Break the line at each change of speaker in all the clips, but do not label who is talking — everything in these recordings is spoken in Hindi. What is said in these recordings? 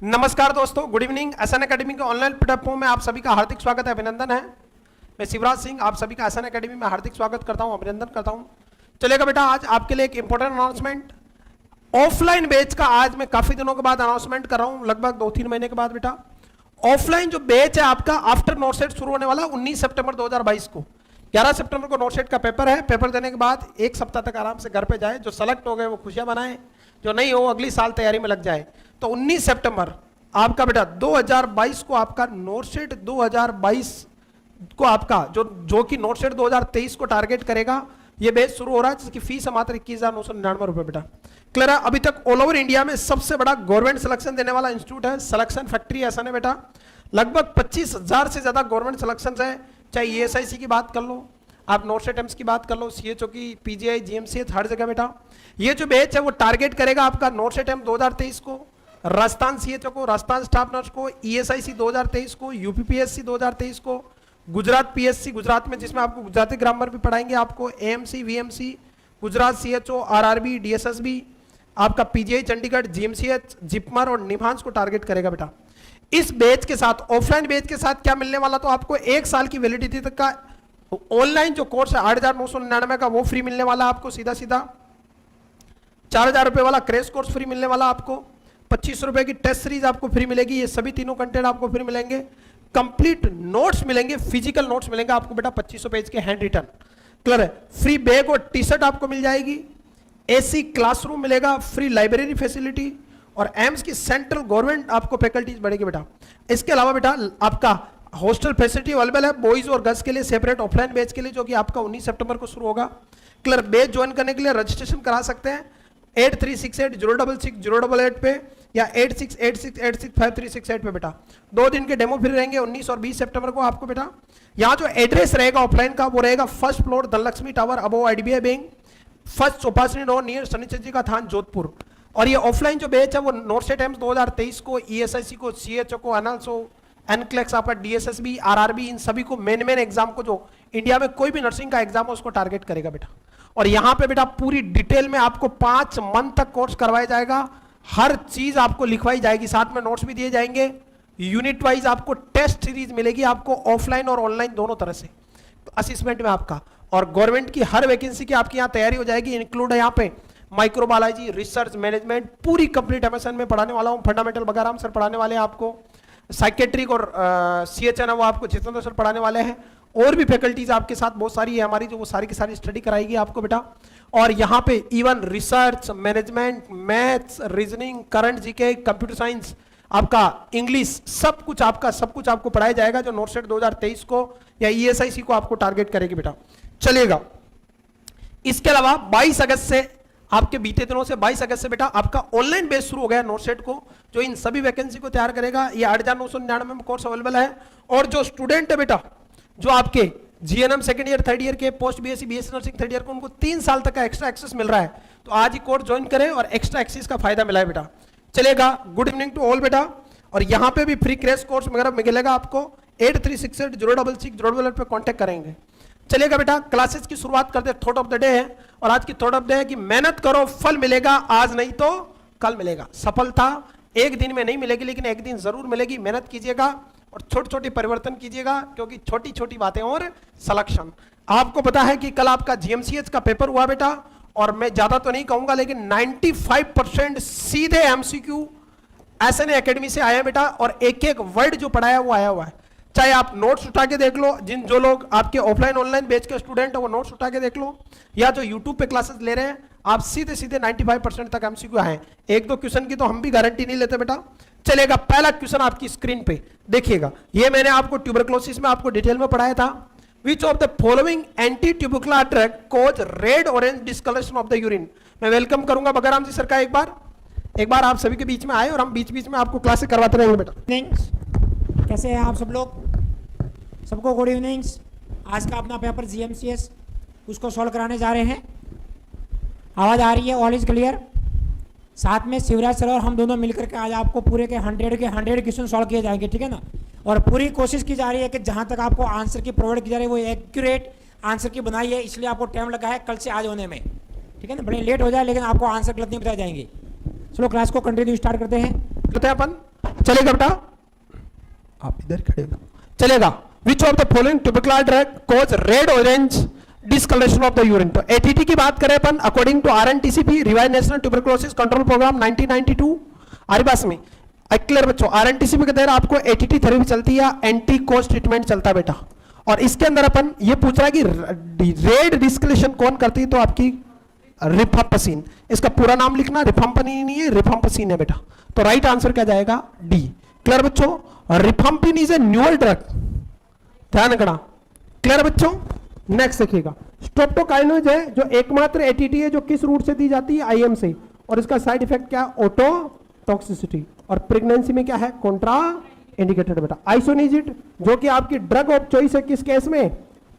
नमस्कार दोस्तों, गुड इवनिंग। एसएन एकेडमी के ऑनलाइन प्लेटफॉर्म में आप सभी का हार्दिक स्वागत है, अभिनंदन है। मैं शिवराज सिंह आप सभी का एसएन एकेडमी में हार्दिक स्वागत करता हूं, अभिनंदन करता हूं। चलेगा बेटा, आज आपके लिए एक इंपॉर्टेंट अनाउंसमेंट, ऑफलाइन बैच का आज मैं काफी दिनों के बाद अनाउंसमेंट कर रहा हूं, लगभग 2-3 महीने के बाद। बेटा ऑफलाइन जो बैच है आपका आफ्टर नोट सेट शुरू होने वाला 19 सितंबर 2022 को। 11 सितंबर को नोट सेट का पेपर है। पेपर देने के बाद एक सप्ताह तक आराम से घर पे जाए। जो सेलेक्ट हो गए वो खुशियां मनाएं, जो नहीं हो अगली साल तैयारी में लग जाए। तो 19 सितंबर आपका बेटा 2022 को आपका नोट सेट 2022 को आपका जो कि नोट सेट 2023 को टारगेट करेगा, ये बैच शुरू हो रहा है, जिसकी फीस है मात्र 21,999 रुपए। बेटा क्लियर है? अभी तक ऑल ओवर इंडिया में सबसे बड़ा गवर्नमेंट सिलेक्शन देने वाला इंस्टीट्यूट है, सिलेक्शन फैक्ट्री ऐसा है बेटा। लगभग 25,000 से ज्यादा गवर्नमेंट सिलेक्शन है, चाहे ESIC की बात कर लो, आप नोट सेट एम्स की बात कर लो, CHO की, PGI, GMCH, हर जगह बेटा ये जो बैच है वो टारगेट करेगा आपका नोट सेट एम 2023 को, राजस्थान CHO को, राजस्थान स्टाफ नर्स को, ESIC 2023 को, UPPSC 2023 को, गुजरात PSC गुजरात में जिसमें आपको गुजराती ग्रामर भी पढ़ाएंगे, आपको AMC, VMC, Gujarat CHO, RRB, DSSB, आपका PGI चंडीगढ़, GMCH, जिपमर और निभांस को टारगेट करेगा बेटा। इस बैच के साथ, ऑफलाइन बैच के साथ क्या मिलने वाला, तो आपको 1 साल की वैलिडिटी तक का ऑनलाइन जो कोर्स है 8,999 का वो फ्री मिलने वाला आपको, सीधा सीधा 4,000 रुपए वाला क्रैश कोर्स फ्री मिलने वाला आपको, 25 रुपए की टेस्ट सीरीज आपको फ्री मिलेगी, ये सभी तीनों कंटेंट आपको फ्री मिलेंगे, कंप्लीट नोट्स मिलेंगे, फिजिकल नोट्स मिलेंगे आपको बेटा 2500 पेज के हैंड रिटन। क्लियर है? फ्री बैग और टी-शर्ट आपको मिल जाएगी, AC क्लासरूम मिलेगा, फ्री लाइब्रेरी फैसिलिटी और एम्स की सेंट्रल गवर्नमेंट आपको फैकल्टीज बढ़ेगी बेटा। इसके अलावा बेटा आपका हॉस्टल फैसिलिटी अवेलेबल है बॉयज और गर्ल्स के लिए सेपरेट ऑफलाइन बैच के लिए, जो कि आपका 19 सितंबर को शुरू होगा। क्लियर? बैच ज्वाइन करने के लिए रजिस्ट्रेशन करा सकते हैं 8368066088 पे या 8686865368 पे बेटा। 2 दिन के डेमो फ्री रहेंगे 19 और 20 सितंबर को आपको बेटा। यहाँ जो एड्रेस रहेगा ऑफलाइन का वो रहेगा first floor Dhanlaxmi tower above IDBI bank, first Chopasni road near Shanichar ji का थान जोधपुर। और ये ऑफलाइन जो बैच है वो नोट सेट एम्स 2023 को, ESIC को, CHO को, अनाल्सो, एनक्लेक्स आपका, DSSB, RRB, इन सभी को मेन एग्जाम को, जो इंडिया में कोई भी नर्सिंग का एग्जाम है उसको टारगेट करेगा बेटा। और यहाँ पे बेटा पूरी डिटेल में आपको 5 मंथ तक कोर्स करवाया जाएगा, हर चीज आपको लिखवाई जाएगी, साथ में नोट्स भी दिए जाएंगे, यूनिट वाइज आपको टेस्ट सीरीज मिलेगी आपको ऑफलाइन और ऑनलाइन दोनों तरह से असिस्मेंट में आपका। और गवर्नमेंट की हर वैकेंसी की आपकी यहाँ तैयारी हो जाएगी, इंक्लूड है यहाँ पे माइक्रोबायोलॉजी, रिसर्च मैनेजमेंट, पूरी कंप्लीट MSN में पढ़ाने वाला हूँ, फंडामेंटल बगाराम सर पढ़ाने वाले हैं आपको, साइकेट्रिक और CHN है वो आपको जितेंद्र सर पढ़ाने वाले हैं, और भी फैकल्टीज आपके साथ बहुत सारी है हमारी, जो वो सारी की सारी स्टडी कराएगी आपको बेटा। और यहाँ पे even research management, maths, reasoning, current GK, computer science, आपका इंग्लिश, सब कुछ आपको पढ़ाया जाएगा, जो नोट सेट 2023 को या ESIC को आपको टारगेट करेगी बेटा। चलेगा। इसके अलावा 22 अगस्त से आपके बीते दिनों से 22 अगस्त से बेटा आपका ऑनलाइन बेस शुरू हो गया नोट सेट को, जो इन सभी वैकेंसी को तैयार करेगा। ये 8,999 में कोर्स अवेलेबल है। और जो स्टूडेंट है बेटा, जो आपके GNM second year, third year के, post BSc nursing third year को, उनको 3 साल तक का एक्स्ट्रा एक्सेस मिल रहा है, तो आज ही कोर्स ज्वाइन करें और एक्स्ट्रा एक्सेस का फायदा मिला है बेटा। चलेगा। गुड इवनिंग टू ऑल बेटा। और यहाँ पे भी फ्री क्रैश कोर्स वगैरह मिलेगा आपको, 8368066088 पे कॉन्टेक्ट करेंगे। चलेगा बेटा, क्लासेस की शुरुआत करते, थॉट ऑफ द डे है, और आज की थॉट ऑफ द डे है कि मेहनत करो, फल मिलेगा, आज नहीं तो कल मिलेगा। सफलता एक दिन में नहीं मिलेगी, लेकिन एक दिन जरूर मिलेगी। मेहनत कीजिएगा और छोटे छोटे परिवर्तन कीजिएगा, क्योंकि छोटी छोटी बातें और सिलेक्शन। आपको पता है कि कल आपका GMCH का पेपर हुआ बेटा, और मैं ज्यादा तो नहीं कहूंगा, लेकिन 95% सीधे MCQ SN एकेडमी से आया बेटा, और एक एक वर्ड जो पढ़ाया वो आया हुआ है। चाहे आप नोट्स उठा के देख लो, जो लोग आपके ऑफलाइन ऑनलाइन बैच के स्टूडेंट है वो नोट्स उठा के देख लो, या जो यूट्यूब पे क्लासेस ले रहे हैं, आप सीधे सीधे 95% तक MCQ आए। 1-2 क्वेश्चन की तो हम भी गारंटी नहीं लेते बेटा। चलेगा। पहला क्वेश्चन आपकी स्क्रीन पे देखिएगा, ये मैंने आपको ट्यूबरक्लोसिस में आपको डिटेल में पढ़ाया था। Which of the following anti tubercular drug cause red orange discolouration of the urine. मैं वेलकम करूंगा बगाराम जी सर का एक बार आप सभी के बीच में आए, और हम बीच बीच में आपको क्लासेस करवाते रहेंगे बेटा।
कैसे हैं आप सब लोग? सबको गुड इवनिंग्स। आज का अपना पेपर GMCS उसको सॉल्व कराने जा रहे हैं। आवाज़ आ रही है? All is clear? साथ में शिवराज सर और हम दोनों मिलकर के आज आपको पूरे के 100 क्वेश्चन सॉल्व किए जाएंगे, ठीक है ना। और पूरी कोशिश की जा रही है कि जहाँ तक आपको आंसर की प्रोवाइड की जा रही है वो एक्यूरेट आंसर की बनाई है, इसलिए आपको टाइम लगा है कल से आज होने में, ठीक है ना। बड़े लेट हो जाए लेकिन आपको आंसर गलत नहीं बताए जाएंगे। चलो क्लास को कंटिन्यू स्टार्ट करते हैं।
अपन चलेगा बेटा, आप इधर खड़े हो, चलेगा। Which of the following tubercular drug cause red orange discolouration of the urine. तो एटीटी की बात करें अपन, according to RNTCP revise national tuberculosis control programme 1992, हमारे पास में क्लियर बच्चों, आरएनटीसीपी के तहत आपको एटीटी थेरेपी चलती है, एंटी कोज ट्रीटमेंट चलता है बेटा। और इसके अंदर अपन ये पूछ रहा है कि रेड डिस्कलेशन कौन करती है, तो आपकी रिफाम्पिसिन। इसका पूरा नाम लिखना, रिफाम्पिन नहीं है, रिफाम्पिसिन है बेटा। तो राइट आंसर क्या जाएगा, डी। क्लियर बच्चों, रिफाम्पिन इज ए न्यूअल ड्रग, ध्यान रखना। क्लियर बच्चों, नेक्स्ट देखिएगा, स्ट्रेप्टोकाइनोज है जो एकमात्र एटीटी है जो किस रूट से दी जाती है, आईएम से, और इसका साइड इफेक्ट क्या, ओटोटॉक्सिसिटी। और प्रेगनेंसी में क्या है, कॉन्ट्रा इंडिकेटेड बेटा। आइसोनिजिट जो कि आपकी ड्रग ऑफ चॉइस है किस केस में,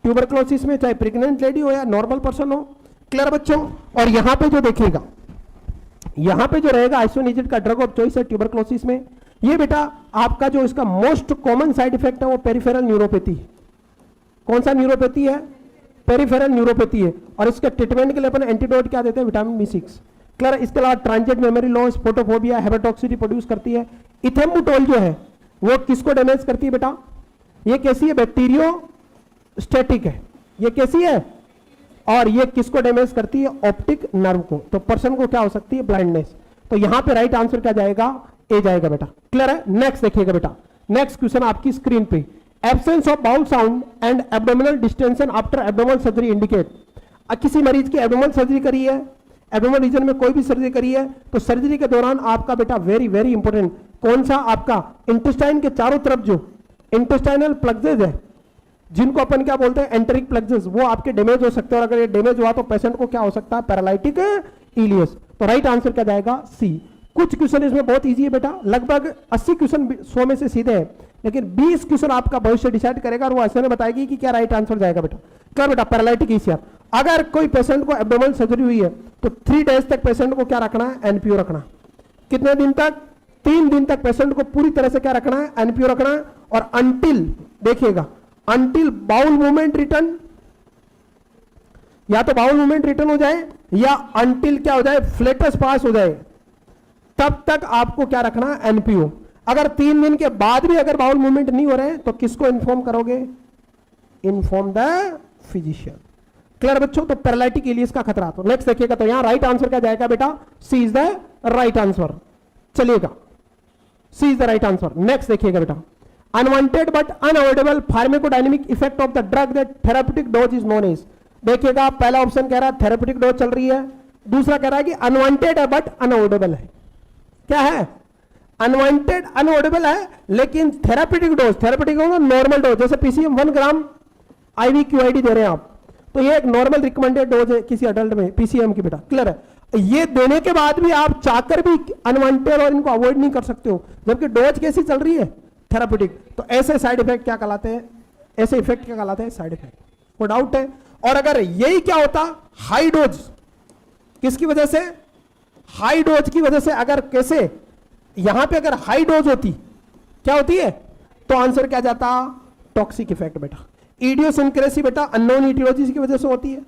ट्यूबरकुलोसिस में, चाहे प्रेग्नेंट लेडी हो या नॉर्मल पर्सन हो। क्लियर बच्चों, और यहां पे जो देखिएगा, यहां पे जो रहेगा आइसोनिजिट का ड्रग ऑफ चॉइस है ट्यूबरकुलोसिस में, ये बेटा आपका जो इसका मोस्ट कॉमन साइड इफेक्ट है वो पेरिफेरल न्यूरोपैथी। कौन सा न्यूरोपैथी है, पेरिफेरल न्यूरोपैथी है। और इसके ट्रीटमेंट के लिए अपन एंटीडोट क्या देते हैं, विटामिन B6। क्लियर, इसके अलावा transit memory loss, photophobia, hepatotoxicity produce करती है। इथेम्बुटोल जो है वो किसको डैमेज करती है बेटा, ये कैसी है, बैक्टीरियोस्टैटिक है, ये कैसी है, और ये किसको डैमेज करती है, ऑप्टिक नर्व को। तो पर्सन को क्या हो सकती है, ब्लाइंडनेस। तो यहां पे राइट आंसर क्या जाएगा, ए जाएगा बेटा। क्लियर है, नेक्स्ट देखिएगा बेटा, नेक्स्ट क्वेश्चन आपकी स्क्रीन पे, absence of bowel sound and abdominal distension after abdominal surgery indicate. किसी मरीज की एब्डोमिनल सर्जरी करी है, एब्डोमिनल रीजन में कोई भी सर्जरी करी है, तो सर्जरी के दौरान आपका बेटा वेरी वेरी इंपॉर्टेंट, कौन सा, आपका इंटेस्टाइन के चारों तरफ जो इंटेस्टाइनल प्लग्जेस है, जिनको अपन क्या बोलते हैं, एंटेरिक प्लग्जेस, वो आपके डैमेज हो सकते हैं। और अगर ये डैमेज हुआ तो पेशेंट को क्या हो सकता है, पैरालिटिक इलियस। तो राइट आंसर क्या जाएगा, सी। कुछ क्वेश्चन इसमें बहुत इजी है बेटा, लगभग 80 क्वेश्चन 100 में से सीधे हैं, लेकिन 20 क्वेश्चन आपका भविष्य डिसाइड करेगा, और वो ऐसे में बताएगी कि क्या राइट आंसर जाएगा बेटा। क्या बेटा, पैरालिटिक इलियस। अगर कोई पेशेंट को एब्डोमिनल सर्जरी हुई है तो 3 डेज तक पेशेंट को क्या रखना है, एनपीओ रखना। कितने दिन तक, 3 दिन तक पेशेंट को पूरी तरह से क्या रखना है, एनपीओ रखना है। और अंटिल, देखिएगा, अंटिल बाउल मूवमेंट रिटर्न, या तो बाउल मूवमेंट रिटर्न हो जाए या अंटिल क्या हो जाए, फ्लेटस पास हो जाए, तब तक आपको क्या रखना है, एनपीओ। अगर 3 दिन के बाद भी अगर बाउल मूवमेंट नहीं हो रहे तो किसको इन्फॉर्म करोगे, इन्फॉर्म द फिजिशियन। क्लियर बच्चों, तो पैरालिटिक इलियस का खतरा। तो नेक्स्ट देखिएगा, तो यहां राइट आंसर क्या जाएगा बेटा, C is the right answer. चलिएगा, C is the right answer. Next देखिएगा बेटा, unwanted but unavoidable pharmacodynamic effect of the drug that therapeutic dose is known as. देखिएगा, पहला ऑप्शन कह रहा है थेराप्यूटिक डोज चल रही है, दूसरा कह रहा है कि अनवांटेड है बट अनअवॉइडेबल है। क्या है, अनवांटेड अनअवॉइडेबल है, लेकिन therapeutic dose, therapeutic normal dose, जैसे पीसीएम 1 ग्राम आईवी क्यूआईडी दे रहे हैं आप, तो ये एक नॉर्मल रिकमेंडेड डोज है किसी अडल्ट में पीसीएम की बेटा। क्लियर है, ये देने के बाद भी आप चाहकर भी अनवांटेड और इनको अवॉइड नहीं कर सकते हो, जबकि डोज कैसी चल रही है, थेराप्यूटिक। तो ऐसे साइड इफेक्ट क्या कहलाते हैं, ऐसे इफेक्ट क्या कहलाते हैं, साइड इफेक्ट। कोई डाउट है? और अगर यही क्या होता, हाई डोज, किसकी वजह से, हाई डोज की वजह से, अगर कैसे यहां पे अगर हाई डोज होती क्या होती है, तो आंसर क्या जाता, टॉक्सिक इफेक्ट बेटा। इडियोसिंक्रेसी बेटा अननोन इटियोलॉजी की वजह से होती है।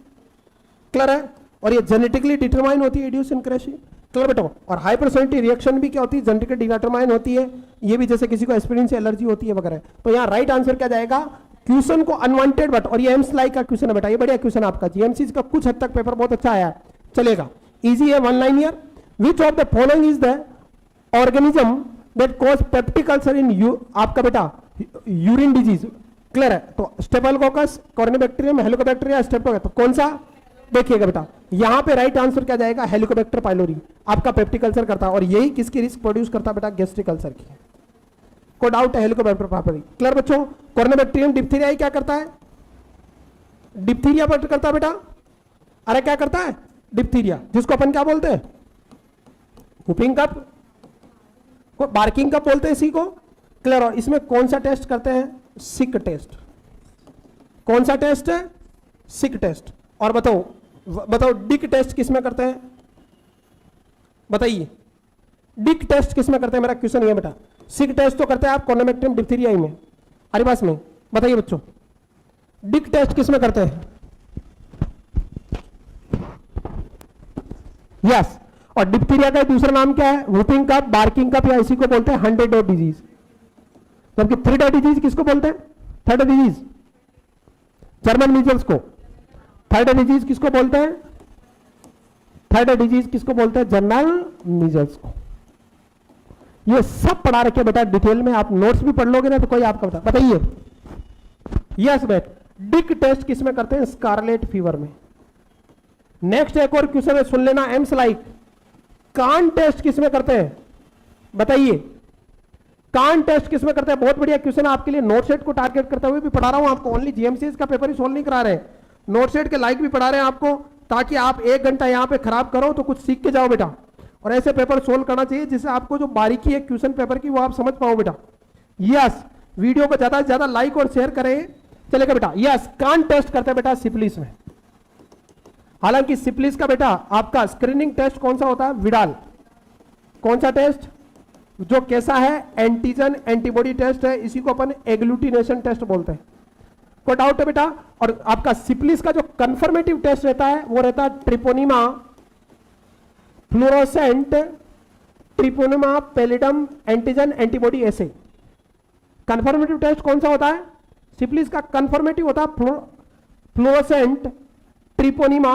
क्लियर है, और ये जेनेटिकली डिटरमाइन होती है इडियोसिंक्रेसी। क्लियर बेटा, और हाइपरसेंसिटिव रिएक्शन भी क्या होती है, जेनेटिकली डिटरमाइन होती है, ये भी जैसे किसी को एस्पिरिन से एलर्जी होती है वगैरह। तो यहाँ राइट आंसर क्या जाएगा, क्वेश्चन को अनवांटेड बट, और ये एम्स लाइक का क्वेश्चन है बेटा, ये बढ़िया क्वेश्चन आपका, जीएमसी का कुछ हद तक पेपर बहुत अच्छा आया है, चलेगा, इजी है, 1 line year. Which of the following is the organism that cause peptic ulcer in आपका बेटा यूरिन डिजीज। क्लियर है, तो स्टेफिलोकोकस, कॉर्निबैक्टीरियम, हेलिकोबैक्टीरिया, स्टेप्टोकोकस, तो कौन सा, देखिएगा बेटा, यहां पे राइट आंसर क्या जाएगा, हेलिकोबैक्टर पाइलोरी आपका पेप्टिक अल्सर करता है, और यही किसकी रिस्क प्रोड्यूस करता है बेटा, गैस्ट्रिक अल्सर की। कोई डाउट है, हेलिकोबैक्टर पाइलोरी। क्लियर बच्चों, कॉर्निबैक्टीरियम डिप्थीरिया क्या करता है, डिप्थीरिया पर करता है बेटा, अरे क्या करता है, डिप्थीरिया, जिसको अपन क्या बोलते हैं, हुपिंग कप, बार्किंग कप बोलते हैं इसी को। क्लियर, और इसमें कौन सा टेस्ट करते हैं, सिक टेस्ट। कौन सा टेस्ट है, सिक टेस्ट। और बताओ बताओ डिक टेस्ट किस में करते हैं, बताइए, डिक टेस्ट किस में करते हैं, मेरा क्वेश्चन ये बेटा। सिक टेस्ट तो करते हैं आप कॉर्निबैक्टीरियम डिप्थीरिया में, अरे बस में, बताइए बच्चों, डिक टेस्ट किस में करते हैं, यस। और डिप्थीरिया का दूसरा नाम क्या है? व्हूपिंग कफ, बार्किंग कफ, या इसी को बोलते हैं 100 डे डिजीज। जबकि 3 डे डिजीज किसको बोलते हैं? 3rd डिजीज जर्मन मीजल्स को। 3rd डिजीज किसको बोलते हैं? 3rd डिजीज किसको बोलते हैं? जर्मन मीजल्स को। ये सब पढ़ा रखे बेटा डिटेल में, आप नोट्स भी पढ़ लोगे ना तो कोई आपका बताइए। यस बेट, डिक टेस्ट किसमें करते हैं? स्कारलेट फीवर में। नेक्स्ट एक और क्वेश्चन है, सुन लेना, एम्स लाइक। कान टेस्ट किसमें करते हैं? बताइए, कान टेस्ट किसमें करते हैं? बहुत बढ़िया क्वेश्चन है आपके लिए, नोट सेट को टारगेट करते हुए भी पढ़ा रहा हूं आपको। ओनली जीएमसीएस का पेपर ही सोल्व नहीं करा रहे, नोट सेट के लाइक भी पढ़ा रहे हैं आपको, ताकि आप 1 घंटा यहां पे खराब करो तो कुछ सीख के जाओ बेटा। और ऐसे पेपर सोल्व करना चाहिए जिससे आपको जो बारीकी है क्वेश्चन पेपर की वो आप समझ पाओ बेटा। यस, वीडियो को ज्यादा से ज्यादा लाइक और शेयर करें, चलेगा बेटा। यस, कान टेस्ट करते हैं बेटा सिफिलिस में। हालांकि सिफिलिस का बेटा आपका स्क्रीनिंग टेस्ट कौन सा होता है? विडाल। कौन सा टेस्ट? जो कैसा है? एंटीजन एंटीबॉडी टेस्ट है, इसी को अपन एग्लूटिनेशन टेस्ट बोलते हैं। कोई डाउट है बेटा? और आपका सिफिलिस का जो कंफर्मेटिव टेस्ट रहता है वो रहता है Treponema fluorescent, Treponema pallidum antigen antibody ऐसे। कंफर्मेटिव टेस्ट कौन सा होता है? सिफिलिस का कंफर्मेटिव होता है फ्लोरोसेंट, ट्रिपोनिमा,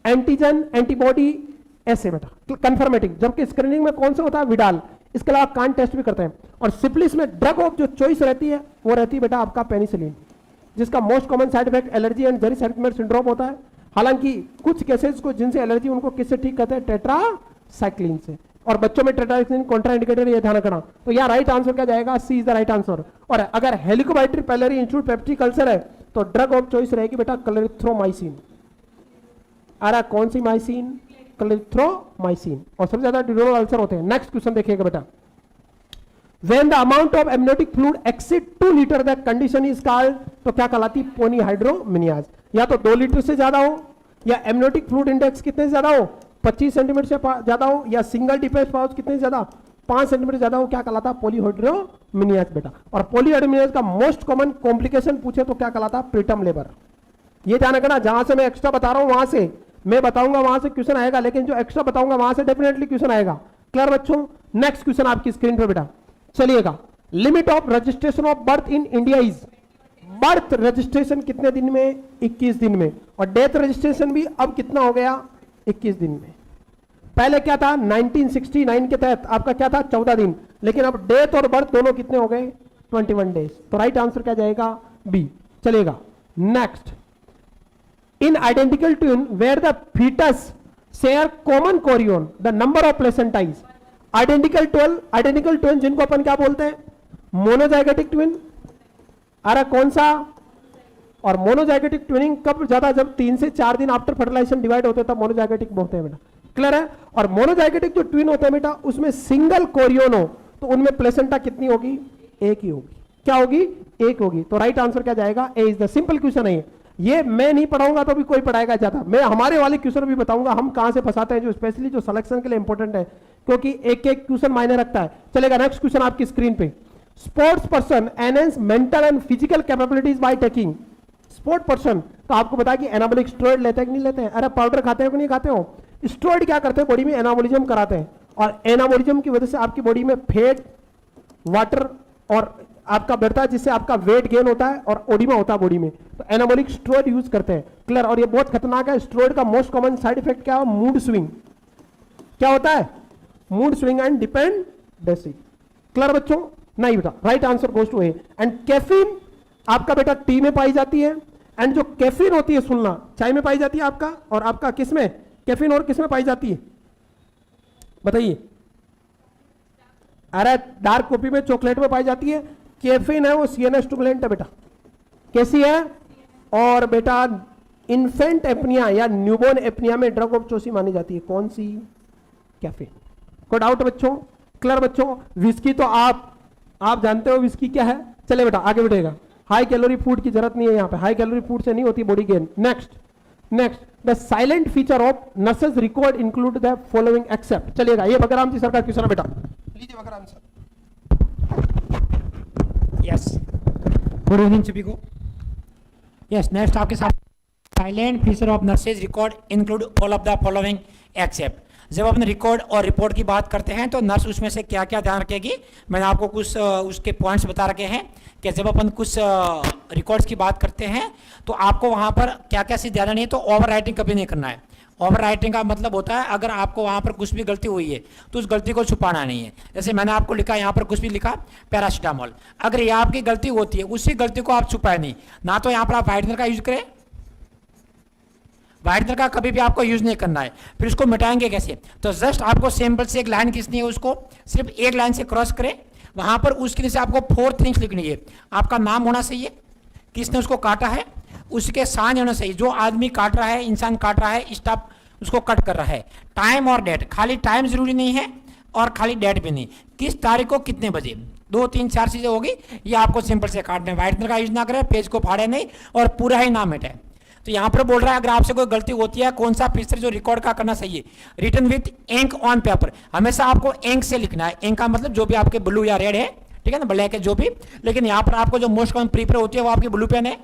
एंटीजन एंटीबॉडी ऐसे बेटा कंफर्मेटिव। जबकि स्क्रीनिंग में कौन सा होता है? विडाल। इसके अलावा कान टेस्ट भी करते हैं। और सिफिलिस में ड्रग ऑफ जो चॉइस रहती है वो रहती है बेटा आपका पेनिसिलिन, जिसका most common side effect allergy and Jerry settlement syndrome होता है। हालांकि कुछ केसेस को जिनसे एलर्जी उनको किससे ठीक करते हैं? टेट्रासाइक्लिन से। और बच्चों में टेट्रासाइक्लिन कॉन्ट्राइंडिकेटेड, ये ध्यान रखना। तो यहाँ राइट आंसर क्या जाएगा? सी इज द राइट आंसर। और अगर हेलिकोबाक्टर पाइलोरी इंस्टीट्यूट पेप्टिक अल्सर है तो ड्रग ऑफ चॉइस रहेगी बेटा क्लेरिथ्रोमाइसिन। आ रहा कौन सी माइसिन? क्लेरिथ्रोमाइसिन। और सबसे ज्यादा ड्यूरोनल अल्सर होते हैं। नेक्स्ट क्वेश्चन देखिएगा बेटा, when the amount of amniotic fluid exceed 2 litre that condition is called, तो क्या कहलाती? पोनीहाइड्रोमिनियाज। या तो 2 लीटर से ज्यादा हो, या एमनियोटिक फ्लूइड इंडेक्स कितने से ज्यादा हो? 25 सेंटीमीटर से ज्यादा हो, या सिंगल डिफेंस पाउच कितने से ज्यादा? 5 सेंटीमीटर ज्यादा हो, क्या कहलाता? पॉलीहाइड्रोमिनियाज बेटा। और पॉलीहाइड्रोमिनियाज का मोस्ट कॉमन कॉम्प्लिकेशन पूछे तो क्या कहलाता? Preterm labour. ये ध्यान रखना, जहां से मैं एक्स्ट्रा बता रहा हूं वहां से मैं बताऊंगा, वहां से क्वेश्चन आएगा, लेकिन जो एक्स्ट्रा बताऊंगा वहां से डेफिनेटली क्वेश्चन आएगा। क्लियर बच्चों? नेक्स्ट क्वेश्चन आपकी स्क्रीन पर बेटा, चलिएगा। Limit of registration of birth in India is, birth registration कितने दिन में? 21 दिन में। और डेथ रजिस्ट्रेशन भी अब कितना हो गया? 21 दिन में। पहले क्या था? 1969 के तहत आपका क्या था? 14 दिन। लेकिन अब डेथ और बर्थ दोनों कितने हो गए? 21 डेज। तो राइट आंसर क्या जाएगा? बी। चलेगा next, in identical twin where the fetus share common chorion the number of placentas. Identical twin जिनको अपन क्या बोलते हैं? Monozygotic twin. अरे कौन सा? और मोनोजाइगोटिक ट्विनिंग कब ज्यादा? जब 3 से 4 दिन आफ्टर फर्टिलाइजेशन डिवाइड होते हैं तब मोनोजाइगोटिक बोलते हैं बेटा। क्लियर है? और मोनोजाइगोटिक जो ट्विन होते हैं बेटा उसमें सिंगल कोरियन हो तो उनमें प्लेसेंटा कितनी होगी? एक ही होगी। क्या होगी? एक होगी। तो राइट आंसर क्या जाएगा? ए इज द सिंपल क्वेश्चन है ये मैं नहीं पढ़ाऊंगा तो भी कोई पढ़ाएगा ज्यादा। मैं हमारे वाले क्वेश्चन भी बताऊंगा हम कहां से फंसाते हैं, जो स्पेशली जो सिलेक्शन के लिए इंपॉर्टेंट है, क्योंकि एक एक क्वेश्चन मायने रखता है। चलेगा नेक्स्ट क्वेश्चन आपकी स्क्रीन पे, sports person enhance mental and physical capabilities by taking. Sport person तो आपको पता है कि एनाबॉलिक स्टेरॉइड लेते हैं कि नहीं लेते हैं? अरे पाउडर खाते हो कि नहीं खाते हो? स्टेरॉइड क्या करते हैं? बॉडी में एनाबॉलिज्म कराते हैं, और एनाबॉलिज्म की वजह से आपकी बॉडी में फैट, वाटर और आपका बढ़ता है, जिससे आपका वेट गेन होता है और ओडिमा होता है बॉडी में। तो एनाबॉलिक स्टेरॉइड यूज करते हैं। क्लियर? और ये बहुत खतरनाक है। स्टेरॉइड का मोस्ट कॉमन साइड इफेक्ट क्या है? Mood swing. क्या होता है? Mood swing and dependency. Clear बच्चों? नहीं बेटा, right answer goes to A. And caffeine आपका बेटा टी में पाई जाती है, एंड जो कैफीन होती है सुनना, चाय में पाई जाती है आपका, और आपका किस में? कैफीन और किस में पाई जाती है? बताइए। अरे डार्क कॉफी में, चॉकलेट में पाई जाती है। कैफीन है वो सीएनएस स्टिमुलेंट है बेटा। कैसी है? और बेटा इन्फेंट एपनिया या न्यूबॉर्न एपनिया में ड्रग ऑफ चॉइस मानी जाती है। कौन सी? कैफीन। कोई डाउट बच्चों? क्लियर बच्चों? विस्की तो आप जानते हो विस्की क्या है। चले बेटा आगे बढ़ेगा। हाई कैलोरी फूड की जरूरत नहीं है यहाँ पे, हाई कैलोरी फूड से नहीं होती body gain. Next the silent feature of nurses record include the following except. चलिएगा, ये बकराम जी सर का क्वेश्चन है बेटा, लीजिए बकराम सर।
यस, गुड इवनिंग सभी को। यस, नेक्स्ट आपके साथ silent feature of nurses record include all of the following except. जब अपन रिकॉर्ड और रिपोर्ट की बात करते हैं तो नर्स उसमें से क्या क्या ध्यान रखेगी, मैंने आपको कुछ उसके पॉइंट्स बता रखे हैं कि जब अपन कुछ रिकॉर्ड्स की बात करते हैं तो आपको वहाँ पर क्या क्या चीज़ ध्यान नहीं है। तो ओवर राइटिंग कभी नहीं करना है। ओवर राइटिंग का मतलब होता है अगर आपको वहाँ पर कुछ भी गलती हुई है तो उस गलती को छुपाना नहीं है। जैसे मैंने आपको लिखा, यहाँ पर कुछ भी लिखा पैरासीटामोल, अगर ये आपकी गलती होती है उसी गलती को आप छुपाए नहीं, ना तो यहाँ पर आप व्हाइटनर का यूज करें, व्हाइटनर का कभी भी आपको यूज नहीं करना है। फिर उसको मिटाएंगे कैसे, तो जस्ट आपको सिंपल से एक लाइन खींचनी है, उसको सिर्फ एक लाइन से क्रॉस करें, वहाँ पर उसके नीचे आपको 4 थिंग्स लिखनी है। आपका नाम होना चाहिए, किसने उसको काटा है, उसके साइन होना चाहिए, जो आदमी काट रहा है, इंसान काट रहा है, स्टाफ उसको कट कर रहा है, टाइम और डेट, खाली टाइम जरूरी नहीं है और खाली डेट भी नहीं, किस तारीख को कितने बजे, 2 3 4 चीजें होगी, ये आपको सिंपल से काटना है। व्हाइटनर का यूज ना करें, पेज को फाड़े नहीं और पूरा ही नाम मिटाए। तो यहाँ पर बोल रहा है अगर आपसे कोई गलती होती है, कौन सा फीचर जो रिकॉर्ड का करना चाहिए, written with ink on paper, हमेशा आपको इंक से लिखना है। इंक का मतलब जो भी आपके ब्लू या रेड है, ठीक है ना, ब्लैक है जो भी, लेकिन यहाँ पर आपको जो मोस्ट कॉमन प्रीफर होती है वो आपकी ब्लू पेन है,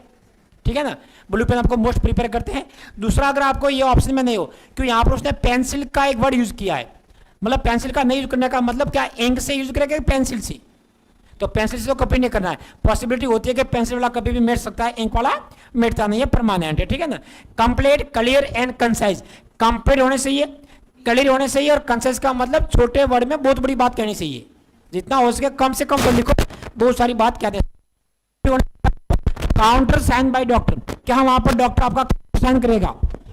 ठीक है ना, ब्लू पेन आपको मोस्ट प्रीफर करते हैं। दूसरा, अगर आपको ये ऑप्शन में नहीं हो, क्यों यहाँ पर उसने पेंसिल का एक वर्ड यूज किया है, मतलब पेंसिल का नहीं यूज करने का मतलब क्या, इंक से यूज करेगा पेंसिल से, तो पेंसिल से तो कभी नहीं करना है। पॉसिबिलिटी होती है कि पेंसिल वाला कभी भी मिट सकता है, इंक वाला मिटता नहीं है, परमानेंट है, ठीक है ना। Complete, clear and concise, complete होने चाहिए, क्लियर होने चाहिए और कंसाइज का मतलब छोटे वर्ड में बहुत बड़ी बात कहनी चाहिए, जितना हो सके कम से कम तो लिखो, बहुत सारी बात कहते हैं। काउंटर साइन बाय डॉक्टर, क्या वहां पर डॉक्टर आपका साइन करेगा,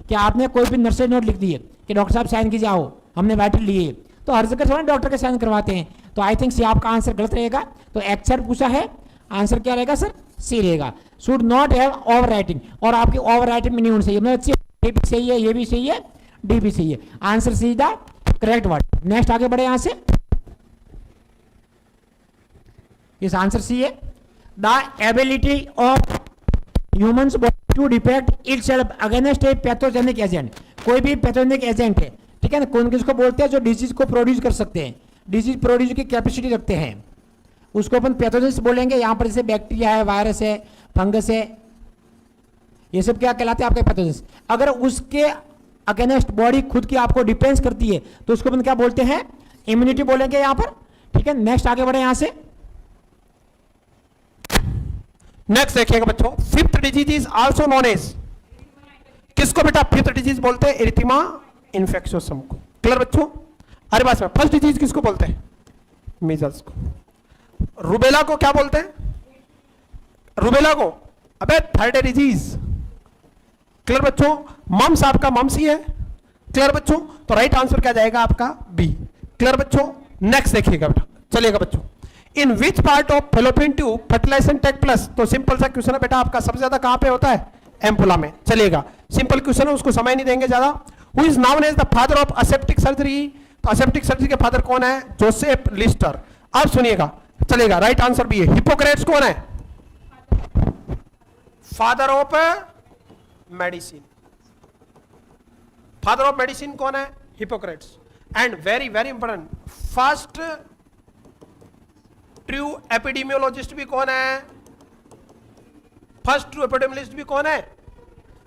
क्या आपने कोई भी नर्सरी नोट लिख दिए कि डॉक्टर साहब साइन कीजिए, आओ हमने वाइटल लिए, तो हर जगह थोड़ा डॉक्टर के साइन करवाते हैं। तो आई थिंक सी आपका आंसर गलत रहेगा। तो एक्चर पूछा है, आंसर क्या रहेगा सर, सी रहेगा। Should not have over writing, और आपकी ओवर राइटिंग में नहीं होनी चाहिए, मतलब ये भी सही है, ये भी सही है, डी भी सही है, answer C the correct word. Next आगे बढ़े यहां से, इस आंसर सी है, the ability of humans body to defect itself against a pathogenic agent, कोई भी पैथोजेनिक एजेंट है, ठीक है ना, कौन किसको बोलते हैं, जो डिजीज को प्रोड्यूस कर सकते हैं, डिजीज प्रोड्यूस की कैपेसिटी रखते हैं, उसको अपन पैथोजेंस बोलेंगे। यहां पर जैसे बैक्टीरिया है, वायरस है, फंगस है, ये सब क्या कहलाते हैं आपके पैथोजेंस। अगर उसके अगेंस्ट बॉडी खुद की आपको डिफेंस करती है तो उसको अपन क्या बोलते हैं, इम्यूनिटी बोलेंगे यहां पर, ठीक है। नेक्स्ट आगे बढ़े यहां से,
नेक्स्ट देखिएगा बच्चों, fifth disease is also known as, किसको बेटा फिफ्थ डिजीज बोलते हैं, एरिथेमा इन्फेक्शियोसम को। क्लियर बच्चों, अरे बात में फर्स्ट डिजीज किसको बोलते हैं, मीजल्स को। रूबेला को क्या बोलते हैं, रूबेला को अबे थर्ड डिजीज। क्लियर बच्चों, मम्स आपका मम्स ही है। क्लियर बच्चों, तो राइट आंसर क्या जाएगा आपका बी। क्लियर बच्चों, नेक्स्ट देखिएगा बेटा, चलिएगा बच्चों, in which part of fallopian tube fertilisation take place, तो सिंपल सा क्वेश्चन है बेटा आपका, सबसे ज्यादा कहां पे होता है, एम्पुला में। चलिएगा, सिंपल क्वेश्चन है, उसको समय नहीं देंगे ज्यादा। Who is known as the father of aseptic surgery, तो असेप्टिक सर्जरी के फादर कौन है, जोसेफ लिस्टर। अब सुनिएगा, चलेगा, राइट आंसर भी है। हिपोक्रेट्स कौन है, father of medicine, father of medicine कौन है, Hippocrates. And very very important, first true epidemiologist भी कौन है, फर्स्ट ट्रू एपिडेमियोलॉजिस्ट भी कौन है,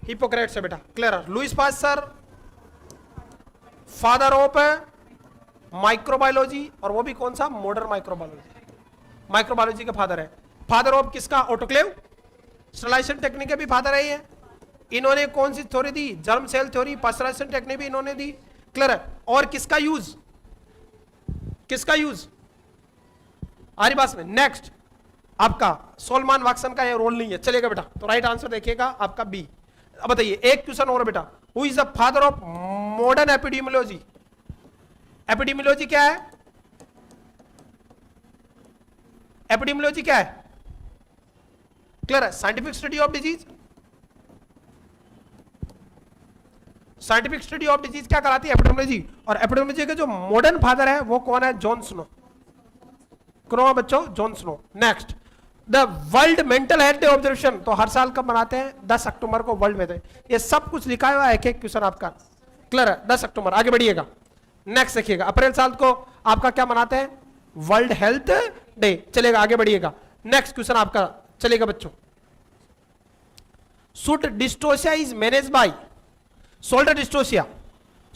हिपोक्रेट्स है बेटा। Clear, Louis Pasteur father of microbiology, और वो भी कौन सा, मॉडर्न माइक्रोबायोलॉजी, माइक्रोबायोलॉजी का फादर है। फादर ऑफ किसका, ऑटोक्लेव स्टरलाइजेशन टेक्निक के भी फादर है ये। इन्होंने कौन सी थ्योरी दी, germ cell theory, pasteurisation technique भी इन्होंने दी। क्लियर है, और किसका यूज, किसका यूज, आरी बात में। नेक्स्ट आपका सोलमान वाक्सन का ये रोल नहीं है। चलेगा बेटा, तो राइट आंसर देखिएगा आपका बी। अब बताइए, एक क्वेश्चन और बेटा, who is the father of modern epidemiology. Epidemiology क्या है, एपिडेमियोलॉजी क्या है, क्लियर है, scientific study of disease. Scientific study of disease क्या कराती है, एपिडेमियोलॉजी। और एपिडेमियोलॉजी के जो मॉडर्न फादर है वो कौन है, जॉन स्नो। क्रो बच्चों, Jon Snow. Next, the world mental health day observation, तो हर साल कब मनाते हैं, 10 अक्टूबर को वर्ल्ड में। ये सब कुछ लिखा हुआ है, एक एक क्वेश्चन आपका। क्लियर है, 10 अक्टूबर। आगे बढ़िएगा, नेक्स्ट देखिएगा, अप्रैल साल को आपका क्या मनाते हैं, वर्ल्ड हेल्थ डे। चलेगा, आगे बढ़िएगा, नेक्स्ट क्वेश्चन आपका। चलेगा बच्चों, should dystocia is manage by, shoulder dystocia,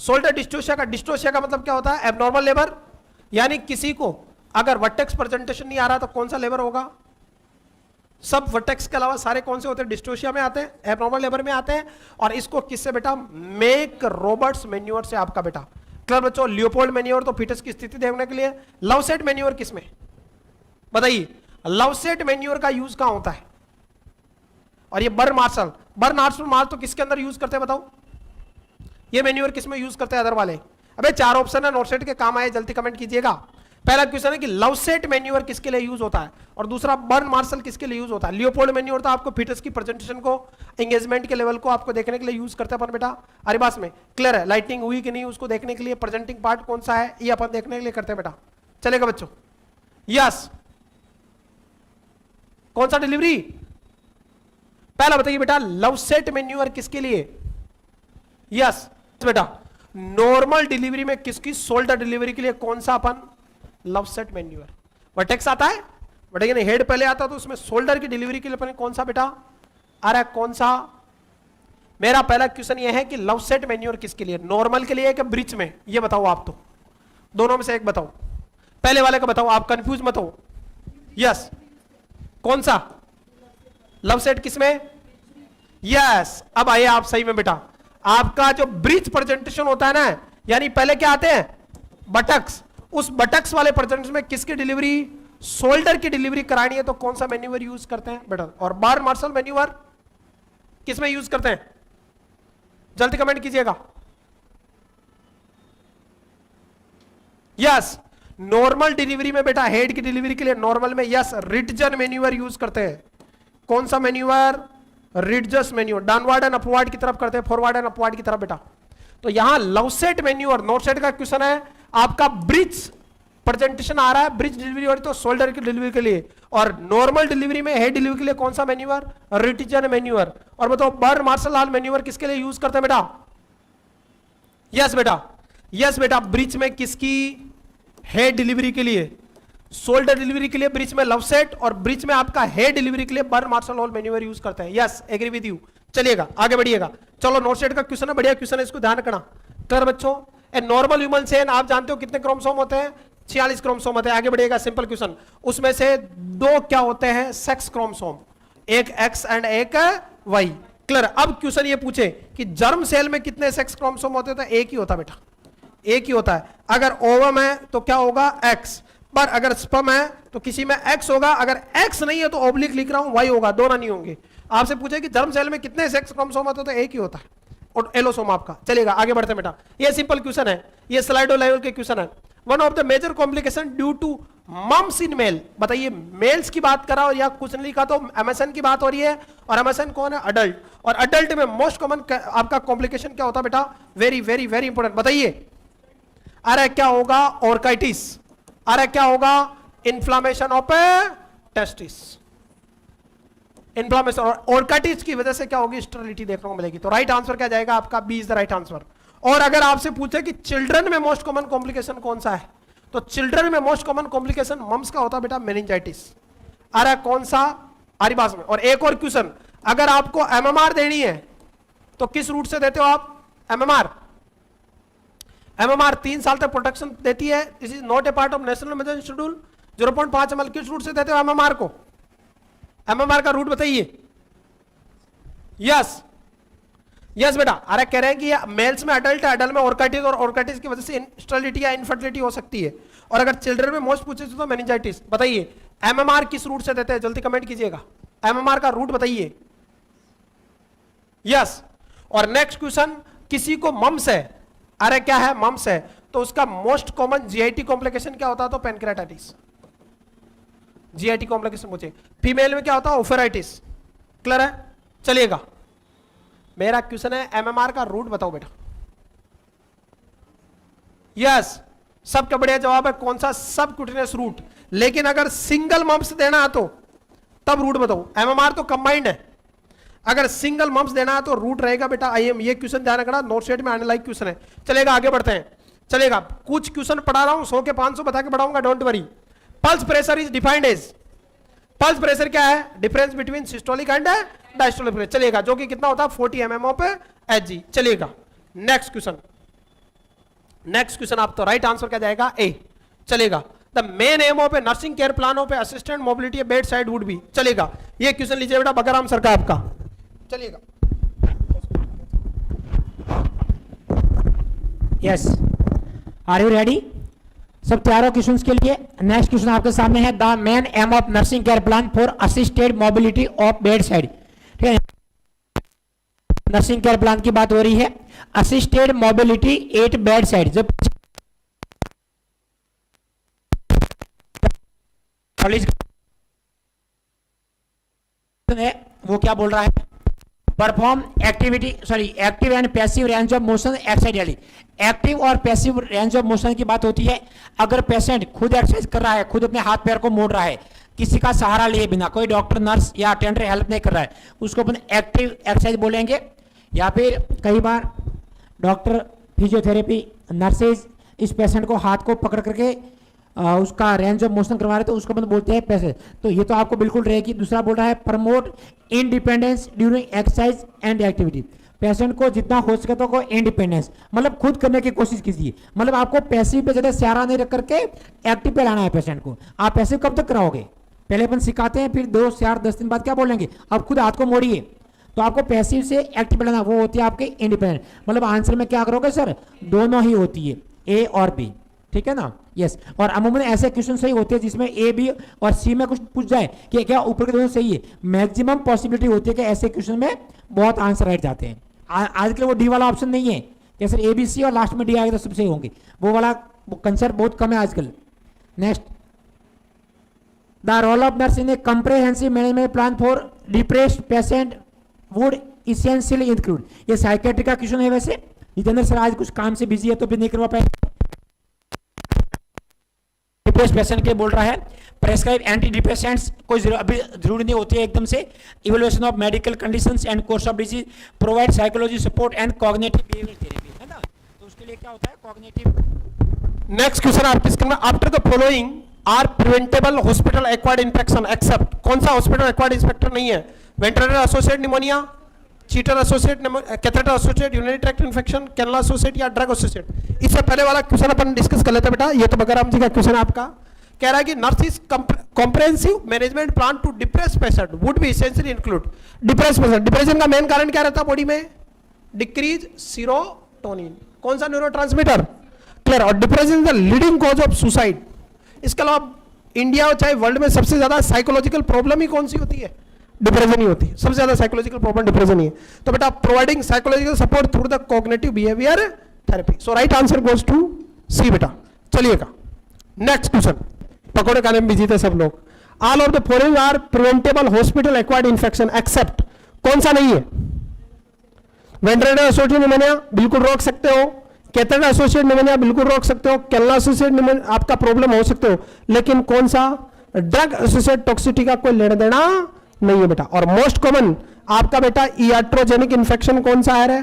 shoulder dystocia का मतलब क्या होता है? एबनॉर्मल लेबर, यानी किसी को अगर वर्टेक्स प्रेजेंटेशन नहीं आ रहा तो कौन सा लेबर होगा? सब वर्टेक्स के अलावा सारे कौन से होते हैं? डिस्टोशिया में आते हैं, एबनॉर्मल लेबर में आते हैं। और इसको किससे बेटा? मेक रॉबर्ट्स मैन्योर से आपका बेटा। क्लियर बच्चों? लियोपोल्ड मैन्योर तो फीटस की स्थिति देखने के लिए। लवसेट मैन्योर किसमें बताइए? लवसेट मैन्योर का यूज कहां होता है? और ये बर्न मार्शल तो किसके अंदर यूज करते हैं बताओ? ये मैन्योर किसमें यूज करते हैं अदर वाले? अबे 4 ऑप्शन है, नोटसेट के काम आए, जल्दी कमेंट कीजिएगा। पहला क्वेश्चन है कि लवसेट मैन्योर किसके लिए यूज होता है, और दूसरा बर्न मार्शल किसके लिए यूज होता है? लियोपोल्ड मैन्योर तो आपको फीटस की प्रेजेंटेशन को, एंगेजमेंट के लेवल को आपको देखने के लिए यूज करते हैं अपन बेटा। अरिबास में क्लियर है? लाइटिंग हुई कि नहीं उसको देखने के लिए प्रेजेंटिंग पार्ट कौन सा है ये अपन देखने के लिए करते हैं बेटा। चलेगा बच्चों? यस। कौन सा डिलीवरी? पहला बताइए बेटा, लवसेट मैन्योर किसके लिए? यस बेटा। नॉर्मल डिलीवरी में किसकी? शोल्डर डिलीवरी के लिए कौन सा अपन? लवसेट मैन्योर। वर्टेक्स आता है, वर्टेक्स नहीं, हेड पहले आता तो उसमें शोल्डर की डिलीवरी के लिए अपन कौन सा बेटा आ रहा है? कौन सा? मेरा पहला क्वेश्चन यह है कि लवसेट मैन्योर किसके लिए? नॉर्मल के लिए कि ब्रिज में? ये बताओ आप, तो दोनों में से एक बताओ। पहले वाले का बताओ, आप कंफ्यूज मत हो। यस। कौन सा? लवसेट किसमें? यस। अब आइए आप सही में बेटा, आपका जो ब्रिज प्रेजेंटेशन होता है ना, यानी पहले क्या आते हैं? बटक्स। उस बटक्स वाले प्रेजेंटेशन में किसकी डिलीवरी? शोल्डर की डिलीवरी करानी है तो कौन सा मैन्यूवर यूज करते हैं बेटा? और बर्न मार्शल मैन्यूवर किसमें यूज करते हैं? जल्दी कमेंट कीजिएगा। यस। नॉर्मल डिलीवरी में बेटा, हेड की डिलीवरी के लिए नॉर्मल में यस रिटजन मैन्यूवर यूज करते हैं। कौन सा manoeuvre? Ritgen's manoeuvre. Downward and upward की तरफ करते हैं, फॉरवर्ड एंड अपवर्ड की तरफ बेटा। तो यहां लवसेट मैन्यूवर, नॉटसेट का क्वेश्चन है आपका। ब्रिज प्रेजेंटेशन आ रहा है, ब्रिज डिलीवरी हो रही तो शोल्डर की डिलीवरी के लिए, और नॉर्मल डिलीवरी में हेड डिलीवरी के लिए कौन सा मैन्यूवर? रिटजन मैन्यूवर। और बताओ बर्न मार्शल लाल मैन्यूवर किसके लिए यूज करते हैं बेटा? यस बेटा, यस बेटा। ब्रिज में किसकी? हेड डिलीवरी के लिए। शोल्डर डिलीवरी के लिए ब्रिज में लवसेट, और ब्रिज में आपका हेड डिलीवरी के लिए Burn Marshall hall manoeuvre use करते हैं। Yes, agree with you. चलिएगा आगे बढ़िएगा। चलो, नोटसेट का क्वेश्चन है, बढ़िया क्वेश्चन है, इसको ध्यान रखना। क्लियर बच्चों? ए नॉर्मल ह्यूमन सेल आप जानते हो कितने क्रोमोसोम होते हैं? 46 क्रोमोसोम होते हैं। आगे बढ़िएगा, सिंपल क्वेश्चन। उसमें से 2 क्या होते हैं? सेक्स क्रोमोसोम, एक एक्स एंड एक वाई। क्लियर? अब क्वेश्चन ये पूछे कि जर्म सेल में कितने सेक्स क्रोमोसोम होते हैं? तो एक ही होता बेटा, एक ही होता है। अगर ओवम है तो क्या होगा? एक्स। पर अगर स्पर्म है तो किसी में एक्स होगा, अगर एक्स नहीं है तो ऑब्लिक लिख रहा हूं वाई होगा, दोनों नहीं होंगे। आपसे पूछे कि जर्म सेल में कितने सेक्स क्रोमोसोम होते हैं? तो एक ही होता है, और एलोसोम आपका। चलेगा आगे बढ़ते बेटा, ये सिंपल क्वेश्चन है, ये स्लाइडो लेवल के क्वेश्चन है। One of the major complication due to mumps in male. बताइए, मेल्स की बात करा और या कुछ नहीं लिखा तो एमएसएन की बात हो रही है, और एमएसएन कौन है? अडल्ट। और अडल्ट में मोस्ट कॉमन आपका कॉम्प्लिकेशन क्या होता है बेटा? वेरी वेरी वेरी इंपॉर्टेंट, बताइए। अरे क्या होगा? ऑर्काइटिस। अरे क्या होगा? Inflammation of testis. इन्फ्लामेशन और ऑर्काइटिस की वजह से क्या होगी? स्टेरिलिटी देखने को मिलेगी। तो राइट आंसर क्या जाएगा आपका? B is the right answer. और अगर आपसे पूछे कि चिल्ड्रन में मोस्ट कॉमन कॉम्प्लिकेशन कौन सा है, तो चिल्ड्रन में मोस्ट कॉमन कॉम्प्लिकेशन मम्स का होता है बेटा, मेनिंजाइटिस। अरे कौन सा? आरिबास में। और एक और क्वेश्चन, अगर आपको एमएमआर देनी है तो किस रूट से देते हो आप? एमएमआर। एमएमआर 3 साल तक प्रोटेक्शन देती है। This is not A part of national medicine schedule. 0.5 ml किस रूट से देते हो एमएमआर को? एमएमआर का रूट बताइए। यस, यस बेटा। अरे कह रहे हैं कि मेल्स में अडल्ट है, अडल्ट में ऑर्काइटिस, और ऑर्काइटिस की वजह से स्टेरिलिटी या इनफर्टिलिटी हो सकती है। और अगर चिल्ड्रन में मोस्ट पूछे तो मेनिंजाइटिस। बताइए एमएमआर किस रूट से देते हैं? जल्दी कमेंट कीजिएगा, एमएमआर का रूट बताइए। यस। और नेक्स्ट क्वेश्चन, किसी को मम्स है, अरे क्या है? मम्स है, तो उसका मोस्ट कॉमन जीआईटी कॉम्प्लिकेशन क्या होता है? तो पैनक्रेटाइटिस। जीआईटी कॉम्प्लिकेशन पूछे। फीमेल में क्या होता है? ओफेराइटिस। क्लियर है? चलिएगा, मेरा क्वेश्चन है एमएमआर का रूट बताओ बेटा। यस, सबका बढ़िया जवाब है। कौन सा? सब क्यूटेनियस रूट। लेकिन अगर सिंगल मम्स देना है तो तब रूट बताओ। एमएमआर तो कंबाइंड है, अगर सिंगल मम्स देना है तो रूट रहेगा बेटा आईएम। ये क्वेश्चन ध्यान रखना, नोट सेट में आने लायक क्वेश्चन है। चलेगा आगे बढ़ते हैं। चलेगा, कुछ क्वेश्चन पढ़ा रहा हूं, 100 के 500 बता के पढ़ाऊंगा, don't worry. Pulse pressure is defined as, pulse pressure क्या है? Difference between systolic and diastolic pressure. चलेगा, जो कि कितना होता है? 40 mm ऑफ एचजी। चलेगा नेक्स्ट क्वेश्चन। नेक्स्ट क्वेश्चन आप तो राइट आंसर क्या जाएगा ए, चलेगा। The main aim of a nursing care plan of a assistant mobility bed side would be, चलेगा। ये क्वेश्चन लीजिए बेटा बगराम सर का आपका, चलिएगा।
Yes, are you ready? सब तैयार हो क्वेश्चंस के लिए? नेक्स्ट क्वेश्चन आपके सामने है, the main aim of nursing care plan for assisted mobility of bed side. ठीक है, नर्सिंग केयर प्लान की बात हो रही है, assisted mobility at bed side. जब है वो क्या बोल रहा है, perform activity active and passive range of motion एक्साइडली। एक्टिव और पैसिव रेंज ऑफ मोशन की बात होती है अगर पेशेंट खुद एक्सरसाइज कर रहा है, खुद अपने हाथ पैर को मोड़ रहा है, किसी का सहारा लिए बिना, कोई डॉक्टर नर्स या अटेंडर हेल्प नहीं कर रहा है, उसको अपन एक्टिव एक्सरसाइज बोलेंगे। या फिर कई बार डॉक्टर फिजियोथेरेपी नर्सेज इस पेशेंट को हाथ को पकड़ करके उसका रेंज ऑफ मोशन करवा रहे तो उसको मतलब बोलते हैं पैसे। तो ये तो आपको बिल्कुल रहेगी। दूसरा बोल रहा है promote independence during exercise and activity. Patient को जितना हो सके तो को इंडिपेंडेंस मतलब खुद करने की कोशिश कीजिए, मतलब आपको पैसिव पे ज्यादा सहारा नहीं रख करके एक्टिव पे लाना है पेशेंट को। आप पैसिव कब तक कराओगे? पहले अपन सिखाते हैं, फिर 2 4 10 दिन बाद क्या बोलेंगे, आप खुद हाथ को मोड़िए। तो आपको पैसिव से एक्टिव पे लाना, वो होती है आपके इंडिपेंडेंट। मतलब आंसर में क्या करोगे सर, दोनों ही होती है, ए और बी। ठीक है ना? यस। और अमूमन ऐसे क्वेश्चन सही होते हैं जिसमें ए बी और सी में कुछ पूछ जाए कि क्या ऊपर के दोनों सही है। मैक्सिमम पॉसिबिलिटी होती है कि ऐसे क्वेश्चन में बहुत आंसर राइट जाते हैं। आजकल वो डी वाला ऑप्शन नहीं है कि सर ए बी सी और लास्ट में डी आएगा तो सब सही होंगे, वो वाला कंसेप्ट बहुत कम है आजकल। Next, the role of nurse in a comprehensive management plan for depressed patient would essentially include. ये साइकेट्री का क्वेश्चन है। वैसे जितेंद्र सर आज कुछ काम से बिजी है तो भी नहीं करवा पाए। डिप्रेस्ड पेशेंट के बोल रहा है प्रेस्क्राइब एंटी डिप्रेसेंट्स, कोई अभी जरूरी नहीं होती है एकदम से। Evaluation of medical conditions and course of disease, provide psychology support and cognitive behaviour therapy, है ना? तो उसके लिए क्या होता है कॉग्निटिव।
नेक्स्ट क्वेश्चन आपके स्क्रीन में, after the following are preventable hospital acquired infection except. कौन सा हॉस्पिटल एक्वायर्ड इंफेक्शन नहीं है? Ventilator associate pneumonia, cheater associate, catheter associate, urinary tract infection, cannula associate या ड्रग एसोसिएट। इससे पहले वाला क्वेश्चन अपन डिस्कस कर लेते हैं बेटा। ये तो बगैर जी का क्वेश्चन आपका कह रहा है कि nurse is comprehensive management plan to depress patient would be essentially include. Depress patient, depression का मेन कारण क्या रहता है बॉडी में? डिक्रीज सीरोटोनिन, कौन सा न्यूरोट्रांसमीटर? क्लियर। और depression is the leading cause of suicide. इसके अलावा इंडिया और चाहे वर्ल्ड में सबसे ज्यादा साइकोलॉजिकल प्रॉब्लम ही कौन सी होती है? डिप्रेशन ही होती है। सबसे ज्यादा साइकोलॉजिकल प्रॉब्लम डिप्रेशन ही है। तो बेटा providing psychological support through the cognitive behaviour therapy. So right answer goes to C बेटा। चलिएगा नेक्स्ट क्वेश्चन। पकौड़े खाने में बिजी थे सब लोग। All of the following are preventable hospital acquired infection except, कौन सा नहीं है? वेंटिलेटर एसोसिएटेड निमोनिया बिल्कुल रोक सकते हो, कैथेटर एसोसिएटेड निमोनिया बिल्कुल रोक सकते हो, कैनला एसोसिएटेड निमोनिया आपका प्रॉब्लम हो सकते हो, लेकिन कौन सा ड्रग एसोसिएटेड टॉक्सिसिटी का कोई लेना देना नहीं है बेटा। और मोस्ट कॉमन आपका बेटा iatrogenic इन्फेक्शन कौन सा है?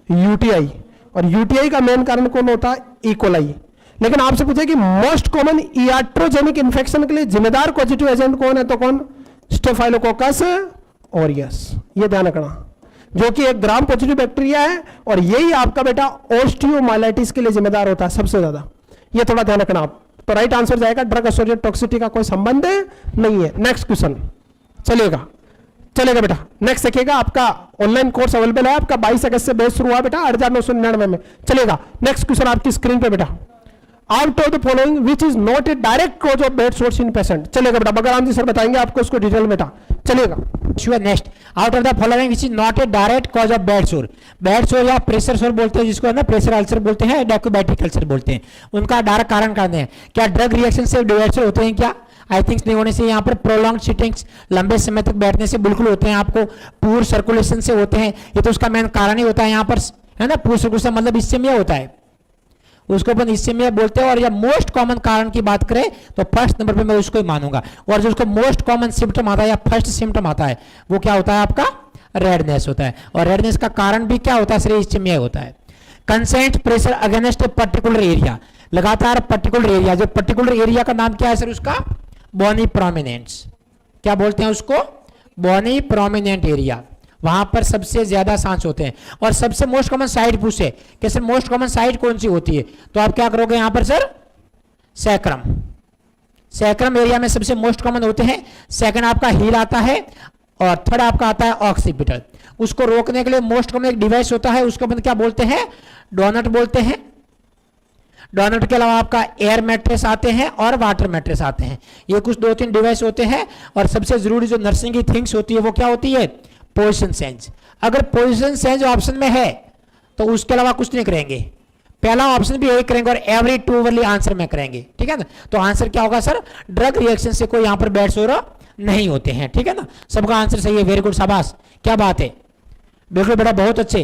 यूटीआई। और यूटीआई का मेन कारण कौन होता है? इकोलाई। लेकिन आपसे पूछे कि मोस्ट कॉमन iatrogenic इन्फेक्शन के लिए जिम्मेदार पॉजिटिव एजेंट कौन है? तो कौन? Staphylococcus aureus. ये ध्यान रखना, जो कि एक ग्राम पॉजिटिव बैक्टीरिया है और यही आपका बेटा ओस्टियोमाइलाइटिस के लिए जिम्मेदार होता है सबसे ज्यादा। ये थोड़ा ध्यान रखना आप। तो राइट आंसर जाएगा ड्रग एसोसिएटेड टॉक्सिसिटी का कोई संबंध नहीं है। नेक्स्ट क्वेश्चन चलेगा बेटा। नेक्स्ट देखिएगा, आपका ऑनलाइन कोर्स अवेलेबल है आपका 22 अगस्त से बैच शुरू हुआ बेटा 8,999 में। चलेगा नेक्स्ट क्वेश्चन आपकी स्क्रीन पे बेटा। Out of the following which is not A direct cause of bed source in patient. चलेगा बेटा, बगराम जी सर बताएंगे आपको इसको डिटेल बेटा। चलेगा
next, out of the following which is not A direct cause of bed सोर। बेड सोर या प्रेशर सोर बोलते हैं, जिसको है ना प्रेशर अल्सर बोलते हैं, डायबिटिक अल्सर बोलते हैं। उनका डायरेक्ट कारण क्या है? क्या ड्रग रिएक्शन से बेड सोर होते हैं क्या? आई थिंक नहीं होने से। यहाँ पर प्रोलॉन्ग सिटिंग्स, लंबे समय तक बैठने से बिल्कुल होते हैं। आपको पूर सर्कुलेशन से होते हैं, ये तो उसका मेन कारण ही होता है यहाँ पर, है ना? पूर सर्कुलेशन मतलब इससे होता है, उसको अपन इससे बोलते हैं। और या मोस्ट कॉमन कारण की बात करें तो फर्स्ट नंबर पे मैं उसको ही मानूंगा। और जो उसको मोस्ट कॉमन सिम्टम आता है या फर्स्ट सिम्टम आता है वो क्या होता है? आपका रेडनेस होता है। और रेडनेस का कारण भी क्या होता है? सिर्फ इससे होता है। Consent pressure against a particular area, लगातार पर्टिकुलर एरिया। जो पर्टिकुलर एरिया का नाम क्या है सर? उसका बोनी प्रोमिनेंस। क्या बोलते हैं उसको? बोनी प्रोमिनेंट एरिया। वहां पर सबसे ज्यादा सांस होते हैं। और सबसे मोस्ट कॉमन साइड पूछे कि सर मोस्ट कॉमन साइड कौन सी होती है, तो आप क्या करोगे यहां पर सर, सैक्रम। सैक्रम एरिया में सबसे मोस्ट कॉमन होते हैं। सेकंड आपका हील आता है और थर्ड आपका आता है ऑक्सीपिटल। उसको रोकने के लिए मोस्ट कॉमन एक डिवाइस होता है, उसको अपन क्या बोलते हैं, डोनट बोलते हैं। डोनट के अलावा आपका एयर मैट्रेस आते हैं और वाटर मैट्रेस आते हैं। ये कुछ 2-3 डिवाइस होते हैं। और सबसे जरूरी जो नर्सिंग की थिंग्स होती है वो क्या होती है, पोजीशन सेंस। अगर पोजीशन सेंस ऑप्शन में है तो उसके अलावा कुछ नहीं करेंगे, पहला ऑप्शन भी यही करेंगे और एवरी 2 वाली आंसर में करेंगे, ठीक है ना। तो आंसर क्या होगा सर, ड्रग रिएक्शन से कोई यहां पर बैड सोर नहीं होते हैं, ठीक है ना। सबका आंसर सही है, वेरी गुड, शाबाश, क्या बात है, बिल्कुल बेटा, बहुत अच्छे।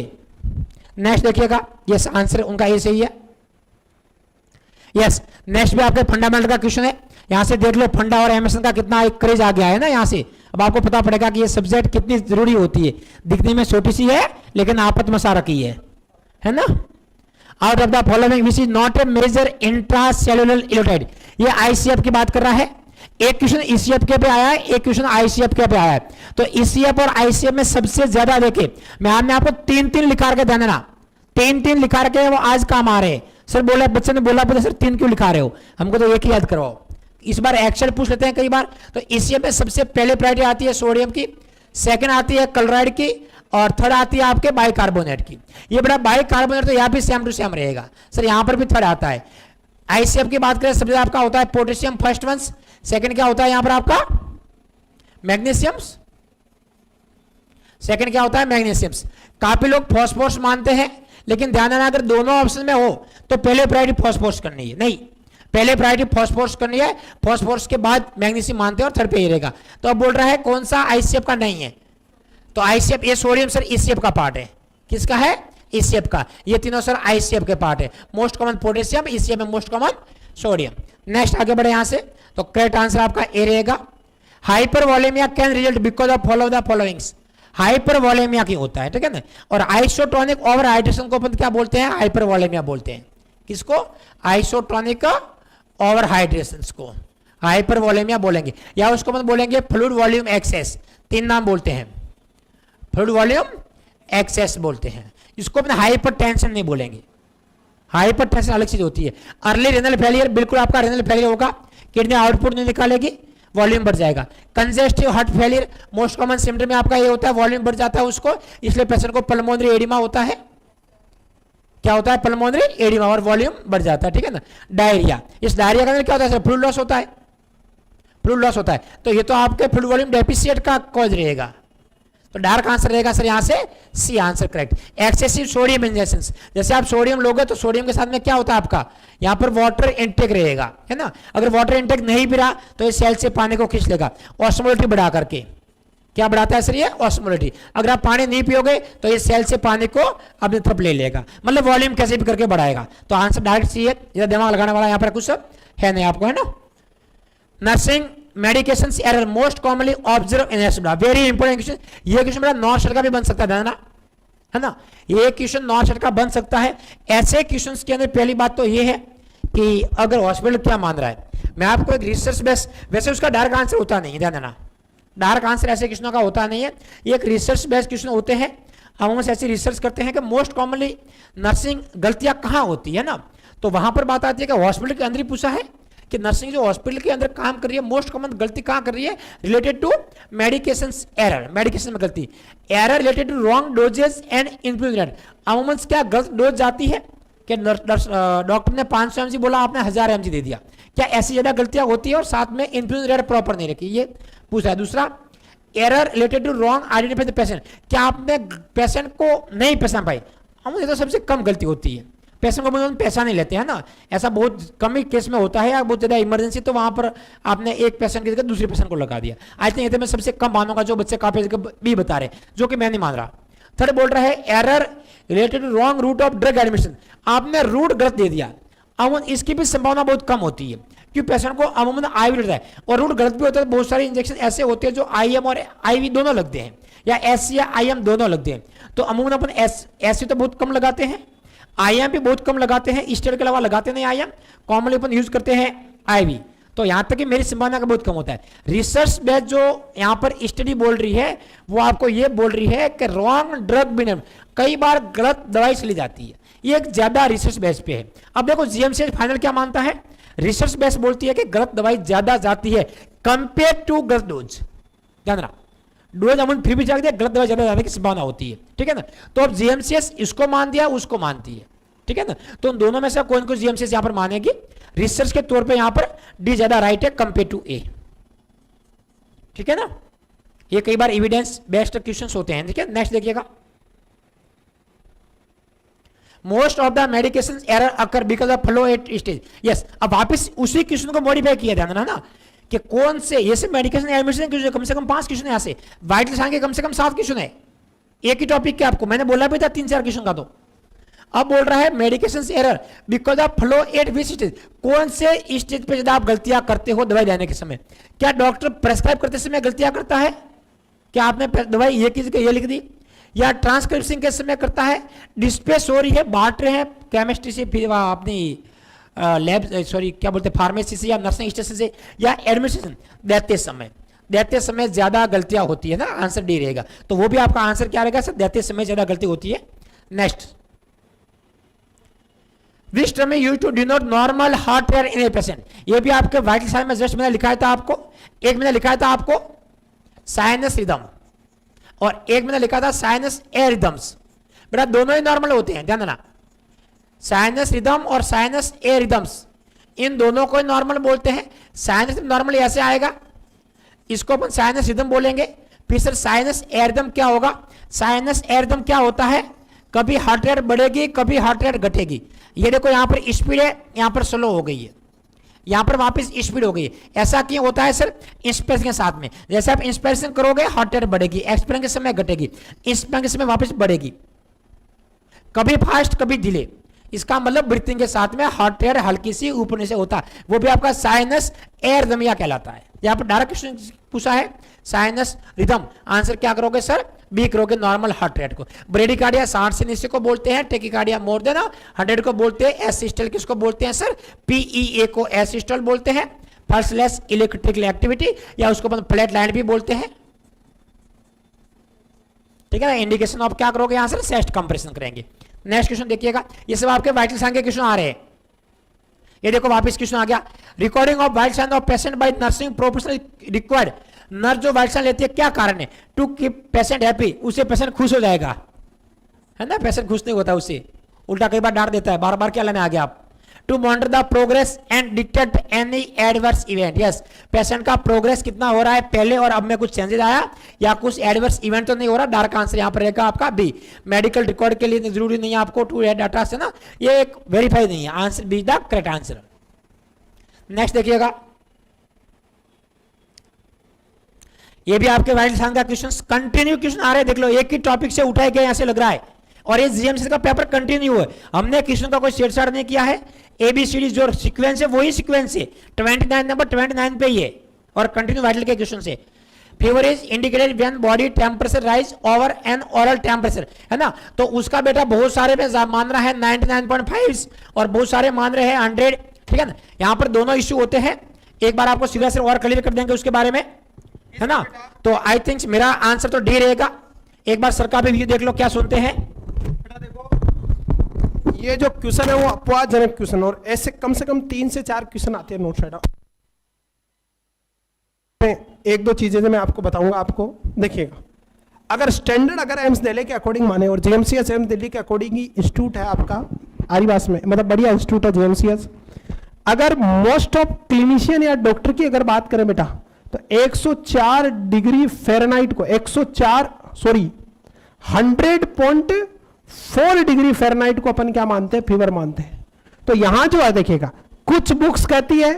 नेक्स्ट देखिएगा, यस आंसर उनका ये सही है। यस, नेक्स्ट भी आपके फंडामेंटल का क्वेश्चन है। यहां से देख लो फंडा और एमएसएन का कितना एक क्रेज आ गया है ना। यहां से अब आपको पता पड़ेगा कि ये सब्जेक्ट कितनी जरूरी होती है। दिखने में छोटी सी है लेकिन आपत मचा रखी है ना। Out of the following which is not a major intracellular electrolyte, ये आईसीएफ की बात कर रहा है। एक क्वेश्चन ईसीएफ के पे आया है, एक क्वेश्चन आईसीएफ के पे आया है। तो ईसीएफ और आईसीएफ में सबसे ज्यादा देखे, मैं आपको 3-3 लिखा के देना ना, 3-3 लिखा के वो आज काम आ रहे हैं। सर बोला, बच्चे ने बोला सर 3 क्यों लिखा रहे हो, हमको तो एक ही याद करवाओ। इस बार एक्सेल पूछ लेते हैं कई बार। तो ईसीएफ में सबसे पहले प्रायोरिटी आती है सोडियम की, सेकंड आती है क्लोराइड की और थर्ड आती है आपके बाइकार्बोनेट की। ये बड़ा बाइकार्बोनेट तो यहाँ भी सेम टू सेम रहेगा सर, यहाँ पर भी थर्ड आता है। आईसीएफ की बात करें सबसे ज्यादा आपका होता है पोटेशियम फर्स्ट वंस, सेकंड क्या होता है यहाँ पर आपका मैग्नीशियम, सेकंड क्या होता है मैग्नीशियम। काफी लोग फॉस्फोरस मानते हैं, लेकिन ध्यान देना अगर दोनों ऑप्शन में हो तो पहले प्रायोरिटी फॉस्फोरस करनी है, नहीं पहले प्रायोरिटी फॉस्फोरस करनी है, फॉस्फोरस के बाद मैग्नीशियम मानते हैं और थर्ड पे ही रहेगा। तो अब बोल रहा है कौन सा आईसीएफ का नहीं है, तो आईसीएफ ये सोडियम सर ईसीएफ का पार्ट है, किसका है ईसीएफ का, ये तीनों सर आईसीएफ के पार्ट है। मोस्ट कॉमन पोटेशियम, ईसीएफ में मोस्ट कॉमन सोडियम। नेक्स्ट आगे बढ़े यहां से, तो करेक्ट आंसर आपका ए रहेगा। Hypervolaemia can result because of follow the followings, hypervolaemia की होता है, ठीक है ना। और आइसोटोनिक ओवर हाइड्रेशन को अपन क्या बोलते हैं, हाइपरवॉलेमिया बोलते हैं। किसको, आइसोटोनिक ओवर हाइड्रेशन को हाइपरवॉलेमिया बोलेंगे, या उसको अपन बोलेंगे फ्लूइड वॉल्यूम एक्सेस। 3 नाम बोलते हैं, फ्लूइड वॉल्यूम एक्सेस बोलते हैं। इसको अपन हाइपरटेंशन नहीं बोलेंगे, हाइपरटेंशन अलग चीज होती है। अर्ली रेनल फेलियर, बिल्कुल आपका रेनल फेलियर होगा, किडनी आउटपुट नहीं निकालेगी, वॉल्यूम बढ़ जाएगा। Congestive heart failure most common symptom में आपका ये होता है, वॉल्यूम बढ़ जाता है उसको, इसलिए पेशेंट को पल्मोनरी एडिमा होता है। क्या होता है, पल्मोनरी एडिमा, और वॉल्यूम बढ़ जाता है, ठीक है ना। डायरिया, इस डायरिया के अंदर क्या होता है सर, फ्लूइड लॉस होता है, फ्लूइड लॉस होता है। तो ये तो आपके फ्लूइड वॉल्यूम डेफिशिएंट का कॉज रहेगा, तो डार्क आंसर रहेगा सर यहां से C answer correct. Excessive sodium injection, जैसे आप सोडियम लोगे तो सोडियम के साथ में क्या होता है आपका, यहां पर वाटर इनटेक रहेगा, है ना। अगर वाटर इनटेक नहीं भी रहा तो ये सेल से पानी को खींच लेगा, ऑस्मोलिटी बढ़ा करके। क्या बढ़ाता है सर ये, ऑस्मोलिटी। अगर आप पानी नहीं पियोगे तो ये सेल से पानी को अपनी तरफ ले लेगा, मतलब वॉल्यूम कैसे भी करके बढ़ाएगा। तो आंसर डायरेक्ट सी है, इधर दिमाग लगाने वाला यहाँ पर कुछ है नहीं आपको, है ना। Nursing medications error most commonly observe in acid, very important question. ये क्वेश्चन मेरा 9 शर्ट का भी बन सकता है ना, ये क्वेश्चन 9 शर्ट का बन सकता है। ऐसे क्वेश्चंस के अंदर पहली बात तो ये है कि अगर हॉस्पिटल क्या मान रहा है, मैं आपको एक रिसर्च बेस, वैसे उसका डायरेक्ट आंसर होता नहीं है, ध्यान देना, डायरेक्ट आंसर ऐसे क्वेश्चनों का होता नहीं है, ये एक रिसर्च बेस्ड क्वेश्चन होते हैं। हम ऐसी रिसर्च करते हैं कि मोस्ट कॉमनली नर्सिंग गलतियां कहाँ होती है ना, तो वहां पर बात आती है कि हॉस्पिटल के अंदर ही पूछा है कि नर्सिंग जो हॉस्पिटल के अंदर काम कर रही है मोस्ट कॉमन गलती कहाँ कर रही है, related to medication error, medication में गलती, error related to wrong doses and influenza. अमूमन क्या गलत डोज जाती है कि डॉक्टर ने 500 mg बोला, आपने 1000 mg दे दिया, क्या ऐसी ज्यादा गलतियां होती है, और साथ में इन्फ्लुएंजा रेट प्रॉपर नहीं रखी, ये पूछा है। दूसरा, error related to wrong identify the patient, क्या आपने पेशेंट को नहीं पहचान पाई, हम ये तो सबसे कम गलती होती है, पेशेंट को पहचान नहीं लेते हैं ना, ऐसा बहुत कम ही केस में होता है, या बहुत ज्यादा इमरजेंसी तो वहां पर आपने एक पेशेंट की जगह दूसरे पेशेंट को लगा दिया। आई थिंक ये तो मैं सबसे कम मानूंगा जो बच्चे काफी भी बता रहे, जो कि मैं नहीं मान रहा। थर्ड बोल रहा है error related to wrong route of drug admission, आपने रूट गलत दे दिया, अमूमन इसकी भी संभावना बहुत कम होती है क्योंकि पेशेंट को अमूमन आईवी रहता है, और रूट गलत भी होता है। बहुत सारे इंजेक्शन ऐसे होते हैं जो आईएम और आईवी दोनों लगते हैं, या एस या आईएम दोनों लगते हैं। तो अमूमन अपन एस तो बहुत कम लगाते हैं, आईएम भी बहुत कम लगाते हैं, स्टेट के अलावा लगाते नहीं आईएम, कॉमनली अपन यूज करते हैं आईवी। तो यहां तक कि मेरी संभावना का बहुत कम होता है। रिसर्च बेस जो यहां पर स्टडी बोल रही है वो आपको ये बोल रही है कि रॉन्ग ड्रग बिन, कई बार गलत दवाई चली जाती है, ये एक ज्यादा रिसर्च बेस पे है। अब देखो जीएमसीएच फाइनल क्या मानता है, रिसर्च बेस बोलती है कि गलत दवाई ज्यादा जाती है कंपेयर टू गलत डोज। ध्यान रखना, डोज अमाउंट फिर भी जाती है, गलत दवाई ज्यादा जाने की संभावना होती है, ठीक है ना। तो अब जीएमसीएच इसको मान दिया, उसको मानती है, ठीक है ना। तो उन दोनों में से कौन कौन जीएमसीएच यहां पर मानेगी, रिसर्च के तौर पे यहां पर डी ज्यादा राइट है कंपेयर टू ए, ठीक है ना। ये कई बार एविडेंस बेस्ड क्वेश्चंस होते हैं, ठीक है। नेक्स्ट देखिएगा, most of the medication error occur because of flow at stage. Yes, अब वापस उसी क्वेश्चन को मॉडिफाई किया ध्यान ना कि कौन से, ये से मेडिकेशन एडमिशन कम से कम 5 क्वेश्चन है, यहाँ से वाइटल साइन के कम से कम 7 क्वेश्चन है एक ही टॉपिक के, आपको मैंने बोला भी था 3-4 क्वेश्चन का। तो अब बोल रहा है medication error because of flow eight which stage, कौन से स्टेज पे ज्यादा आप गलतियां करते हो दवाई लेने के समय। क्या डॉक्टर प्रेस्क्राइब करते समय गलतियां करता है, क्या आपने दवाई ये किसी ये लिख दी, या ट्रांसक्रिप्शन के समय करता है, डिस्पेस हो रही है, बांट रहे हैं केमिस्ट्री से, फिर अपनी लैब सॉरी क्या बोलते हैं फार्मेसी से या नर्सिंग स्टेशन से, या एडमिनिस्ट्रेशन देते समय ज्यादा गलतियां होती है ना, आंसर डी रहेगा। तो वो भी आपका आंसर क्या रहेगा सर, देते समय ज्यादा गलती होती है। Next, which term use to denote normal heart rate in a patient, ये भी आपके वाइटल साइन में जस्ट मैंने लिखाया था आपको, एक मैंने लिखाया था आपको साइनस रिदम और एक मैंने लिखा था साइनस ए रिदम्स। बेटा दोनों ही नॉर्मल होते हैं, ध्यान देना, साइनस रिदम और साइनस ए रिदम्स, इन दोनों को नॉर्मल बोलते हैं। साइनस नॉर्मल ऐसे आएगा, इसको अपन साइनस रिदम बोलेंगे। फिर सर साइनस ए रिदम क्या होगा, साइनस ए रिदम क्या होता है, कभी हार्ट रेट बढ़ेगी कभी हार्ट रेट घटेगी। ये देखो यहां पर स्पीड है, यहां पर स्लो हो गई है, यहां पर वापस स्पीड हो गई है। ऐसा क्यों होता है सर, इंस्पिरेशन के साथ में, जैसे आप इंस्पिरेशन करोगे हार्ट रेट बढ़ेगी, एक्सपिरेशन के समय घटेगी, इंस्पिरेशन के समय वापस बढ़ेगी, कभी फास्ट कभी डिले। इसका मतलब ब्रीथिंग के साथ में हार्ट रेट हल्की सी ऊपर नीचे होता है, वो भी आपका साइनस ए रिदम कहलाता है। यहां पर डायरेक्ट क्वेश्चन पूछा है साइनस रिदम, आंसर क्या करोगे सर, बी करोगे, नॉर्मल हार्ट रेट को। ब्रेडिकार्डिया 60 से नीचे को बोलते हैं, टेकिकार्डिया मोर देन 100 को बोलते हैं, एसिस्टल किसको बोलते हैं सर, पीईए को एसिस्टल बोलते हैं, पल्सलेस इलेक्ट्रिकल एक्टिविटी, या उसको अपन फ्लैट लाइन भी बोलते हैं, ठीक है ना। इंडिकेशन ऑफ क्या करोगे यहां सर, चेस्ट कंप्रेशन करेंगे। नेक्स्ट क्वेश्चन देखिएगा, ये सब आपके वाइटल साइन के क्वेश्चन आ रहे हैं। ये देखो वापस क्वेश्चन आ गया, recording of vital sign of patient by nursing professional required. Nurse जो वाइटल साइन लेती है क्या कारण है, टू कीप पेशेंट हैप्पी, उससे पेशेंट खुश हो जाएगा, है ना। पेशेंट खुश नहीं होता उससे, उल्टा कई बार डांट देता है, बार बार क्या लेने आ गया आप। To monitor the progress and detect any adverse event, yes, patient का प्रोग्रेस कितना हो रहा है पहले और अब में कुछ चेंजेस आया या कुछ एडवर्स इवेंट तो नहीं हो रहा, डार्क आंसर यहां पर रहेगा आपका बी। मेडिकल रिकॉर्ड के लिए जरूरी नहीं है आपको टू डाटा से ना, ये एक वेरीफाई नहीं है, answer be the correct answer. Next देखिएगा, ये भी आपके वाइटल साइन का क्वेश्चन, कंटिन्यू क्वेश्चन आ रहे हैं, देख लो एक ही टॉपिक से उठाया गया, यहां से लग रहा है, और ये जीएमसी का पेपर कंटिन्यू है, हमने क्वेश्चन का कोई छेड़छाड़ नहीं किया है। एबीसीडी जो सीक्वेंस है वही सीक्वेंस है, 29 नंबर 29 पे ही है, और कंटिन्यू वाइटल के क्वेश्चन से। Fever is indicated when body temperature rise over N oral temperature, है ना। तो उसका बेटा बहुत सारे में मान रहा है 99.5 और बहुत सारे मान रहे हैं 100, ठीक है ना। यहां पर दोनों इश्यू होते हैं, एक बार आपको सीधा से और क्लियर कर देंगे उसके बारे में, है ना। तो आई थिंक मेरा आंसर तो डी रहेगा। एक बार सर का भी वीडियो देख लो क्या सुनते हैं।
बेटा देखो ये जो क्वेश्चन है वो अपवादजनक क्वेश्चन, और ऐसे कम से कम 3 से 4 क्वेश्चन आते हैं नोट साइड। एक दो चीजें जो मैं आपको बताऊंगा, आपको देखिएगा, अगर स्टैंडर्ड अगर एम्स दिल्ली के अकॉर्डिंग माने, और जेएमसीएस एम्स दिल्ली के अकॉर्डिंग ही इंस्टीट्यूट है आपका आरीवास में, मतलब बढ़िया इंस्टीट्यूट है जेएमसीएस। अगर मोस्ट ऑफ क्लिनिशियन या डॉक्टर की अगर बात करें बेटा, तो 104 डिग्री फ़ारेनहाइट को 100.4 डिग्री फ़ारेनहाइट को अपन क्या मानते हैं, फीवर मानते हैं। तो यहां जो है देखिएगा, कुछ बुक्स कहती है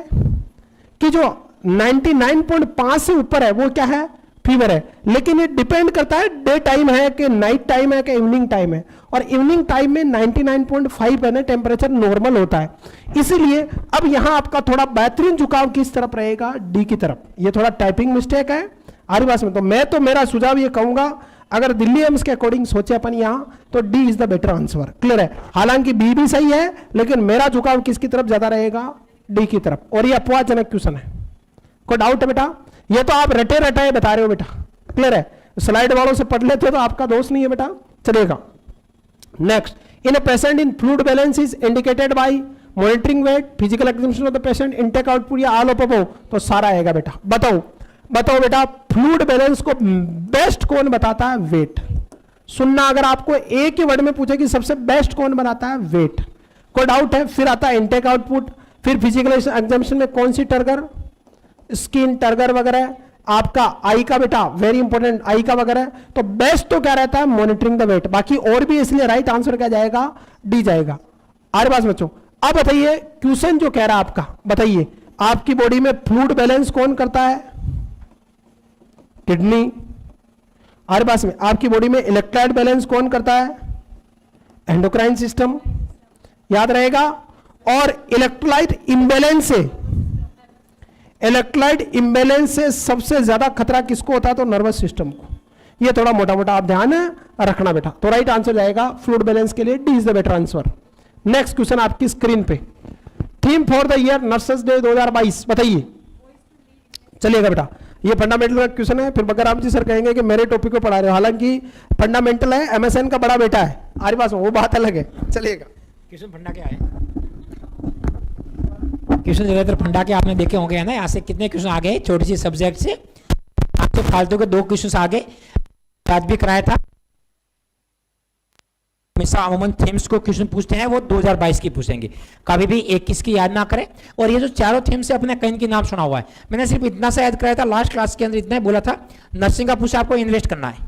कि जो 99.5 से ऊपर है वो क्या है, फीवर है, लेकिन ये डिपेंड करता है डे टाइम है कि नाइट टाइम है कि इवनिंग टाइम है, और इवनिंग टाइम में 99.5 है ना टेम्परेचर नॉर्मल होता है। इसीलिए अब यहां आपका थोड़ा बेहतरीन झुकाव किस तरफ रहेगा, डी की तरफ। ये थोड़ा टाइपिंग मिस्टेक है आरीवास में, तो मेरा सुझाव ये कहूंगा, अगर दिल्ली एम्स के अकॉर्डिंग सोचे अपन यहां, तो D is the better answer. Clear है, हालांकि बी भी सही है, लेकिन मेरा झुकाव किसकी तरफ ज्यादा रहेगा, डी की तरफ, और ये अपवादजनक क्वेश्चन है। कोई डाउट है बेटा? ये तो आप रटे रटाए बता रहे हो बेटा, क्लियर है? स्लाइड वालों से पढ़ लेते हो तो आपका दोष नहीं है बेटा। चलेगा next, in a patient in fluid balance is indicated by monitoring weight, physical examination of the patient, intake output या ऑल ऑफ अबव, तो सारा आएगा बेटा। बताओ बताओ बेटा, फ्लूइड बैलेंस को बेस्ट कौन बताता है? वेट। सुनना, अगर आपको एक ही वर्ड में पूछे कि सबसे बेस्ट कौन बनाता है? वेट। कोई डाउट है? फिर आता है इनटेक आउटपुट, फिर फिजिकल एग्जामिनेशन में कौन सी टर्गर, स्किन टर्गर वगैरह, आपका आई का बेटा वेरी इंपॉर्टेंट, आई का वगैरह। तो बेस्ट तो क्या रहता है? Monitoring the weight. बाकी और भी, इसलिए राइट आंसर क्या जाएगा? डी जाएगा। आरे पास बच्चों, अब बताइए क्वेश्चन जो कह रहा है आपका, बताइए आपकी बॉडी में फ्लूइड बैलेंस कौन करता है? किडनी। आरे पास में आपकी बॉडी में इलेक्ट्रोलाइट बैलेंस कौन करता है? एंडोक्राइन सिस्टम, याद रहेगा। और इलेक्ट्रोलाइट इंबैलेंस से, इलेक्ट्रोलाइट इंबैलेंस से सबसे ज्यादा खतरा किसको होता है? तो नर्वस सिस्टम को। ये थोड़ा मोटा मोटा आप ध्यान रखना बेटा। तो राइट आंसर जाएगा फ्लूइड बैलेंस के लिए D is the better answer. Next question आपकी स्क्रीन पे, theme for the year nurses day 2022 बताइए। चलिएगा बेटा, ये फंडामेंटल का क्वेश्चन है। फिर बगराम जी सर कहेंगे कि मेरे टॉपिक को पढ़ा रहे हो, हालांकि फंडामेंटल है, एमएसएन का बड़ा बेटा है, हमारे पास वो बात अलग है। चलिएगा,
क्वेश्चन फंडा क्या है? क्वेश्चन ज्यादातर फंडा के आपने देखे होंगे, है ना? यहाँ से कितने क्वेश्चन आ गए छोटी सी सब्जेक्ट से, आपके फालतू के 2 क्वेश्चन आ गए। आज भी कराया था, हमेशा अमूमन थीम्स को क्वेश्चन पूछते हैं वो 2022 की पूछेंगे, कभी भी 21 की याद ना करें। और ये जो चारों थीम्स से अपने कहीं की नाम सुना हुआ है, मैंने सिर्फ इतना सा याद कराया था लास्ट क्लास के अंदर, इतना ही बोला था। नर्सिंग का पूछा आपको इन्वेस्ट करना है,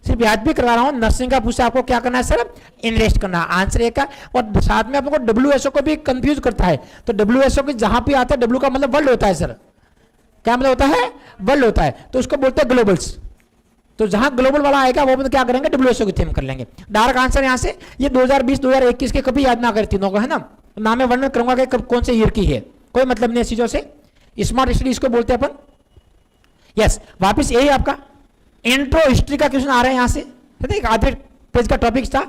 सिर्फ याद भी करवा रहा हूँ। नर्सिंग का पूछा आपको क्या करना है सर? इन्वेस्ट करना, आंसर एक का। और साथ में आपको डब्ल्यूएसओ को भी कंफ्यूज करता है। तो डब्ल्यूएसओ की जहां भी आता है, डब्ल्यू का मतलब वर्ल्ड होता है सर। क्या मतलब होता है? वर्ल्ड होता है, तो उसको बोलते हैं ग्लोबल्स। तो जहां ग्लोबल वाला आएगा वो मतलब क्या करेंगे? डब्ल्यूएसओ की थीम कर लेंगे। डायरेक्ट आंसर यहां से, ये 2020 2021 के कभी याद ना करें तीनों को, है ना? नाम में वर्णन करूंगा कि कौन से ईयर की है, कोई मतलब नहीं चीजों से। स्मार्ट स्टडी इसको बोलते हैं अपन। यस, वापिस यही आपका इंट्रो हिस्ट्री का क्वेश्चन आ रहा है यहां से, आधे पेज का टॉपिक था।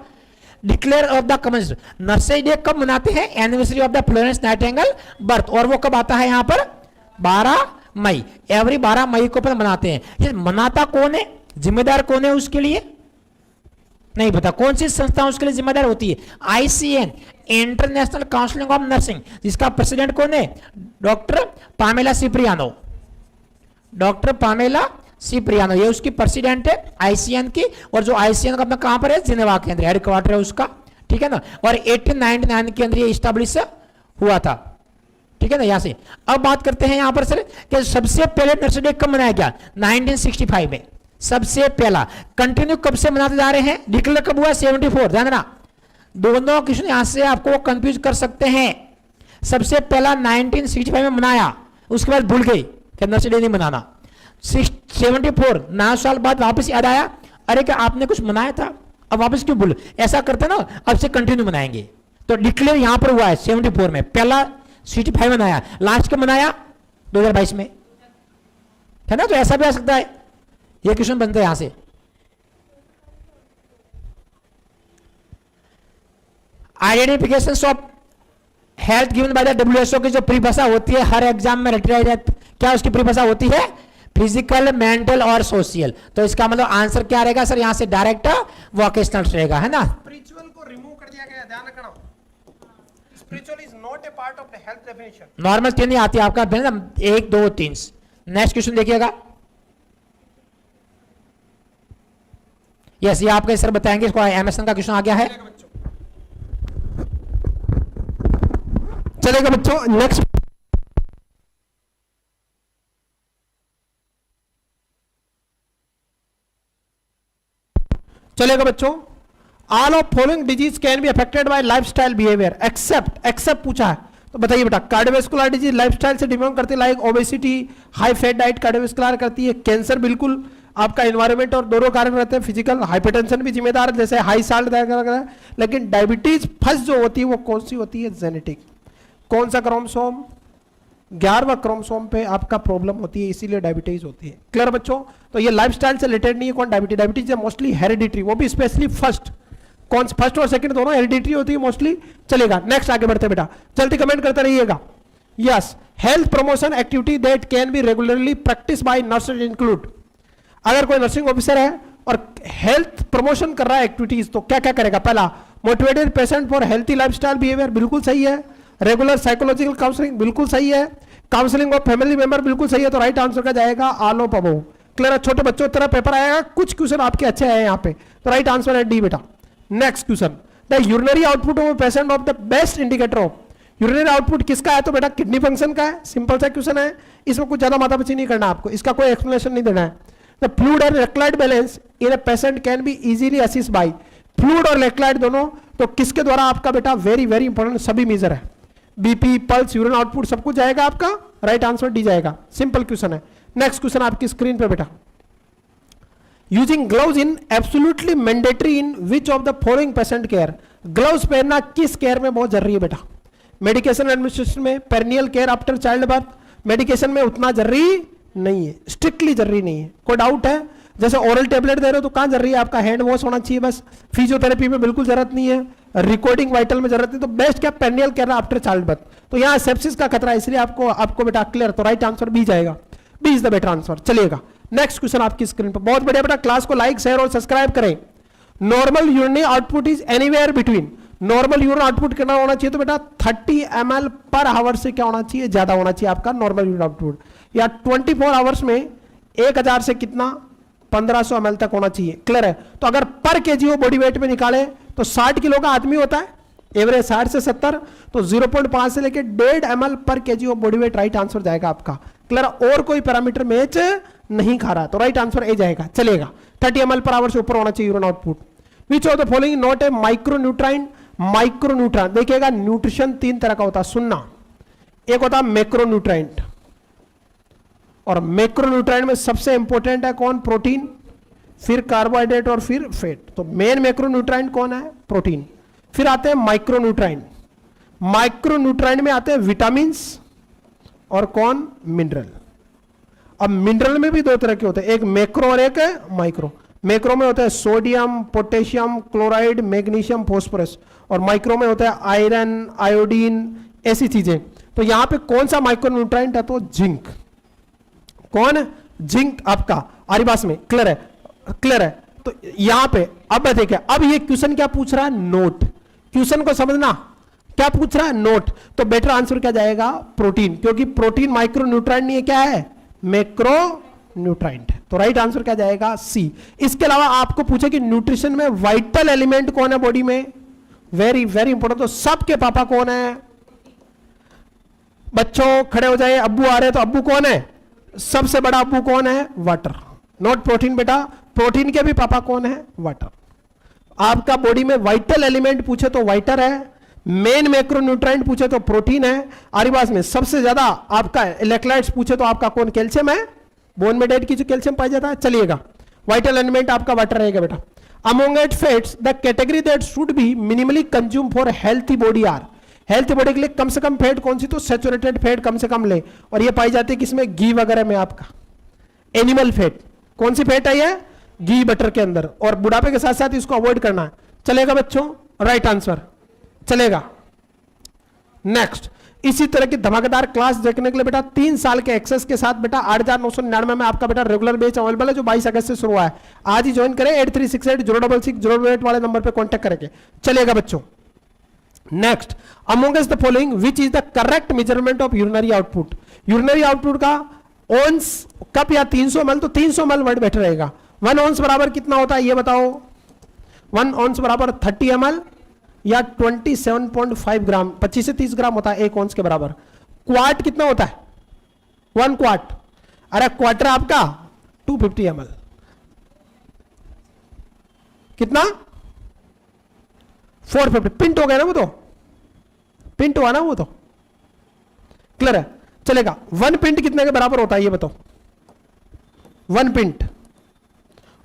Declare of the commons, nurses day कब मनाते हैं? Anniversary of the Florence Nightingale birth, और वो कब आता है यहाँ पर? 12 मई। एवरी 12 मई को अपन मनाते हैं। ये मनाता कौन है? जिम्मेदार कौन है उसके लिए? नहीं पता। कौन सी संस्था उसके लिए जिम्मेदार होती है? ICN, international counselling of nursing, जिसका प्रेसिडेंट कौन है? Doctor Pamela Cipriano. Doctor Pamela Cipriano, ये उसकी प्रेसिडेंट है आईसीएन की। और जो आईसीएन का अपना कहां पर है? जिनेवा के अंदर हेडक्वार्टर है उसका, ठीक है ना? और 1899 के अंदर ये स्टैब्लिश हुआ था, ठीक है ना? यहां से अब बात करते हैं यहां पर सर कि सबसे पहले नर्स डे कब मनाया गया? 1965 में सबसे पहला। कंटिन्यू कब से मनाते जा रहे हैं? डिक्लेयर कब हुआ? 74। ध्यान देना, दोनों क्वेश्चन यहां से आपको कंफ्यूज कर सकते हैं। सबसे पहला 1965 में मनाया, उसके बाद भूल गए कि नर्स डे नहीं मनाना। 74 9 साल बाद वापस याद आया, अरे क्या आपने कुछ मनाया था, अब वापस क्यों भूल? ऐसा करते ना, अब से कंटिन्यू मनाएंगे। तो डिक्लेयर यहां पर हुआ है 74 में, पहला 65 में मनाया, लास्ट कब मनाया? 2022 में, है ना? तो ऐसा भी आ सकता है, ये क्वेश्चन बनते हैं यहां से। Identification of health given by the WHO की जो परिभाषा होती है हर एग्जाम में रटी जाती, क्या उसकी परिभाषा होती है? फिजिकल, मेंटल और सोशल। तो इसका मतलब आंसर क्या रहेगा सर? यहां से डायरेक्ट वोकेशनल रहेगा, है ना?
स्पिरिचुअल को रिमूव कर दिया गया, ध्यान रखना। Spiritual is not A part of the health definition. Normal 3 नहीं आती आपका, 1 2 3। नेक्स्ट क्वेश्चन देखिएगा। यस, ये आपके सर बताएंगे, इसको एमएसएन का क्वेश्चन आ गया है। चलेगा बच्चों, नेक्स्ट चलेगा बच्चों। All of following disease can be affected by lifestyle behaviour except पूछा है, तो बताइए बेटा। कार्डियोवैस्कुलर डिजीज लाइफस्टाइल से डिपेंड करती है, like obesity, high fat diet cardiovascular करती है। कैंसर बिल्कुल आपका एनवायरनमेंट और दोनों कारण रहते हैं, फिजिकल। हाइपरटेंशन भी जिम्मेदार है, जैसे हाई साल्ट वगैरह। लेकिन डायबिटीज फर्स्ट जो होती है वो कौन सी होती है? जेनेटिक। कौन सा क्रोमोसोम? 11वां क्रोमोसोम पे आपका प्रॉब्लम होती है, इसीलिए डायबिटीज होती है। क्लियर बच्चों? तो ये लाइफस्टाइल से रिलेटेड नहीं है। कौन? डायबिटीज। डायबिटीज है मोस्टली हेरिडिटरी, वो भी स्पेशली फर्स्ट। कौन? फर्स्ट और सेकंड दोनों हेरिडिटरी होती है मोस्टली। चलेगा, नेक्स्ट आगे बढ़ते बेटा, जल्दी कमेंट करते रहिएगा। Yes, health promotion activity that can be regularly practice by nurses include, अगर कोई नर्सिंग ऑफिसर है और हेल्थ प्रमोशन कर रहा है एक्टिविटीज, तो क्या क्या करेगा? पहला, motivated patient for healthy lifestyle behaviour, बिल्कुल सही है। रेगुलर साइकोलॉजिकल काउंसलिंग, बिल्कुल सही है। काउंसलिंग ऑफ फैमिली मेंबर, बिल्कुल सही है। तो राइट आंसर का जाएगा ऑल ऑफ अबव। क्लियर है? छोटे बच्चों की तरह पेपर आएगा, कुछ क्वेश्चन आपके अच्छे आए यहाँ पे, तो राइट आंसर है डी बेटा। Next question, the urinary output of patient of the best indicator of, urinary output किसका है? तो बेटा किडनी फंक्शन का है। सिंपल सा क्वेश्चन है, इसमें कुछ ज्यादा माथापच्ची नहीं करना आपको, इसका कोई एक्सप्लेनेशन नहीं देना है। The fluid and electrolyte balance in a patient can be easily assist by, fluid और इलेक्ट्रोलाइट दोनों, तो किसके द्वारा आपका बेटा? वेरी वेरी इंपॉर्टेंट, सभी मेजर है, बीपी, पल्स, यूरिन आउटपुट सब कुछ जाएगा आपका, राइट आंसर डी जाएगा। सिंपल क्वेश्चन है। नेक्स्ट क्वेश्चन आपकी स्क्रीन पे बेटा, using gloves in absolutely mandatory in which of the following patient care, gloves पहनना किस केयर में बहुत जरूरी है बेटा? मेडिकेशन एडमिनिस्ट्रेशन में, perennial care after child birth, medication में उतना जरूरी नहीं है, स्ट्रिक्टली जरूरी नहीं है। कोई डाउट है? जैसे ओरल टेबलेट दे रहे हो तो कहां जरूरी है आपका? हैंड वॉश होना चाहिए बस। फिजियोथेरेपी में बिल्कुल जरूरत नहीं है, रिकॉर्डिंग वाइटल में जरूरत नहीं, तो बेस्ट क्या? Perennial care after child birth. तो यहाँ सेप्सिस का खतरा है, इसलिए आपको बेटा क्लियर, तो राइट आंसर बी जाएगा, B is the better answer. चलिएगा नेक्स्ट क्वेश्चन आपकी स्क्रीन पर, बहुत बढ़िया बेटा, क्लास को लाइक, शेयर और सब्सक्राइब करें। Normal urinary output is anywhere between, normal urine output कितना होना चाहिए? तो बेटा 30 ml पर आवर से क्या होना चाहिए? ज्यादा होना चाहिए आपका नॉर्मल यूरिन आउटपुट, या 24 आवर्स में 1000 से कितना? 1500 ml तक होना चाहिए। क्लियर है? तो अगर पर केजी वो बॉडी वेट में निकाले तो 60 किलो का आदमी होता है, एवरेज 60 से 70, तो 0.5 से लेके 1.5 ml पर केजी वो बॉडी वेट, राइट आंसर जाएगा आपका। क्लियर? और कोई पैरामीटर मैच नहीं खा रहा, तो राइट आंसर ए जाएगा। चलेगा, 30 ml पर आवर से ऊपर होना चाहिए urine output. Which of the following not a micronutrient, micronutrient देखिएगा, न्यूट्रिशन 3 तरह का होता है, सुनना। एक होता है मैक्रोन्यूट्राइंट, और मैक्रोन्यूट्राइंट में सबसे इंपॉर्टेंट है कौन? प्रोटीन, फिर कार्बोहाइड्रेट और फिर फैट। तो मेन मैक्रोन्यूट्राइंट कौन है? प्रोटीन। फिर आते हैं माइक्रोन्यूट्राइंट, माइक्रोन्यूट्राइंट में आते हैं विटामिन और कौन? मिनरल। अब मिनरल में भी 2 तरह के होते हैं, एक मैक्रो और एक माइक्रो। मैक्रो में होता है sodium, potassium, chloride, magnesium, phosphorus, और माइक्रो में होता है आयरन, आयोडीन, ऐसी चीजें। तो यहां पे कौन सा माइक्रोन्यूट्राइंट है? तो जिंक। कौन है? जिंक आपका आरिबास में। क्लियर है? क्लियर है? तो यहां पे अब देखिए, अब ये क्वेश्चन क्या पूछ रहा है? नोट। क्वेश्चन को समझना, क्या पूछ रहा है? नोट। तो बेटर आंसर क्या जाएगा? प्रोटीन, क्योंकि प्रोटीन माइक्रोन्यूट्राइंट नहीं है, क्या है? मैक्रोन्यूट्राइंट। तो राइट आंसर क्या जाएगा? सी। इसके अलावा आपको पूछे कि न्यूट्रिशन में वाइटल एलिमेंट कौन है बॉडी में? Very very important. तो सबके पापा कौन है? बच्चों खड़े हो जाए, अब्बू आ रहे हैं, तो अब्बू कौन है? सबसे बड़ा अब्बू कौन है? वाटर। नॉट प्रोटीन बेटा, प्रोटीन के भी पापा कौन है? वाटर। आपका बॉडी में वाइटल एलिमेंट पूछे तो वाइटर है, मेन मैक्रोन्यूट्राइंट पूछे तो प्रोटीन है। आरिबास में सबसे ज्यादा आपका इलेक्ट्रोलाइट्स पूछे तो आपका कौन? कैल्शियम है। बोन में डेड की जो कैल्शियम पाया जाता है। चलिएगा, वाइटल एलिमेंट आपका वाटर रहेगा बेटा। Among at fats the category that should be minimally consume for healthy body are, health body के लिए कम से कम फैट कौन सी? तो सैचुरेटेड फैट कम से कम ले, और ये पाई जाती है किसमें? घी वगैरह में आपका। एनिमल फैट, कौन सी फैट है ये? घी, बटर के अंदर, और बुढ़ापे के साथ साथ इसको अवॉइड करना है। चलेगा बच्चों? राइट आंसर चलेगा। नेक्स्ट, इसी तरह की धमाकेदार क्लास देखने के लिए बेटा 3 साल के एक्सेस के साथ बेटा 8,999 में आपका बेटा रेगुलर बैच अवेलेबल है, जो 22 अगस्त से शुरू हुआ है। आज ही ज्वाइन करें, 8368066008 वाले नंबर पे कांटेक्ट करेंगे। चलेगा बच्चों। Next, amongst the following which is the correct measurement of urinary output, urinary output का ओंस, कप या 300 ml, तो 300 ml वर्ड बेटर रहेगा। 1 ounce बराबर कितना होता है ये बताओ? 1 ounce बराबर 30 ml या 27.5 ग्राम, 25 से 30 ग्राम होता है 1 ounce के बराबर। क्वार्ट कितना होता है? 1 क्वार्ट, अरे क्वार्टर आपका 250 ml, कितना? 450। पिंट हो गया ना वो, तो पिंट हुआ ना वो, तो क्लियर है? चलेगा। 1 पिंट कितने के बराबर होता है ये बताओ? 1 पिंट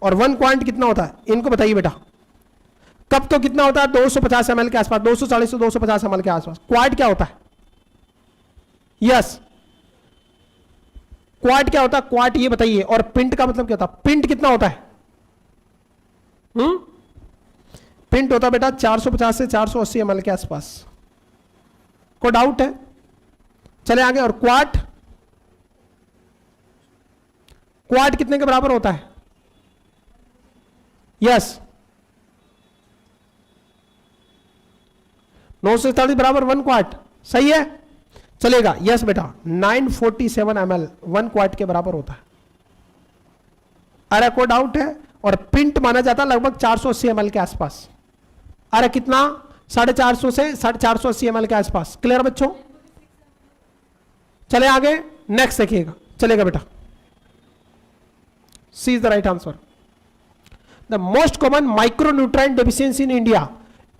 और 1 क्वांट कितना होता है? इनको बताइए बेटा। कप तो कितना होता है? 250 ml के आसपास, 240 से 250 ml के आसपास। क्वार्ट क्या होता है? यस, क्वार्ट क्या होता है? क्वार्ट ये बताइए। और पिंट का मतलब क्या होता है? पिंट कितना होता है? पिंट होता है बेटा 450 से 480 ml के आसपास। कोई डाउट है? चले आगे। और क्वाट, क्वाट कितने के बराबर होता है? यस, 940 बराबर 1 क्वाट, सही है, चलेगा। यस बेटा, 947 ml 1 क्वाट के बराबर होता है। अरे कोई डाउट है? और पिंट माना जाता है लगभग 480 ml के आसपास। अरे कितना? 450 से 480 ml के आसपास। क्लियर बच्चों? चले आगे, नेक्स्ट देखिएगा, चलेगा बेटा। C is the right answer. The most common micronutrient deficiency in India.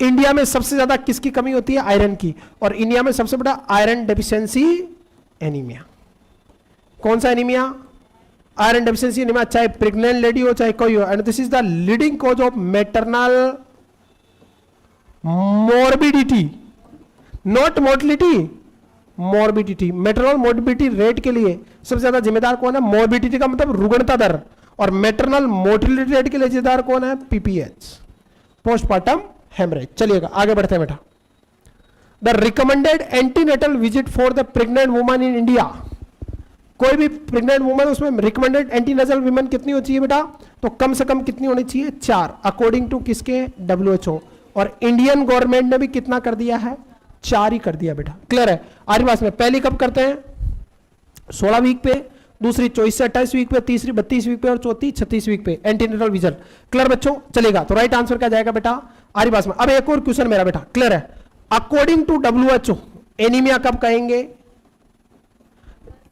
India में सबसे ज्यादा किसकी कमी होती है? आयरन की। और इंडिया में सबसे बड़ा आयरन डेफिशिएंसी एनीमिया। कौन सा एनीमिया? आयरन डेफिशिएंसी एनीमिया, चाहे प्रेग्नेंट लेडी हो चाहे कोई हो। And this is the leading cause of maternal morbidity, not mortality, morbidity. Maternal morbidity rate के लिए सबसे ज्यादा जिम्मेदार कौन है? मोर्बिडिटी का मतलब रुग्णता दर। और मैटरनल मोर्टिलिटी रेट के लिए जिम्मेदार कौन है? PPH, postmortem haemorrhage. चलिएगा आगे बढ़ते हैं बेटा। The recommended antenatal visit for the pregnant woman in India. कोई भी प्रेग्नेंट वुमन, उसमें रिकमेंडेड एंटीनेटल वुमन कितनी होनी चाहिए बेटा? तो कम से कम कितनी होनी चाहिए? 4, अकॉर्डिंग टू किसके? WHO। और इंडियन गवर्नमेंट ने भी कितना कर दिया है? 4 ही कर दिया बेटा। क्लियर है? आगे बात में पहली कब करते हैं? 16 वीक पे, दूसरी 24 से 28 वीक पे, तीसरी 32 वीक पे और चौथी 36 वीक पे एंटीनेटल विजिट। क्लियर बच्चों? चलेगा। तो राइट आंसर क्या जाएगा बेटा? आरी बात में। अब एक और क्वेश्चन मेरा बेटा, क्लियर है? अकॉर्डिंग टू WHO एनीमिया कब कहेंगे?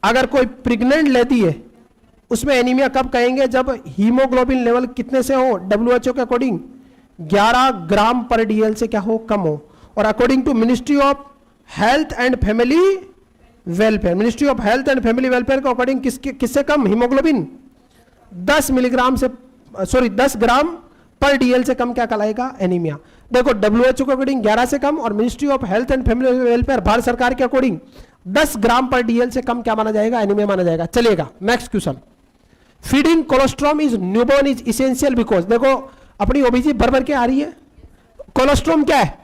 अगर कोई प्रेग्नेंट लेती है उसमें एनीमिया कब कहेंगे? जब हीमोग्लोबिन लेवल कितने से हो? WHO के अकॉर्डिंग 11 ग्राम पर DL से क्या हो? कम हो। और according to ministry of health and family welfare, ministry of health and family welfare के अकॉर्डिंग किससे कम हीमोग्लोबिन? 10 मिलीग्राम से, सॉरी 10 ग्राम पर DL से कम क्या कहलाएगा? एनीमिया। देखो WHO के अकॉर्डिंग 11 से कम और ministry of health and family welfare Bharat सरकार के अकॉर्डिंग 10 ग्राम पर DL से कम क्या माना जाएगा? एनीमिया माना जाएगा। चलेगा next question. Feeding colostrum is newborn is essential because, देखो अपनी ओबीसी भर भर के आ रही है। कोलेस्ट्रॉम क्या है?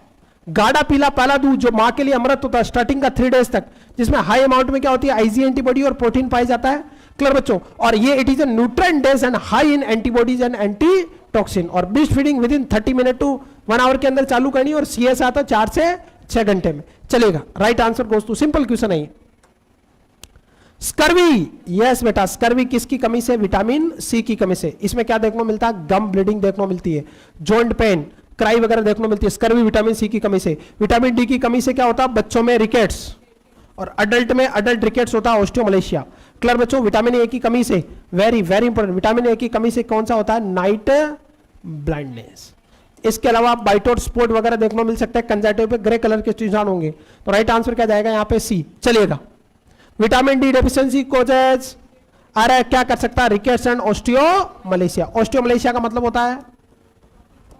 गाढ़ा पीला पाला दूध जो मां के लिए अमृत होता है स्टार्टिंग का 3 डेज तक, जिसमें हाई अमाउंट में क्या होती है? IgE एंटीबॉडी और प्रोटीन पाया जाता है। क्लियर बच्चों? और ये it is a nutrient dense and high in antibodies and anti toxin. और breast feeding within 30 minute to 1 hour के अंदर चालू करनी और CS आता 4 से 6 घंटे में। चलेगा। Right answer goes to, simple question है ये। स्कर्वी, यस बेटा, स्कर्वी किसकी कमी से? विटामिन C की कमी से। इसमें क्या देखने को मिलता है? गम ब्लीडिंग देखने को मिलती है, जॉइंट पेन, क्राई वगैरह देखने को मिलती है। स्कर्वी विटामिन C की कमी से। विटामिन D की कमी से क्या होता है? बच्चों में रिकेट्स, और अडल्ट में अडल्ट रिकेट्स होता है, ऑस्टियोमलेशिया। क्लियर बच्चों? विटामिन A की कमी से, very very important, vitamin A की कमी से कौन सा होता है? Night blindness. इसके अलावा बाइटोट स्पॉट वगैरह देखने को मिल सकता है, कंजक्टिवा पे ग्रे कलर के निशान होंगे। तो राइट आंसर क्या जाएगा यहाँ पे? C। चलेगा। विटामिन D डेफिशिएंसी कॉजेज, अरे क्या कर सकता है? Rickets and osteomalacia. ऑस्टियोमलेशिया का मतलब होता है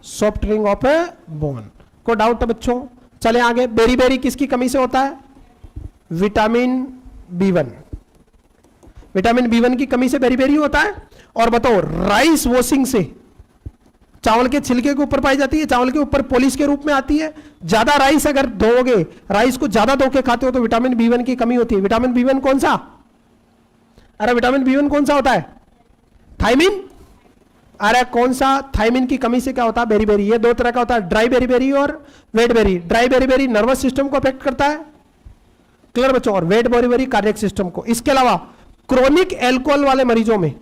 सॉफ्टनिंग ऑफ ए बोन। को डाउट है बच्चों? चले आगे। बेरी बेरी किसकी कमी से होता है? Vitamin B1। विटामिन B1 की कमी से बेरी बेरी होता है। और बताओ, राइस वॉशिंग से, चावल के छिलके के ऊपर पाई जाती है, चावल के ऊपर पॉलिश के रूप में आती है। ज्यादा राइस अगर धोओगे, राइस को ज्यादा धो के खाते हो तो विटामिन B1 की कमी होती है। विटामिन B1 कौन सा? अरे विटामिन B1 कौन सा होता है? थायमिन। अरे कौन सा? थायमिन की कमी से क्या होता है? Beriberi. ये 2 तरह का होता है, ड्राई बेरी बेरी और wet beri. Dry beriberi nervous system को अफेक्ट करता है। क्लियर बच्चों? और wet beriberi cardiac system को। इसके अलावा क्रोनिक एल्कोहल वाले मरीजों में,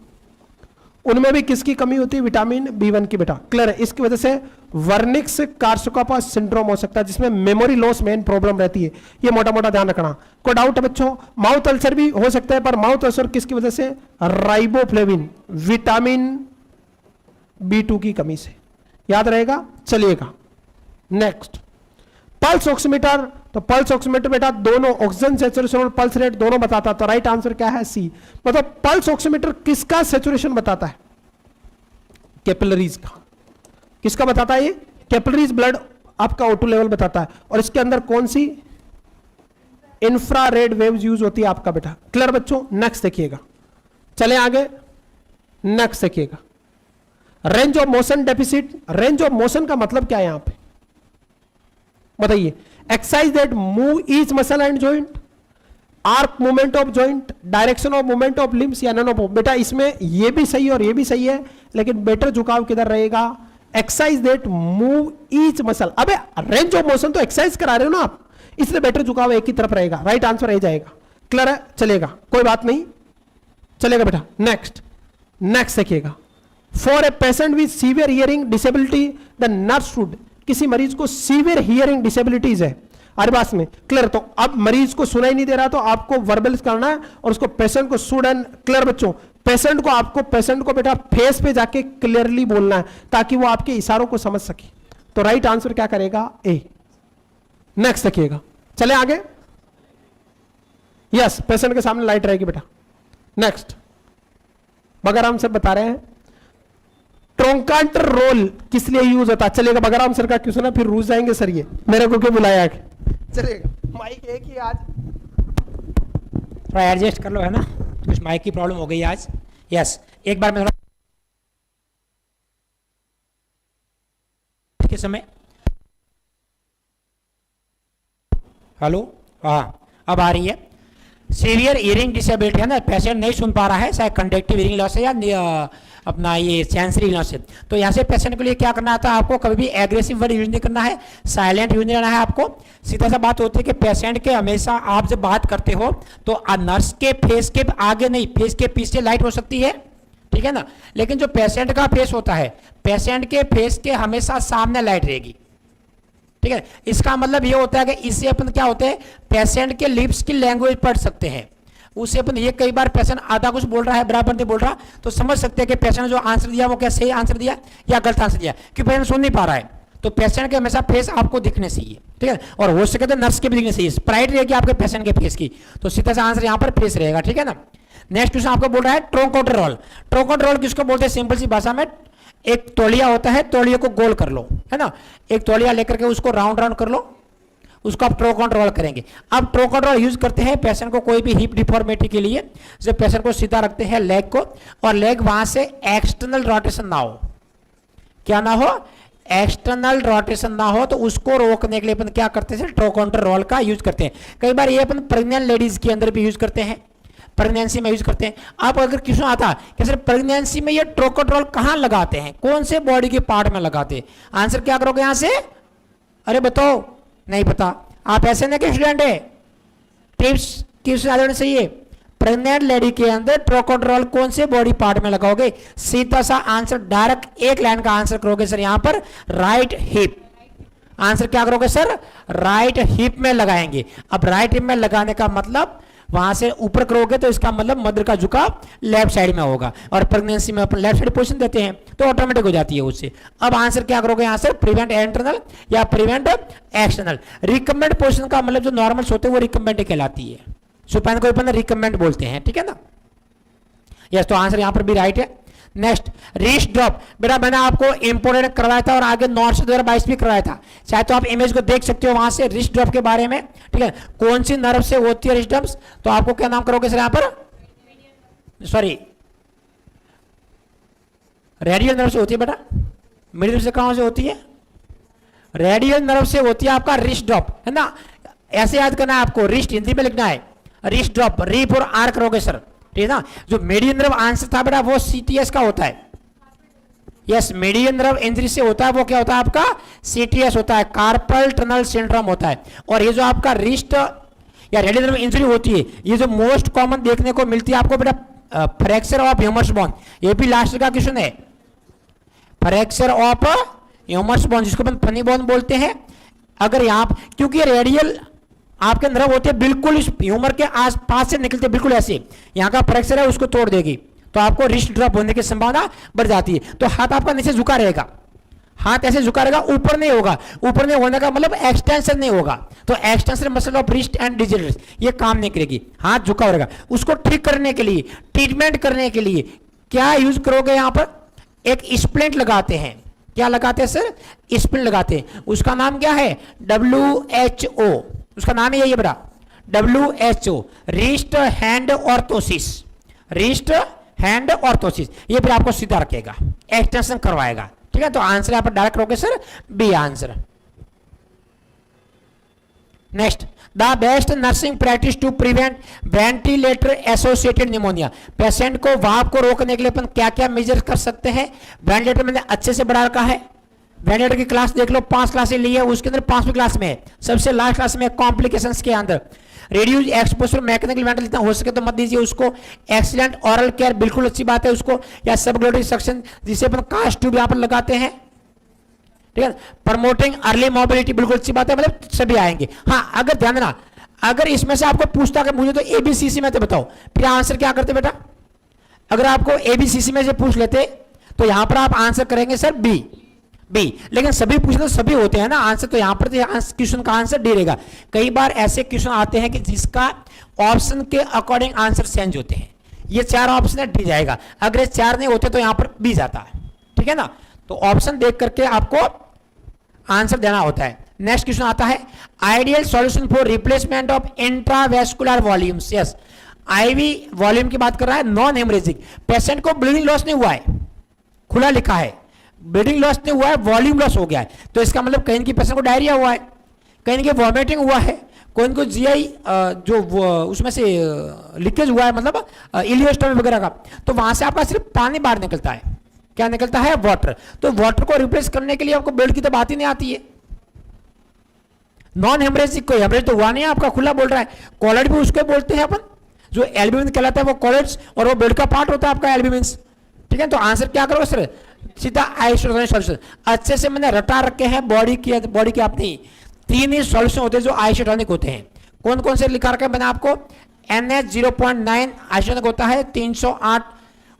उनमें भी किसकी कमी होती है? विटामिन B1 की बेटा। क्लियर है? इसकी वजह से वर्निक्स कार्सिकोपस सिंड्रोम हो सकता है, जिसमें मेमोरी लॉस मेन प्रॉब्लम रहती है। ये मोटा मोटा ध्यान रखना। कोई डाउट है बच्चों? माउथ अल्सर भी हो सकता है, पर माउथ अल्सर किसकी वजह से? राइबोफ्लेविन, विटामिन B2 की कमी से। याद रहेगा? चलिएगा नेक्स्ट। पल्स ऑक्सीमीटर, तो पल्स ऑक्सीमीटर बेटा दोनों ऑक्सीजन सैचुरेशन और पल्स रेट दोनों बताता है। तो राइट आंसर क्या है? C। मतलब पल्स ऑक्सीमीटर किसका सैचुरेशन बताता है? कैपिलरीज का। किसका बताता है ये? कैपिलरीज ब्लड आपका O2 लेवल बताता है। और इसके अंदर कौन सी? इंफ्रारेड वेव्स यूज होती है आपका बेटा। क्लियर बच्चों? नेक्स्ट देखिएगा। चले आगे, नेक्स्ट देखिएगा। Range of motion deficit. Range of motion का मतलब क्या है यहां पे? बताइए। Exercise that move each muscle and joint. Arc movement of joint, direction of movement of limbs या नन ऑफ। बेटा इसमें ये भी सही है और ये भी सही है, लेकिन बेटर झुकाव किधर रहेगा? Exercise that move each muscle. अबे रेंज ऑफ मोशन तो एक्सरसाइज करा रहे हो ना आप, इसलिए बेटर झुकाव एक ही तरफ रहेगा। राइट आंसर रह जाएगा। क्लियर है? चलेगा, कोई बात नहीं, चलेगा बेटा। नेक्स्ट देखिएगा। For a patient with severe hearing disability the nurse should, किसी मरीज को सीवियर हियरिंग डिसेबिलिटीज है हमारे पास में। क्लियर? तो अब मरीज को सुनाई नहीं दे रहा तो आपको वर्बल करना है और उसको पेशेंट को शुड एंड। क्लियर बच्चों? पेशेंट को बेटा फेस पे जाके क्लियरली बोलना है ताकि वो आपके इशारों को समझ सके। तो राइट आंसर क्या करेगा? ए। नेक्स्ट देखिएगा, चले आगे। यस, पेशेंट के सामने लाइट रहेगी बेटा। नेक्स्ट बगराम सर बता रहे हैं ट्रोंकाटर रोल किस लिए यूज होता है। चलेगा, बगराम सर का क्वेश्चन है, फिर रूस जाएंगे सर ये मेरे को क्यों बुलाया। चलेगा, माइक एक ही आज
थोड़ा एडजस्ट कर लो, है ना, कुछ माइक की प्रॉब्लम हो गई आज। यस, एक बार मैं थोड़ा के समय, हेलो, हाँ अब आ रही है। सीवियर हियरिंग डिसेबिलिटी है ना, पेशेंट नहीं सुन पा रहा है, चाहे कंडक्टिव हियरिंग लॉस है या अपना ये सेंसरी लॉस है। तो यहाँ से पेशेंट के लिए क्या करना आता है आपको? कभी भी एग्रेसिव वर्ड यूज नहीं करना है, साइलेंट यूज नहीं करना है आपको। सीधा सा बात होती है कि पेशेंट के हमेशा आप जब बात करते हो तो नर्स के फेस के आगे नहीं, फेस के पीछे लाइट हो सकती है, ठीक है ना, लेकिन जो पेशेंट का फेस होता है, पेशेंट के फेस के हमेशा सामने लाइट रहेगी, ठीक है। इसका मतलब ये होता है कि इससे अपन क्या होते हैं, पेशेंट के लिप्स की लैंग्वेज पढ़ सकते हैं। उससे अपन ये कई बार पेशेंट आधा कुछ बोल रहा है, बराबर नहीं बोल रहा, तो समझ सकते हैं कि पेशेंट ने जो आंसर दिया वो क्या सही आंसर दिया या गलत आंसर दिया, क्योंकि पेशेंट सुन नहीं पा रहा है। तो पेशेंट के हमेशा फेस आपको दिखने चाहिए, ठीक है, और हो सके तो नर्स के भी दिखने चाहिए, स्प्राइट रहेगी आपके पेशेंट के फेस की, तो सीधा सा आंसर यहाँ पर फेस रहेगा, ठीक है ना। नेक्स्ट क्वेश्चन आपको बोल रहा है ट्रोकोड्रोल। ट्रोकोड्रोल किसको बोलते हैं? सिंपल सी भाषा में, एक तौलिया होता है, तौलिया को गोल कर लो, है ना, एक तौलिया लेकर के उसको राउंड राउंड कर लो, उसको आप ट्रोकोड्रोल करेंगे। अब ट्रोकोड्रोल यूज करते हैं पेशेंट को कोई भी हिप डिफॉर्मिटी के लिए, जब पेशेंट को सीधा रखते हैं लेग को, और लेग वहां से एक्सटर्नल रोटेशन ना हो, क्या ना हो, एक्सटर्नल रोटेशन ना हो, तो उसको रोकने के लिए अपन क्या करते हैं? ट्रोकोड्रोल का यूज करते हैं। कई बार ये अपन प्रेग्नेंट लेडीज के अंदर भी यूज करते हैं, प्रेगनेंसी में यूज करते हैं। आप अगर क्वेश्चन आता कि सर प्रेगनेंसी में ये ट्रोकोड्रोल कहां लगाते हैं, कौन से बॉडी के पार्ट में लगाते हैं, आंसर क्या करोगे यहां से? अरे बताओ, नहीं पता। आप ऐसे नहीं कि स्टूडेंट है, टिप्स क्वेश्चन आ जाने चाहिए। प्रेग्नेंट लेडी के अंदर ट्रोकोड्रोल कौन से बॉडी पार्ट में लगाओगे? सीधा सा आंसर डायरेक्ट एक लाइन का आंसर करोगे सर यहां पर, राइट हिप। आंसर क्या करोगे सर? राइट हिप में लगाएंगे। अब राइट हिप में लगाने का मतलब वहां से ऊपर करोगे तो इसका मतलब मदर का झुकाव लेफ्ट साइड में होगा, और प्रेगनेंसी में अपन लेफ्ट साइड पोजीशन देते हैं तो ऑटोमेटिक हो जाती है उससे। अब आंसर क्या करोगे यहां से? प्रिवेंट इंटरनल या प्रिवेंट एक्सटर्नल। रिकमेंड पोजीशन का मतलब जो नॉर्मल होते हैं वो रिकमेंड कहलाती है, सुपाइन को अपन रिकमेंड बोलते हैं, ठीक है ना। यस, तो आंसर यहां पर भी राइट है। Next wrist drop. बेटा मैंने आपको इंपोर्टेंट करवाया था और आगे 922 भी करवाया था, चाहे तो आप इमेज को देख सकते हो वहां से रिस्ट ड्रॉप के बारे में, ठीक है। कौन सी नर्व से होती है रिस्ट ड्रॉप? तो आपको क्या नाम करोगे सर यहां पर? सॉरी, रेडियल नर्व से होती है बेटा। मिडिल से कहां से होती है? रेडियल नर्व से होती है आपका रिस्ट ड्रॉप, है ना। ऐसे याद करना है आपको, रिस्ट हिंदी में लिखना है, रिस्ट ड्रॉप, री फॉर आर करोगे सर, ठीक है ना। जो मीडियन नर्व आंसर था बेटा वो सीटीएस का होता है। यस, मीडियन नर्व इंजरी से होता है वो क्या होता है आपका? सीटीएस होता है, कार्पल टनल सिंड्रोम होता है। और ये जो आपका रिस्ट या रेडियल नर्व इंजरी होती है, ये जो मोस्ट कॉमन देखने को मिलती है आपको बेटा, फ्रैक्चर ऑफ ह्यूमरस बोन। ये भी लास्ट का क्वेश्चन है, फ्रैक्चर ऑफ ह्यूमरस बोन, जिसको अपन फनी बोन बोलते हैं। अगर यहां, क्योंकि रेडियल आपके नर्व होते हैं बिल्कुल इस ह्यूमर के आसपास से निकलते बिल्कुल ऐसे, यहां का फ्रैक्चर है उसको तोड़ देगी, तो आपको रिस्ट ड्रॉप होने की संभावना बढ़ जाती है। तो हाथ आपका नीचे झुका रहेगा, हाथ ऐसे झुका रहेगा, ऊपर नहीं होगा। ऊपर नहीं होने का मतलब एक्सटेंशन नहीं होगा, तो extension muscle of wrist and digitals ये काम नहीं करेगी, हाथ झुका रहेगा। उसको ठीक करने के लिए, ट्रीटमेंट करने के लिए क्या यूज करोगे? यहां पर एक स्प्लिंट लगाते हैं। क्या लगाते हैं सर? स्प्लिंट लगाते हैं। उसका नाम क्या है? WHO, उसका नाम ही यही है बेटा, WHO, wrist hand orthosis, wrist hand orthosis. ये फिर आपको सीधा रखेगा, एक्सटेंशन करवाएगा, ठीक है। तो आंसर यहां पर डायरेक्ट करोगे sir B answer. Next, the best nursing practice to prevent ventilator associated pneumonia. Patient को वाप को रोकने के लिए अपन क्या क्या मेजर कर सकते हैं। वेंटिलेटर मैंने अच्छे से बढ़ा रखा है। वेंटिलेटर की क्लास देख लो, 5 क्लासें ली है, उसके अंदर 5वीं क्लास में है, सबसे लास्ट क्लास में कॉम्प्लिकेशंस के अंदर रिड्यूस एक्सपोजर मैकेनिकल वेंटिलेटर, जितना हो सके तो मत दीजिए उसको। एक्सीलेंट ऑरल केयर, बिल्कुल अच्छी बात है उसको, या सबग्लोटिक सक्शन जिसे अपन कास्ट ट्यूब यहाँ पर लगाते हैं, ठीक है। प्रमोटिंग अर्ली मोबिलिटी, बिल्कुल अच्छी बात है, मतलब सभी आएंगे। हाँ, अगर ध्यान देना, अगर इसमें से आपको पूछता कि मुझे तो एबीसीसी में तो बताओ, फिर आंसर क्या करते बेटा। अगर आपको एबीसीसी में से पूछ लेते तो यहां पर आप आंसर करेंगे सर बी, लेकिन सभी पूछे तो सभी होते हैं ना आंसर, तो यहां पर क्वेश्चन का आंसर डी रहेगा। कई बार ऐसे क्वेश्चन आते हैं कि जिसका ऑप्शन के अकॉर्डिंग आंसर चेंज होते हैं। ये 4 ऑप्शन है, डी जाएगा। अगर ये 4 नहीं होते तो यहां पर बी जाता है, ठीक है ना। तो ऑप्शन देख करके आपको आंसर देना होता है। नेक्स्ट क्वेश्चन आता है, ideal solution for replacement of intravascular volumes. Yes, IV volume की बात कर रहा है, नॉन हेमरेजिक। पेशेंट को ब्लीडिंग लॉस नहीं हुआ है, खुला लिखा है, ब्लीडिंग लॉस नहीं हुआ है, वॉल्यूम लॉस हो गया है, तो इसका मतलब कहीं की पेशेंट को डायरिया हुआ है, कहीं की वॉमिटिंग हुआ है, कोई को जीआई जो उसमें से लीकेज हुआ है, मतलब इलियोस्टोमी वगैरह का, तो वहां से आपका सिर्फ पानी बाहर निकलता है। क्या निकलता है? वाटर। तो वाटर को रिप्लेस करने के लिए आपको ब्लड की तो बात ही नहीं आती है। नॉन हेमरेजिक, कोई हेमरेज तो हुआ नहीं है आपका, खुला बोल रहा है। कॉलर भी उसको बोलते हैं अपन, जो एल्ब्यूमिन कहलाता है वो कॉलर्स, और वो ब्लड का पार्ट होता है आपका एल्ब्यूमिन, ठीक है। तो आंसर क्या करोगे सर? सीधा आइसोटोनिक सॉल्यूशन। अच्छे से मैंने रटा रखे हैं बॉडी की अपनी 3 ही सॉल्यूशन होते हैं जो आइसोटोनिक होते हैं। कौन कौन से लिखा रखा है मैंने आपको? NH0.9 आइसोटोनिक होता है, 308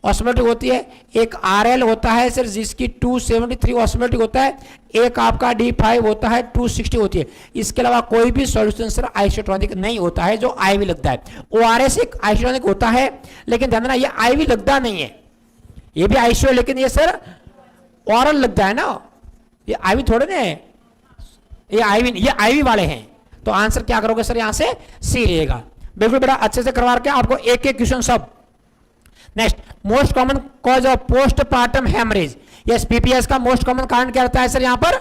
ऑस्मोलेटिक होती है, एक RL होता है सर जिसकी 273 ऑस्मोलेटिक होता है, एक आपका D5 होता है 260 होती है। इसके अलावा कोई भी सॉल्यूशन सर आइसोटोनिक नहीं होता है जो IV लगता है। ORS एक आइसोटोनिक होता है, लेकिन ध्यान देना ये IV लगता नहीं है, ये भी आइसो है लेकिन ये सर ऑरल लगता है ना, ये IV थोड़े ना है, ये IV वाले हैं। तो आंसर क्या करोगे सर? यहां से सी रहेगा। बिल्कुल बेटा अच्छे से करवा के आपको एक एक क्वेश्चन सब। Next, most common cause of postpartum haemorrhage. Yes, PPS का मोस्ट कॉमन कारण क्या रहता है सर? यहां पर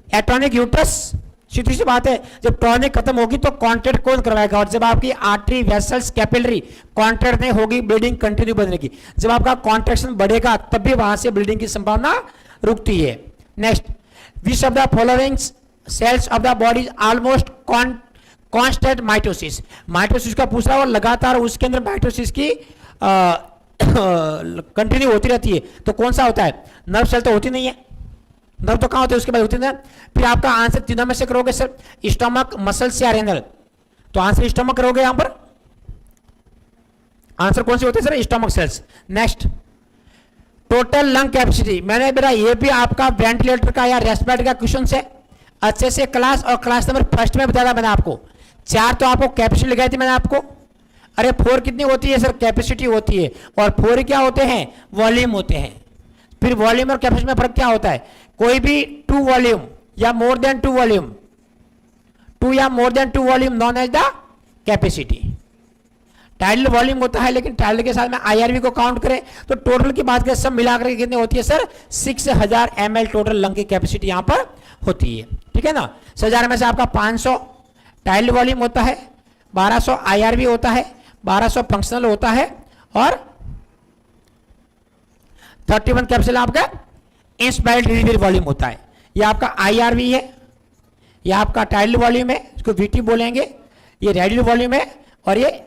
एटॉनिक यूट्रस। सीधी सी बात है, जब टॉनिक खत्म होगी तो कॉन्ट्रैक्ट कौन करवाएगा? और जब आपकी आर्टरी वेसल्स कैपिलरी कॉन्ट्रैक्ट नहीं होगी, ब्लीडिंग कंटिन्यू बनने की। जब आपका कॉन्ट्रैक्शन बढ़ेगा तब भी वहां से ब्लीडिंग की संभावना रुकती है। Next, which of the following sales of the body almost constant mitosis. Mitosis का पूछ रहा है और लगातार उसके अंदर माइटोसिस की कंटिन्यू होती रहती है, तो कौन सा होता है? नर्व सेल तो होती नहीं है, नर्व तो कहां होते हैं उसके बाद होती है। फिर आपका आंसर तीनों में से करोगे सर, स्टमक, मसल्स या रेनल, तो आंसर स्टमक करोगे। यहां पर आंसर कौन से होते हैं sir? Stomach cells. Next, total lung capacity. मैंने बेटा ये भी आपका वेंटिलेटर का या रेस्पिरेटर का क्वेश्चन से अच्छे से क्लास और क्लास नंबर फर्स्ट में बताया था मैंने आपको। 4 तो आपको कैपेसिटी लगाई थी मैंने आपको। अरे 4 कितनी होती है सर? कैपेसिटी होती है, और 4 क्या होते हैं? वॉल्यूम होते हैं। फिर वॉल्यूम और कैपेसिटी में फर्क क्या होता है? कोई भी 2 वॉल्यूम या मोर देन 2 वॉल्यूम, 2 या more than 2 volume known as the capacity. Tidal volume होता है, लेकिन टाइडल के साथ में IRV को काउंट करें तो टोटल की बात करें सब मिलाकर के कितनी होती है सर? 6000 ml टोटल लंग की कैपेसिटी यहां पर होती है, ठीक है ना। 1000 में से आपका 500 टाइडल वॉल्यूम होता है, 1200 IRV होता है, 1200 फंक्शनल होता है, और 31 कैप्सूल आपका इंस्पायर्ड डिलीवरी वॉल्यूम होता है। ये आपका IRV है, ये आपका टाइडल वॉल्यूम है, इसको VT बोलेंगे, ये रेडियल वॉल्यूम है, और ये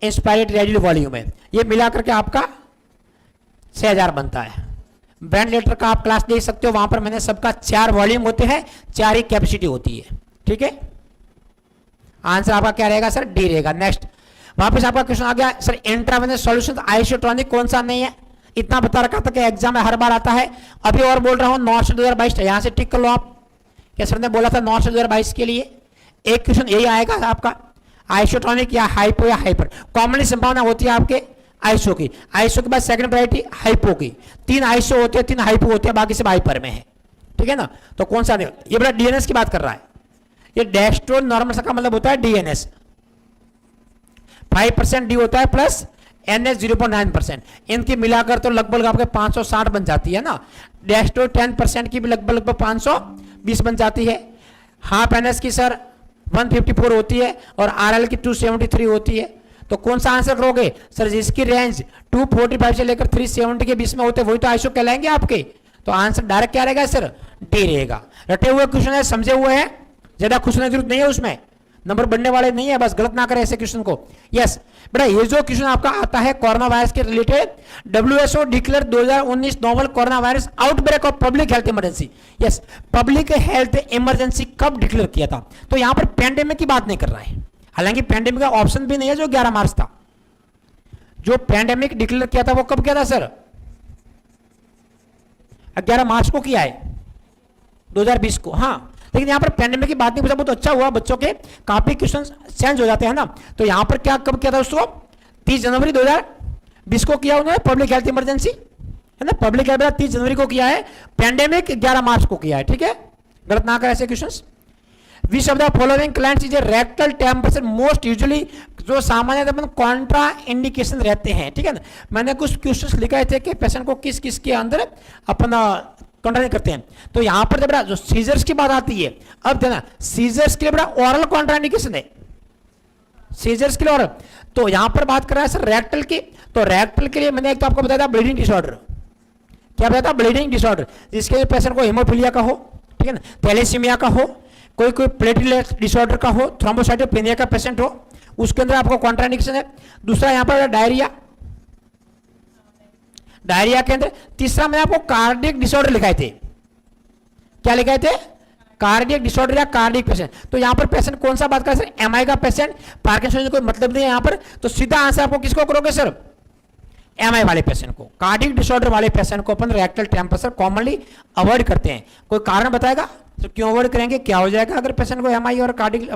इंस्पायर्ड रेडियल वॉल्यूम है। ये मिलाकर के आपका 6000 बनता है। वेंटिलेटर का आप क्लास देख सकते हो, वहां पर मैंने सबका 4 वॉल्यूम होते हैं, 4 ही कैपेसिटी होती है, ठीक है। आंसर आपका क्या रहेगा सर? डी रहेगा। नेक्स्ट, वापस आपका क्वेश्चन आ गया सर, इंट्रावेनस सॉल्यूशन आइसोटोनिक कौन सा नहीं है? इतना बता रखा था कि एग्जाम में हर बार आता है। अभी और बोल रहा हूं, 9/2022 यहां से टिक कर लो आप। क्या सर ने बोला था 9/2022 के लिए एक क्वेश्चन यही आएगा आपका, आइसोटोनिक या हाइपो या हाइपर। कॉमनली संभावना होती है आपके आइसो की, आइसो के बाद सेकंड प्रायोरिटी हाइपो की। 3 आइसो होते हैं, 3 हाइपो होते हैं, बाकी सब हाइपर में है, ठीक है ना। तो कौन सा? ये बड़ा DNS की बात कर रहा है। ये डेस्ट्रो नॉर्मल का मतलब होता है DNS, 5% डी होता है प्लस NH 0.9%। इनकी मिलाकर तो लगभग आपके 560 बन जाती है ना। डेस्ट्रो 10% की भी लगभग 520 बन जाती है। हाफ NS की सर 154 होती है और RL की 273 होती है। तो कौन सा आंसर करोगे सर? जिसकी रेंज 245 से लेकर 370 के बीच में होते वही तो आइसो कहलाएंगे आपके। तो आंसर डायरेक्ट क्या रहेगा सर? डी रहेगा। रटे हुए क्वेश्चन है, समझे हुए हैं, ज्यादा खुश होने की जरूरत नहीं है, उसमें नंबर बढ़ने वाले नहीं है, बस गलत ना करें ऐसे क्वेश्चन को। यस बेटा, ये जो क्वेश्चन आपका आता है कोरोना वायरस के related, WHO declare 2019 novel corona virus outbreak of public health emergency. Yes, public health emergency कब डिक्लेयर किया था? तो यहां पर पैंडेमिक की बात नहीं कर रहा है, हालांकि पैंडेमिक का ऑप्शन भी नहीं है जो 11 मार्च था। जो पैंडेमिक डिक्लेयर किया था वो कब किया था सर? 11 मार्च को किया है, 2020 को। हाँ, लेकिन यहां पर पैंडेमिक की बात नहीं पूछा, बहुत अच्छा हुआ, बच्चों के काफी क्वेश्चन चेंज हो जाते हैं ना। तो यहां पर क्या कब किया था उसको? 30 जनवरी 2020 को किया उन्होंने पब्लिक हेल्थ इमरजेंसी, है ना। पब्लिक हेल्थ 30 जनवरी को किया है, पैंडेमिक 11 मार्च को किया है, ठीक है, गलत ना करें ऐसे questions. Which of the following clients is a rectal temperature most usually, जो सामान्य कॉन्ट्रा इंडिकेशन रहते हैं, ठीक है ना। मैंने कुछ क्वेश्चंस लिखे थे कि पेशेंट को किस किस के अंदर अपना कॉन्ट्रा करते हैं। तो यहां पर जब जो सीजर्स की बात आती है, अब देना सीजर्स के लिए बड़ा ओरल कॉन्ट्रा इंडिकेशन है, सीजर्स के लिए ओरल। तो यहां पर बात कर रहा है सर रेक्टल की। तो रेक्टल के लिए मैंने एक तो आपको बताया था ब्लीडिंग डिसऑर्डर, क्या बताया था? ब्लीडिंग डिसऑर्डर, जिसके पेशेंट को हेमोफीलिया का हो, ठीक है ना, थैलेसीमिया का हो, कोई कोई प्लेटलेट डिसऑर्डर का हो, थ्रोम्बोसाइटोपेनिया का पेशेंट हो, उसके अंदर आपको कॉन्ट्राइंडिकेशन है। दूसरा यहां पर डायरिया, डायरिया के अंदर। तीसरा मैंने आपको कार्डियक डिसऑर्डर लिखाए थे, क्या लिखाए थे? कार्डियक डिसऑर्डर या कार्डियक पेशेंट। तो यहां पर पेशेंट कौन सा बात कर सर? एमआई का पेशेंट, पार्किंसन कोई मतलब नहीं है यहां पर। तो सीधा आंसर आपको किसको करोगे सर? एमआई वाले पेशेंट को, कार्डियक डिसऑर्डर वाले पेशेंट को अपन रेक्टल टेम्परेचर कॉमनली अवॉइड करते हैं। कोई कारण बताएगा तो क्यों अवॉइड करेंगे, क्या हो जाएगा अगर पेशेंट को एमआई और कार्डियक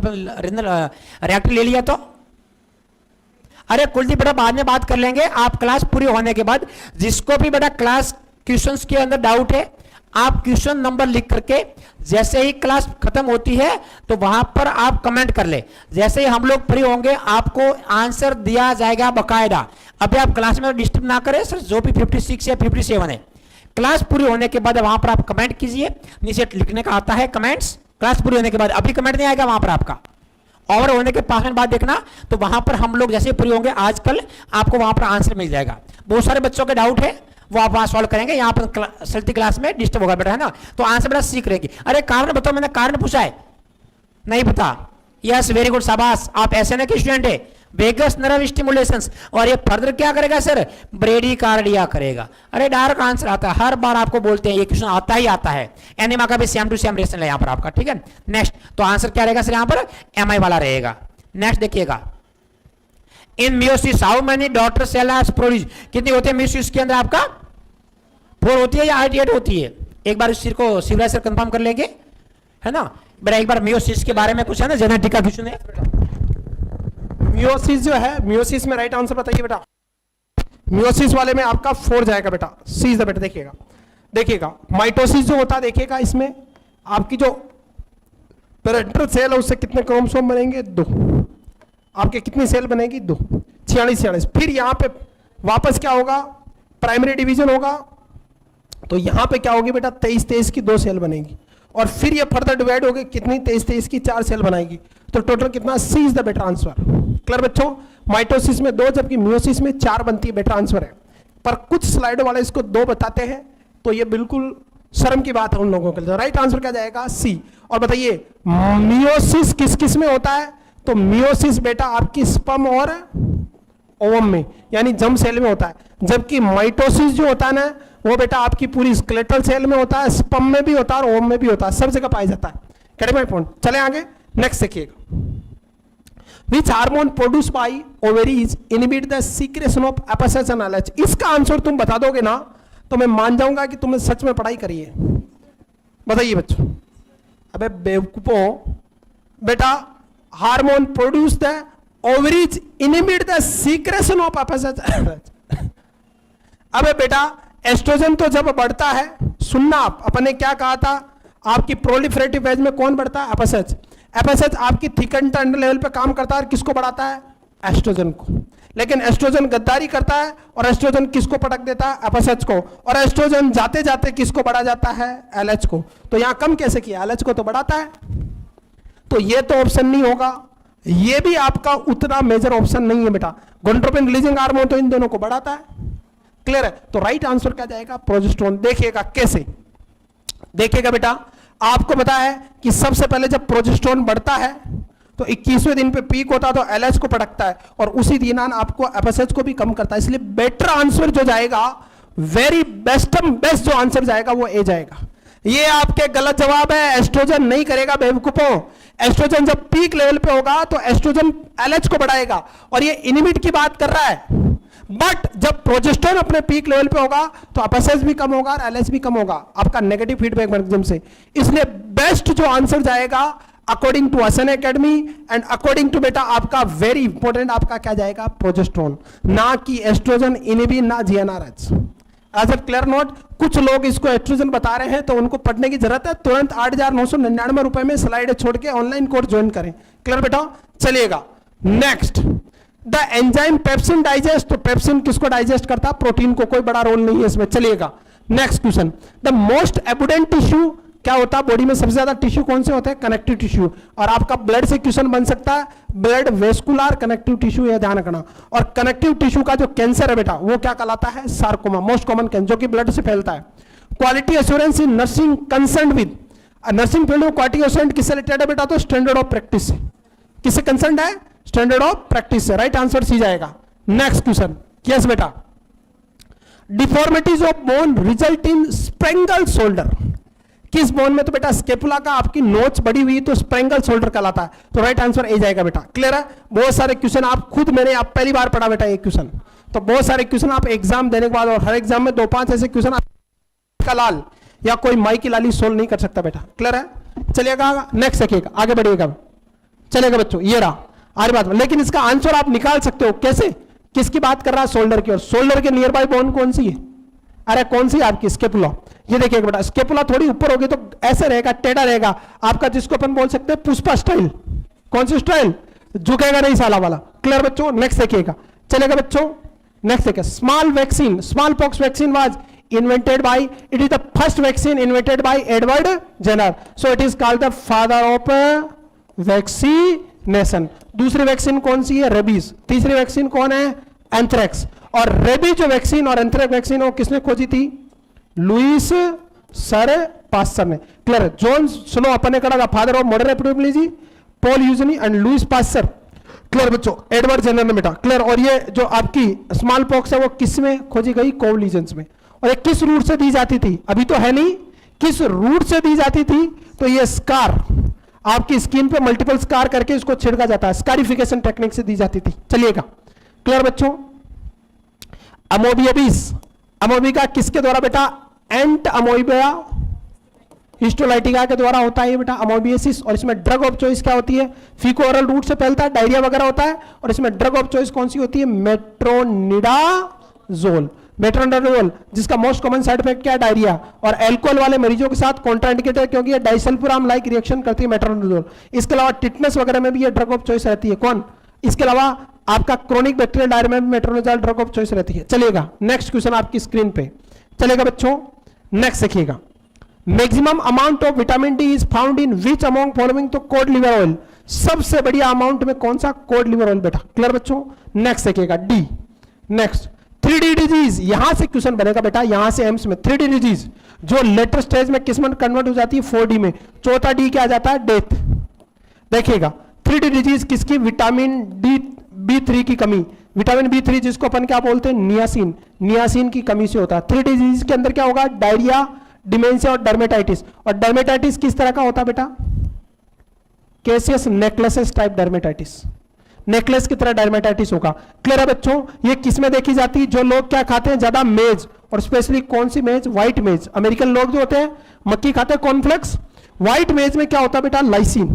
रेक्टल ले लिया तो? अरे कुलदीप बेटा बाद में बात कर लेंगे, आप क्लास पूरी होने के बाद। जिसको भी बेटा क्लास क्वेश्चंस के अंदर डाउट है, आप क्वेश्चन नंबर लिख करके जैसे ही क्लास खत्म होती है तो वहां पर आप कमेंट कर ले। जैसे ही हम लोग फ्री होंगे आपको आंसर दिया जाएगा बकायदा। अभी आप क्लास में डिस्टर्ब ना करें सर, जो भी 56 या 57 है, क्लास पूरी होने के बाद वहां पर आप कमेंट कीजिए, नीचे लिखने का आता है कमेंट्स, क्लास पूरी होने के बाद। अभी कमेंट नहीं आएगा वहां पर आपका, ओवर होने के 5 मिनट बाद देखना, तो वहां पर हम लोग जैसे फ्री होंगे आजकल आपको वहां पर आंसर मिल जाएगा। बहुत सारे बच्चों के डाउट है वो आप वहां सॉल्व करेंगे, यहाँ पर चलती क्लास में डिस्टर्ब होगा बेटा, है ना। तो आंसर बेटा सीख रहेगी। अरे कारण बताओ, मैंने कारण पूछा है, नहीं पता? यस वेरी गुड, शाबाश, आप ऐसे ना कि स्टूडेंट है। वेगस नर्व स्टिमुलेशंस, और ये फर्दर क्या करेगा सर? ब्रेडिकार्डिया करेगा। अरे डायरेक्ट आंसर आता है, हर बार आपको बोलते हैं ये क्वेश्चन आता ही आता है। एनिमा का भी सेम टू सेम रिलेशन है यहाँ पर आपका, ठीक है। नेक्स्ट, तो आंसर क्या रहेगा सर? यहाँ पर एमआई वाला रहेगा। नेक्स्ट देखिएगा, in meiosis how many daughter cell are produce, कितनी होती है मियोसिस के अंदर? आपका 4 होती है या 88 होती है? एक बार इस चीज को शिवराज सर कंफर्म कर लेंगे, है ना। बेटा एक बार मियोसिस के बारे में कुछ है ना, जेनेटिक का क्वेश्चन है।
मियोसिस जो है, मियोसिस में राइट आंसर बताइए बेटा। मियोसिस वाले में आपका 4 जाएगा बेटा, सी इज द बेटा। देखिएगा देखिएगा, माइटोसिस जो होता है देखिएगा, इसमें आपकी जो पेरेंटल सेल है उससे कितने क्रोमोसोम बनेंगे? 2। आपके कितनी सेल बनेगी? 2, 46। फिर यहाँ पे वापस क्या होगा? प्राइमरी डिवीजन होगा, तो यहाँ पे क्या होगी बेटा? 23 की 2 सेल बनेगी, और फिर ये फर्दर डिवाइड होगी, कितनी? 23 की 4 सेल बनाएगी। तो टोटल कितना? सी इज द बेटा आंसर। क्लियर बच्चों? माइटोसिस में 2 जबकि मियोसिस में 4 बनती है, बेटा आंसर है। पर कुछ स्लाइड वाले इसको 2 बताते हैं, तो ये बिल्कुल शर्म की बात है उन लोगों के लिए। राइट आंसर क्या जाएगा? सी। और बताइए मियोसिस किस किस में होता है? तो मियोसिस बेटा आपकी स्पर्म और ओवम में, यानी जर्म सेल में होता है, जबकि माइटोसिस जो होता है ना वो बेटा आपकी पूरी स्केलेटल सेल में होता है, स्पर्म में भी होता है और ओवम में भी होता है, सब जगह पाया जाता है। Correct my point. चले आगे, नेक्स्ट देखिएगा। Which hormone produced by ovaries inhibit the secretion of FSH and LH? इसका आंसर तुम बता दोगे ना तो मैं मान जाऊंगा कि तुमने सच में पढ़ाई करी है। बताइए बच्चों। अबे बेवकूफो, बेटा hormone produce the ovaries inhibit the secretion of FSH and LH। अबे बेटा एस्ट्रोजन तो जब बढ़ता है, सुनना आप, अपने क्या कहा था? आपकी प्रोलिफरेटिव फेज में कौन बढ़ता है? FSH। FSH आपकी थिकन लेवल पे काम करता है, किसको बढ़ाता है? एस्ट्रोजन को। लेकिन एस्ट्रोजन गद्दारी करता है और एस्ट्रोजन किसको पटक देता है? FSH को। और एस्ट्रोजन जाते जाते किसको बढ़ा जाता है? LH को। तो यहां कम कैसे किया? LH को तो बढ़ाता है। तो ये तो ऑप्शन नहीं होगा, ये भी आपका उतना मेजर ऑप्शन नहीं है बेटा। गोनाडोट्रोपिन रिलीजिंग हार्मोन तो इन दोनों को बढ़ाता है, क्लियर है। तो राइट आंसर क्या जाएगा, प्रोजेस्टेरोन। देखिएगा कैसे, देखिएगा बेटा, आपको पता है कि सबसे पहले जब प्रोजेस्टेरोन बढ़ता है तो 21वें दिन पे पीक होता है तो एलएच को पटकता है और उसी दौरान आपको एफएसएच को भी कम करता है। इसलिए बेटर आंसर जो जाएगा, वेरी बेस्ट जो आंसर जाएगा वो ए जाएगा। ये आपके गलत जवाब है, एस्ट्रोजन नहीं करेगा बेवकूफों। एस्ट्रोजन जब पीक लेवल पे होगा तो एस्ट्रोजन एलएच को बढ़ाएगा और ये इनिबिट की बात कर रहा है। बट जब प्रोजेस्टेरोन अपने पीक लेवल पे होगा तो एफएसएच भी कम होगा और एलएच भी कम होगा, आपका नेगेटिव फीडबैक मैकेनिज्म से। इसलिए बेस्ट जो आंसर जाएगा अकॉर्डिंग टू असन एकेडमी एंड अकॉर्डिंग टू बेटा आपका वेरी इंपॉर्टेंट आपका क्या जाएगा, प्रोजेस्टेरोन, ना कि एस्ट्रोजन, इनिबिन, ना GnRH. As a clear note, कुछ लोग इसको एस्ट्रोजन बता रहे हैं तो उनको पढ़ने की जरूरत है। तुरंत 8,999 रुपए में स्लाइड छोड़ के ऑनलाइन कोर्स ज्वाइन करें। क्लियर बेटा, चलिएगा next. The enzyme pepsin digest, तो पेप्सिन किसको डाइजेस्ट करता है, प्रोटीन को, कोई बड़ा रोल नहीं है इसमें। चलिएगा next question. The most abundant tissue क्या होता है बॉडी में, सबसे ज्यादा टिश्यू कौन से होते हैं, कनेक्टिव टिश्यू। और आपका ब्लड से क्वेश्चन बन सकता है, ब्लड वेस्कुलर कनेक्टिव टिश्यू, यह ध्यान रखना। और कनेक्टिव टिश्यू का जो कैंसर है बेटा वो क्या कहलाता है, सार्कोमा, मोस्ट कॉमन कैंसर जो कि ब्लड से फैलता है। Quality assurance in nursing concern with, nursing field में क्वालिटी एश्योरेंस किससे रिलेटेड है बेटा, तो स्टैंडर्ड ऑफ प्रैक्टिस से। किससे कंसर्न है, स्टैंडर्ड ऑफ प्रैक्टिस से। राइट आंसर सी जाएगा। नेक्स्ट क्वेश्चन, यस बेटा। Deformities of bone result in Sprengel shoulder, किस बोन में, तो बेटा स्केपुला का आपकी नोच बड़ी हुई तो स्प्रेंगल शोल्डर कहलाता है। तो राइट आंसर ए जाएगा बेटा। क्लियर है, बहुत सारे क्वेश्चन आप खुद, मैंने आप पहली बार पढ़ा बेटा एक क्वेश्चन, तो बहुत सारे क्वेश्चन आप एग्जाम देने के बाद, और हर एग्जाम में 2-5 ऐसे क्वेश्चन का लाल या कोई माई की लाली सोल्व नहीं कर सकता बेटा। क्लियर है, चलिएगा नेक्स्ट देखिएगा, आगे बढ़िएगा, चलेगा बच्चों। ये रहा आरी बात, लेकिन इसका आंसर आप निकाल सकते हो कैसे, किसकी बात कर रहा है, शोल्डर की। और शोल्डर के नियर बाय बोन कौन सी है, अरे कौन सी आपकी, स्केपुला। ये देखिए बेटा, स्केपुला थोड़ी ऊपर होगी तो ऐसे रहेगा, टेढ़ा रहेगा आपका, जिसको अपन बोल सकते हैं पुष्पा स्टाइल। कौन सी स्टाइल, झुकेगा नहीं साला वाला। क्लियर बच्चों, नेक्स्ट देखिएगा, चलेगा बच्चों नेक्स्ट देखिए। Small vaccine, small pox vaccine was invented by, it is the first vaccine invented by Edward Jenner, so it is called the father of vaccination। दूसरी वैक्सीन कौन सी है, रेबीज। तीसरी वैक्सीन कौन है, एंथ्रेक्स। और रेबीज जो वैक्सीन और एंथ्रेक्स वैक्सीन वो किसने खोजी थी, लुइस सर पास्चर ने। क्लियर, जॉन स्नो अपने कड़ा था, father of modern epidemiology, Paul यूजनी एंड लुइस पास्चर। क्लियर बच्चों, एडवर्ड जेनर ने बेटा। क्लियर, और ये जो आपकी स्मॉल पॉक्स है वो किस में खोजी गई, कोव लीजन्स में। और ये किस रूट से दी जाती थी, अभी तो है नहीं, किस रूट से दी जाती थी, तो ये स्कार, आपकी स्किन पे मल्टीपल स्कार करके इसको छिड़का जाता है, स्कारिफिकेशन टेक्निक से दी जाती थी। चलिएगा क्लियर बच्चों। अमोबियाबिस, अमोबिका किसके द्वारा बेटा, एंट अमोबिया हिस्टोलाइटिका के द्वारा होता है ये बेटा अमोबियासिस। और इसमें ड्रग ऑफ चॉइस क्या होती है, फीको ओरल रूट से फैलता है, डायरिया वगैरह होता है। और इसमें ड्रग ऑफ चॉइस कौन सी होती है, मेट्रोनिडाजोल, मेट्रोनिडाजोल, जिसका मोस्ट कॉमन साइड इफेक्ट क्या है, डायरिया। और अल्कोहल वाले मरीजों के साथ कॉन्ट्राइंडिकेटेड है क्योंकि ये डाइसल्फुराम लाइक रिएक्शन करती है मेट्रोनिडाजोल। इसके अलावा टिटनेस वगैरह में भी ये ड्रग ऑफ चॉइस रहती है। कौन, इसके अलावा आपका क्रोनिक बैक्टीरियल डायरिया में भी मेट्रोनिडाजोल ड्रग ऑफ चॉइस रहती है। चलिएगा नेक्स्ट क्वेश्चन आपकी स्क्रीन पे, चलेगा बच्चों नेक्स्ट देखिएगा। Maximum amount of vitamin D is found in which among following, तो कोड लिवर ऑयल, सबसे बढ़िया अमाउंट में कौन सा, कोड लिवर ऑयल बेटा। क्लियर बच्चों, नेक्स्ट देखिएगा डी। नेक्स्ट 3D डिजीज, यहां से क्वेश्चन बनेगा बेटा, यहां से एम्स में 3D डिजीज जो लेटर स्टेज में किस में कन्वर्ट हो जाती है, 4D में। चौथा डी क्या आ जाता है, डेथ। देखिएगा 3D डिजीज किसकी, विटामिन डी B3 की कमी, विटामिन B3 जिसको अपन क्या बोलते हैं, नियासिन, नियासिन की कमी से होता है। 3D डिजीज के अंदर क्या होगा, डायरिया, डिमेंशिया और डर्मेटाइटिस। और डर्मेटाइटिस किस तरह का होता है बेटा, केसियस नेक्लेसेस टाइप डर्मेटाइटिस, नेकलेस की तरह डर्मेटाइटिस होगा। क्लियर है बच्चों, ये किस में देखी जाती है, जो लोग क्या खाते हैं ज्यादा, मेज, और स्पेशली कौन सी मेज, व्हाइट मेज। अमेरिकन लोग जो होते हैं मक्की खाते हैं, कॉर्नफ्लेक्स। व्हाइट मेज में क्या होता है बेटा, लाइसिन।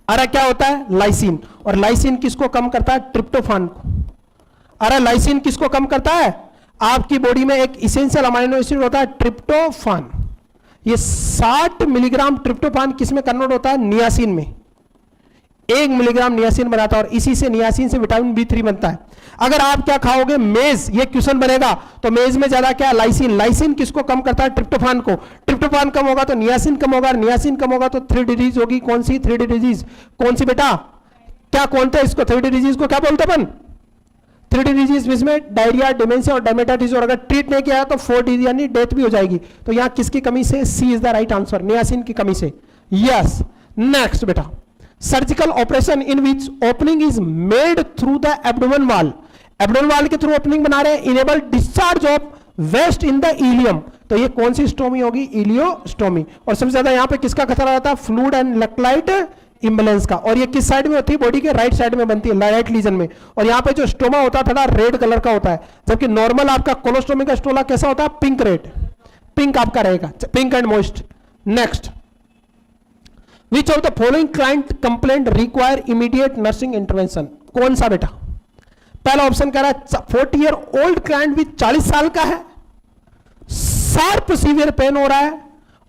अरे क्या होता है, लाइसिन। और लाइसिन किसको कम करता है, ट्रिप्टोफान को। अरे लाइसिन किसको कम करता है, आपकी बॉडी में एक इसेंशियल अमाइनो एसिड होता है ट्रिप्टोफान। ये 60 मिलीग्राम ट्रिप्टोफान किस में कन्वर्ट होता है, नियासिन में। 1 मिलीग्राम नियासिन बनाता है और इसी से नियासिन से विटामिन B3 बनता है। अगर आप क्या खाओगे, मेज, ये क्वेश्चन बनेगा तो मेज में ज्यादा क्या, लाइसिन। लाइसिन किसको कम करता है, ट्रिप्टोफान को। ट्रिप्टोफान कम होगा तो नियासिन कम होगा, नियासिन कम होगा तो 3D डिजीज होगी। कौन सी 3D डिजीज, कौन सी बेटा, क्या बोलते हैं इसको, 3D डिजीज को क्या बोलते हैं अपन, 3D डिजीज जिसमें डायरिया, डिमेंशिया और डायमेटाइटिस, और अगर ट्रीट नहीं किया तो 4D यानी डेथ भी हो जाएगी। तो यहां किसकी कमी से, C is the right answer, niacin की कमी से। यस, नेक्स्ट बेटा, surgical operation in which opening is made through the abdomen wall. Abdomen wall के थ्रू ओपनिंग बना रहे हैं, enable discharge of waste in the ileum. तो ये कौन सी स्टोमी होगी, इलियोस्टोमी। और सबसे ज्यादा यहां पे किसका खतरा रहता है, फ्लूइड एंड इलेक्ट्रोलाइट इम्बैलेंस का। और ये किस साइड में होती है, बॉडी के राइट साइड में बनती है, राइट लीजन में। और यहाँ पे जो स्टोमा होता है थोड़ा रेड कलर का होता है, जबकि नॉर्मल आपका कोलोस्टोमी का स्टोमा कैसा होता है, पिंक रेड, पिंक आपका रहेगा, pink and moist. Next, which of the following client complaint require immediate nursing intervention. कौन सा बेटा, पहला ऑप्शन कह रहा है 40 ईयर ओल्ड क्लाइंट विथ 40 साल का है, शार्प सीवियर पेन हो रहा है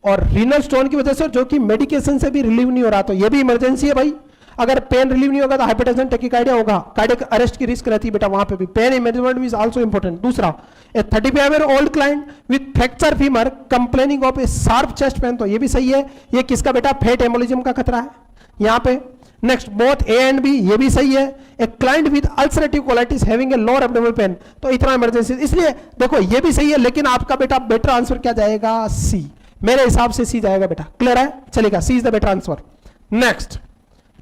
और रीनल स्टोन की वजह से, जो कि मेडिकेशन से भी रिलीव नहीं हो रहा, तो ये भी इमरजेंसी है भाई। अगर पेन रिलीव नहीं होगा तो हाइपरटेंशन, टैकीकार्डिया होगा, कार्डियक अरेस्ट की रिस्क रहती है बेटा, वहां पे भी pain management is also important. दूसरा, ए 35 year old client with fracture femur complaining of A sharp chest pain, तो ये भी सही है। ये किसका बेटा, फेट एम्बोलिज्म का खतरा है यहां पे। Next, both A and B, ये भी सही है। A client with ulcerative colitis having a lower abdominal pain, तो इतना इमरजेंसी, इसलिए देखो ये भी सही है, लेकिन आपका बेटा बेटर आंसर क्या जाएगा, सी। मेरे हिसाब से सी जाएगा बेटा, क्लियर है, चलेगा, C is the better answer. Next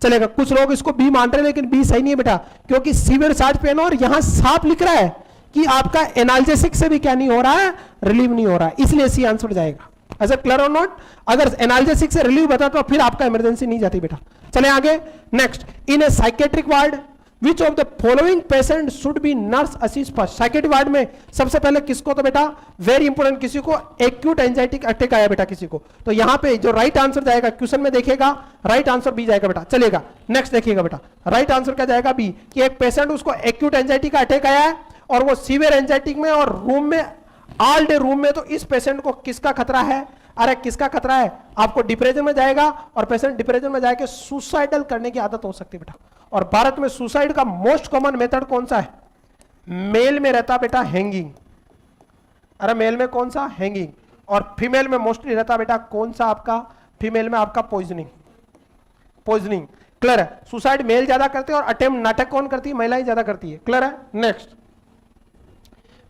चलेगा, कुछ लोग इसको बी मान रहे हैं लेकिन बी सही नहीं है बेटा, क्योंकि सीवियर सार्ज पेन और यहां साफ लिख रहा है कि आपका एनाल्जेसिक से भी क्या नहीं हो रहा है, रिलीव नहीं हो रहा है, इसलिए सी आंसर जाएगा। ऐसा क्लियर और नॉट, अगर एनाल्जेसिक से रिलीव बता तो फिर आपका इमरजेंसी नहीं जाती बेटा। चले आगे, next, in A psychiatric ward which of the following patient should be nurse assist first. Psychiatric ward में सबसे पहले किसको, तो बेटा वेरी इंपॉर्टेंट, किसी को एक्यूट एंजाइटिक अटैक आया बेटा किसी को, तो यहां पे जो राइट आंसर जाएगा, क्वेश्चन में देखेगा राइट आंसर बी जाएगा बेटा। चलेगा, नेक्स्ट देखिएगा बेटा, राइट आंसर क्या जाएगा, बी, कि एक पेशेंट उसको एक्यूट एंजाइटी का अटैक आया है और वो सीवियर एंजाइटिक में और रूम में, ऑल डे रूम में, तो इस पेशेंट को किसका खतरा है, अरे किसका खतरा है, आपको डिप्रेशन में जाएगा और पेशेंट डिप्रेशन में जाके सुसाइडल करने की आदत हो सकती है बेटा। और भारत में सुसाइड का मोस्ट कॉमन मेथड कौन सा है, मेल में रहता बेटा हैंगिंग, अरे मेल में कौन सा, हैंगिंग, और फीमेल में मोस्टली रहता बेटा कौन सा आपका, फीमेल में आपका पॉइजनिंग, पॉइजनिंग, क्लियर है। सुसाइड मेल ज्यादा करते हैं और अटेम्प्ट, नाटक कौन करती है, महिलाएं ज्यादा करती है, क्लियर है। नेक्स्ट,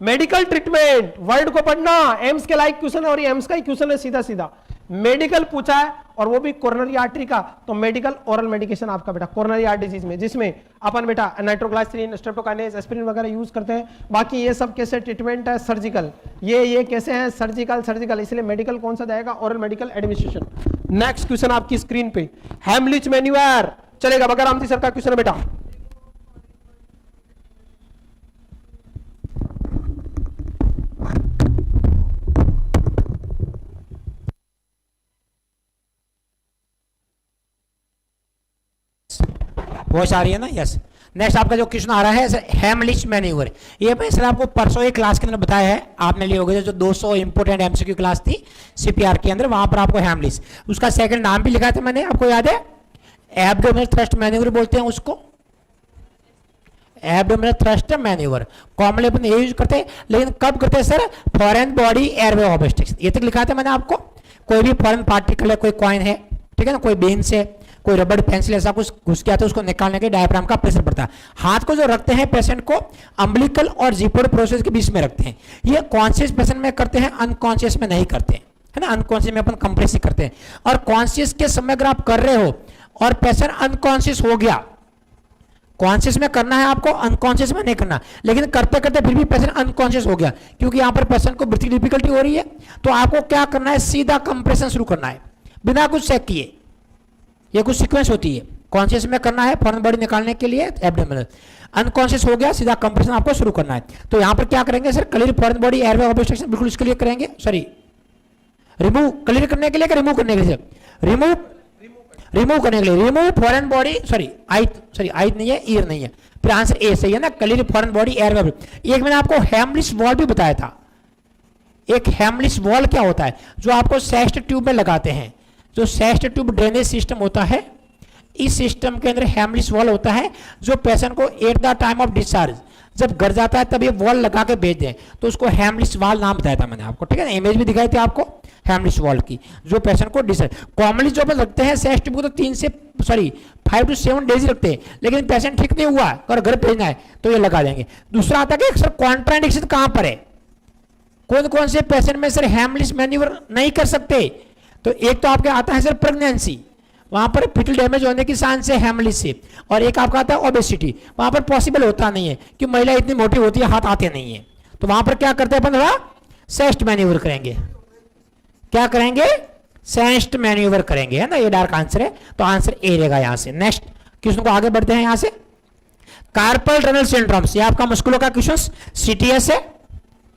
मेडिकल ट्रीटमेंट, वर्ड को पढ़ना, एम्स के लाइक क्वेश्चन है और ये एम्स का ही क्वेश्चन है, सीधा सीधा मेडिकल पूछा है और वो भी कोरोनरी आर्टरी का, तो मेडिकल ओरल मेडिकेशन आपका बेटा कोरोनरी आर्ट डिजीज में, जिसमें अपन बेटा नाइट्रोग्लाइसरीन, स्ट्रेप्टोकाइनेज, एस्पिरिन वगैरह यूज करते हैं। बाकी ये सब कैसे ट्रीटमेंट है, सर्जिकल, ये कैसे हैं, सर्जिकल, इसलिए मेडिकल कौन सा जाएगा, oral medical administration. Next question आपकी स्क्रीन पे, हेमलिच मैन्यूअर, चलेगा, बगैर सर का क्वेश्चन है बेटा।
वॉइस आ रही है ना, यस। नेक्स्ट आपका जो क्वेश्चन आ रहा है हेमलिच मैन्यूवर, ये मैं सर आपको परसों एक क्लास के अंदर बताया है, आपने लिए होगे जो 200 इंपोर्टेंट एमसीक्यू क्लास थी सीपीआर के अंदर, वहां पर आपको हेमलिच, उसका सेकंड नाम भी लिखा था मैंने, आपको याद है, एब्डोमिनल थ्रस्ट मैन्यूवर बोलते हैं उसको, एब्डोमिनल थ्रस्ट मैन्यूवर कॉमनली अपन ये यूज करते हैं, लेकिन कब करते हैं sir, foreign body airway obstruction, ये तक लिखा था मैंने आपको। कोई भी फॉरेन पार्टिकल है, कोई कॉइन है, ठीक है ना, कोई बेन से, कोई रबड़ पेंसिल ऐसा कुछ घुस गया तो उसको निकालने के डायफ्राम का प्रेशर पड़ता है। हाथ को जो रखते हैं पेशेंट को अम्बिलिकल और जीपोड प्रोसेस के बीच में रखते हैं, ये कॉन्शियस पेशेंट में करते हैं, अनकॉन्शियस में नहीं करते हैं, है ना। अनकॉन्शियस में अपन कंप्रेस करते हैं, और कॉन्शियस के समय अगर आप कर रहे हो और पेशेंट अनकॉन्शियस हो गया, कॉन्शियस में करना है आपको, अनकॉन्शियस में नहीं करना, लेकिन करते करते फिर भी पेशेंट अनकॉन्शियस हो गया, क्योंकि यहां पर पेशेंट को ब्रीथिंग डिफिकल्टी हो रही है, तो आपको क्या करना है, सीधा कंप्रेशन शुरू करना है बिना कुछ चेक किए। ये कुछ सीक्वेंस होती है, कॉन्शियस में करना है फॉरेन बॉडी निकालने के लिए एब्डोमिनल, अनकॉन्शियस हो गया सीधा कंप्रेशन आपको शुरू करना है। तो यहां पर क्या करेंगे sir, clear foreign body airway obstruction बिल्कुल इसके लिए करेंगे, सॉरी रिमूव, क्लियर करने के लिए क्या रिमूव करने के लिए, रिमूव करने के लिए, रिमूव फॉरेन बॉडी, सॉरी आइट नहीं है, ईयर नहीं है, फिर आंसर ए सही है ना, क्लियर फॉरेन बॉडी एयरवे। एक मैंने आपको हेमलिच वॉल भी बताया था, एक हेमलिच वॉल क्या होता है, जो आपको सेस्ट ट्यूब में लगाते हैं, जो सेस्ट ट्यूब ड्रेनेज सिस्टम होता है, इस सिस्टम के अंदर हेमलिस वॉल होता है जो पेशेंट को at the time of discharge जब घर जाता है तब ये वॉल लगा के भेज दें, तो उसको हेमलिस वॉल नाम बताया था मैंने आपको, ठीक है ना, इमेज भी दिखाई थी आपको हेमलिस वॉल की, जो पेशेंट को डिस्चार्ज कॉमनली जो अपन रखते हैं सेस्ट को तो 5 to 7 डेज रखते हैं, लेकिन पेशेंट ठीक नहीं हुआ और घर भेजना है तो ये लगा देंगे। दूसरा आता है कि सर कॉन्ट्राइंडिकेशन कहां पर है, कौन कौन से पेशेंट में सर हेमलिस मैन्यूवर नहीं कर सकते, तो एक तो आपके आता है सर प्रेगनेंसी, वहां पर फिटल डैमेज होने की चांस है हेमलिस से, और एक आपका आता है ओबेसिटी, वहां पर पॉसिबल होता नहीं है कि महिला इतनी मोटी होती है हाथ आते नहीं है, तो वहां पर क्या करते हैं अपन थोड़ा सेस्ट मैन्यूवर करेंगे, क्या करेंगे सेस्ट मैन्यूवर करेंगे, है ना, ये डार्क आंसर है, तो आंसर ए रहेगा यहां से। नेक्स्ट क्वेश्चन को आगे बढ़ते हैं यहां से, कार्पल टनल सिंड्रोम्स, ये आपका मस्कुलर का क्वेश्चन सीटीएस है,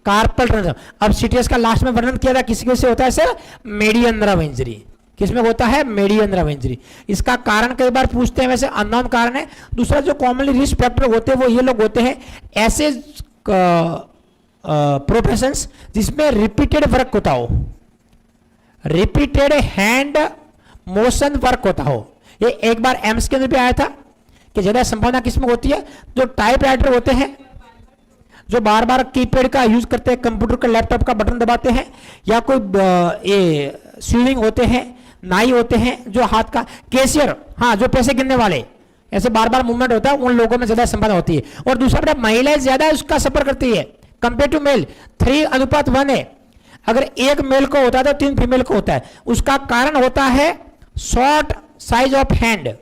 कार्पल टनल। अब सीटीएस का लास्ट में वर्णन किया था किसी से होता है सर मेडियन नर्व इंजरी, किसमें होता है मेडियन नर्व इंजरी, इसका कारण कई बार पूछते हैं, वैसे अननोन कारण है। दूसरा जो कॉमनली रिस्क फैक्टर होते हैं वो ये लोग होते हैं ऐसे प्रोफेशंस जिसमें रिपीटेड वर्क होता हो, रिपीटेड हैंड मोशन वर्क होता हो, ये एक बार एम्स के अंदर भी आया था कि ज्यादा संभावना किसमें होती है, जो टाइपराइटर होते हैं जो बार बार कीपैड का यूज करते हैं, कंप्यूटर का लैपटॉप का बटन दबाते हैं, या कोई ये स्विमिंग होते हैं, नाई होते हैं जो हाथ का, कैशियर, हाँ जो पैसे गिनने वाले, ऐसे बार बार मूवमेंट होता है, उन लोगों में ज्यादा संभावना होती है। और दूसरा बेटा महिलाएं ज्यादा उसका सफर करती है कंपेयर टू मेल, 3:1 है, अगर एक मेल को होता है तो 3 फीमेल को होता है, उसका कारण होता है शॉर्ट साइज ऑफ हैंड,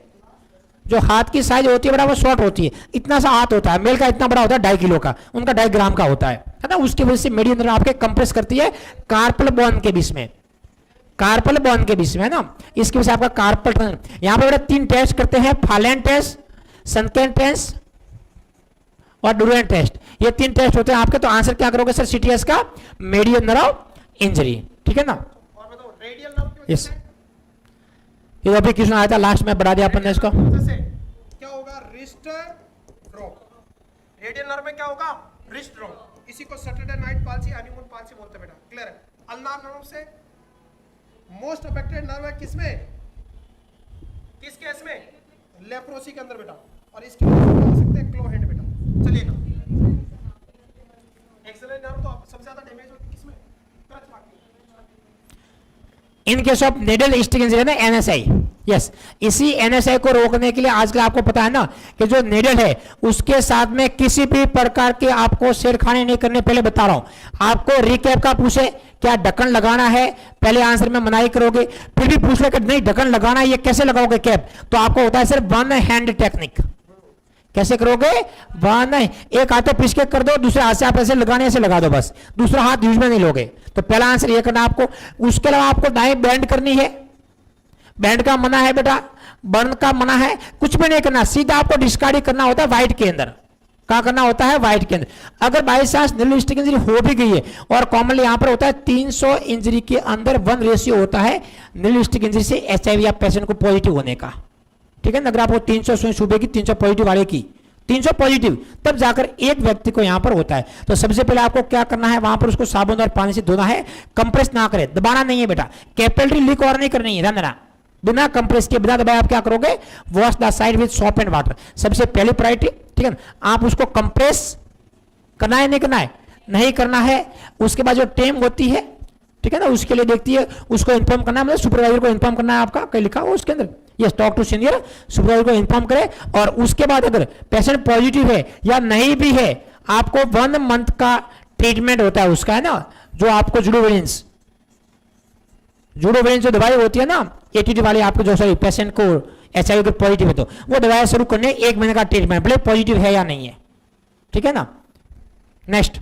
जो हाथ की साइज होती है बड़ा वो शॉर्ट होती है, इतना सा हाथ होता है, मेल का इतना बड़ा होता है 2.5 किलो का, उनका 2.5 ग्राम का होता है ना, उसकी वजह से मेडियन नर्व आपके कंप्रेस करती है कार्पल बोन के बीच में, कार्पल बोन के बीच में है ना, इसकी वजह से आपका कार्पल टनल। यहां पर 3 टेस्ट करते हैं, फालेन टेस्ट, सनकेन टेस्ट और डुरेंट टेस्ट, ये 3 टेस्ट होते हैं आपके, तो आंसर क्या करोगे सर सीटीएस का मेडियन नर्व इंजरी, ठीक है ना।
और बताओ रेडियल नर्व क्यों
यस,
कहते हैं?
ये अभी क्वेश्चन आया था लास्ट में, बढ़ा दिया अपन ने इसको।
जैसे क्या होगा रिस्ट रोग, रेडियल नर्व में क्या होगा रिस्ट रोग, इसी को Saturday night palsy honeymoon palsy बोलते हैं बेटा, क्लियर है। अल्नार नर्व से मोस्ट अफेक्टेड नर्व है किसमें, किस केस में, लेप्रोसी के अंदर बेटा, और इसके अंदर आ सकते हैं क्लो हैंड बेटा, चलिएगा। एक्सेलरेट नर्व तो सबसे ज्यादा डैमेज होती है किसमें, crutch mark,
in case of needle stick injury ना एनएसआई, यस, इसी एनएसआई को रोकने के लिए आजकल आपको पता है ना कि जो नेडल है उसके साथ में किसी भी प्रकार के आपको छेड़खानी नहीं करने, पहले बता रहा हूं आपको, रिकैप का पूछे क्या ढक्कन लगाना है, पहले आंसर में मनाही करोगे, फिर भी पूछ ले कि नहीं ढक्कन लगाना है, ये कैसे लगाओगे कैप, तो आपको होता है सिर्फ 1 हैंड टेक्निक, कैसे करोगे 1, एक हाथ पे पिच के कर दो, दूसरे हाथ से आप ऐसे लगाने ऐसे लगा दो, बस दूसरा हाथ यूज में नहीं लोगे, तो पहला आंसर ये करना आपको। उसके अलावा आपको दाएं बैंड करनी है, बैंड का मना है बेटा, बर्न का मना है, कुछ भी नहीं करना, सीधा आपको डिस्कार्ड करना होता है व्हाइट के अंदर, क्या करना होता है व्हाइट के अंदर। अगर by chance needle stick injury हो भी गई है, और कॉमनली यहां पर होता है 300 इंजरी के अंदर 1 रेशियो होता है नीडल स्टिक इंजरी से एचआईवी या पेशेंट को पॉजिटिव होने का, ठीक है ना। अगर आपको 300 सूबे की 300 पॉजिटिव वाले की 300 पॉजिटिव, तब जाकर एक व्यक्ति को यहां पर होता है, तो सबसे पहले आपको क्या करना है, वहां पर उसको साबुन और पानी से धोना है, कंप्रेस ना करे, दबाना नहीं है बेटा, कैपिलरी लीक और नहीं करनी है, ध्यान देना, बिना कंप्रेस के बिना दबाए आप क्या करोगे, wash the side with soap and water, सबसे पहली प्रायोरिटी, ठीक है ना। आप उसको कंप्रेस करना है नहीं करना है, नहीं करना है। उसके बाद जो टेम होती है, ठीक है ना, उसके लिए देखती है, उसको इन्फॉर्म करना है, मतलब सुपरवाइजर को इन्फॉर्म करना है, आपका कहीं लिखा हो उसके अंदर, yes, talk to senior supervisor को इन्फॉर्म करे। और उसके बाद अगर पेशेंट पॉजिटिव है या नहीं भी है, आपको 1 मंथ का ट्रीटमेंट होता है उसका, है ना, जो आपको जुडोवेलेंस जो दवाई होती है ना एटीटी वाली, आपको जो सॉरी पेशेंट को एचआईवी पॉजिटिव है तो वो दवाई शुरू करने 1 महीने का ट्रीटमेंट, भले पॉजिटिव है या नहीं है, ठीक है ना। Next,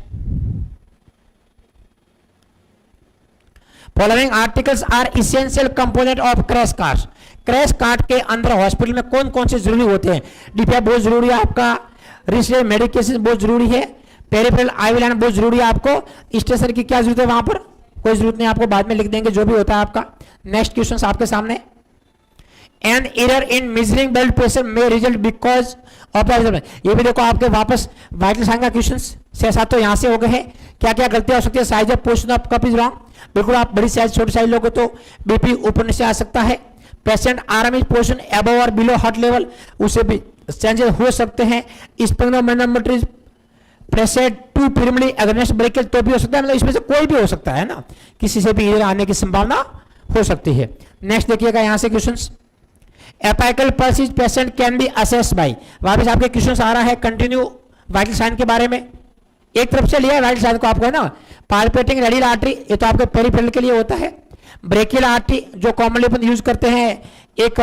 following articles are essential component of crash card. Crash card के अंदर हॉस्पिटल में कौन कौन से जरूरी होते हैं, डीपीआई बहुत जरूरी है आपका, रिलेटेड मेडिकेशन बहुत जरूरी है, पेरिफेरल आईवी लाइन बहुत जरूरी है आपको, स्टेशन की क्या जरूरत है वहां पर, कोई जरूरत नहीं, आपको बाद में लिख देंगे जो भी होता है आपका। नेक्स्ट क्वेश्चन आपके सामने, an error in measuring blood pressure में रिजल्ट बिकॉज ऑफ, ये भी देखो आपके वापस वाइटल साइन का क्वेश्चन 6-7 तो यहां से हो गए हैं। क्या क्या गलतियां हो सकती है, size of portion of cup is wrong, बिल्कुल आप बड़ी साइज छोटी साइज लोगे तो बीपी ऊपर नीचे आ सकता है, पेशेंट आर्म पोजिशन अबव और बिलो हार्ट लेवल, उसे भी चेंजेस हो सकते हैं। स्पेक्ट्रोमेनोमेट्री प्रेशर टू पिरामिडली अगेंस्ट ब्रेकेज तो भी हो सकता है, मतलब इसमें से कोई भी हो सकता है ना, किसी से भी इधर आने की संभावना हो सकती है। नेक्स्ट देखिएगा यहां से questions, apical pulse is patient can be assessed by, वापस आपके क्वेश्चंस आ रहा है कंटिन्यू वाइटल साइन के बारे में। एक तरफ से लिया है वाइटल साइन को आपको, है ना, पाल्पेटिंग रेडियल आर्टरी, ये तो आपके पेरिफेरल के लिए होता है। ब्रेकियल आर्टरी जो कॉमनली अपन यूज करते हैं एक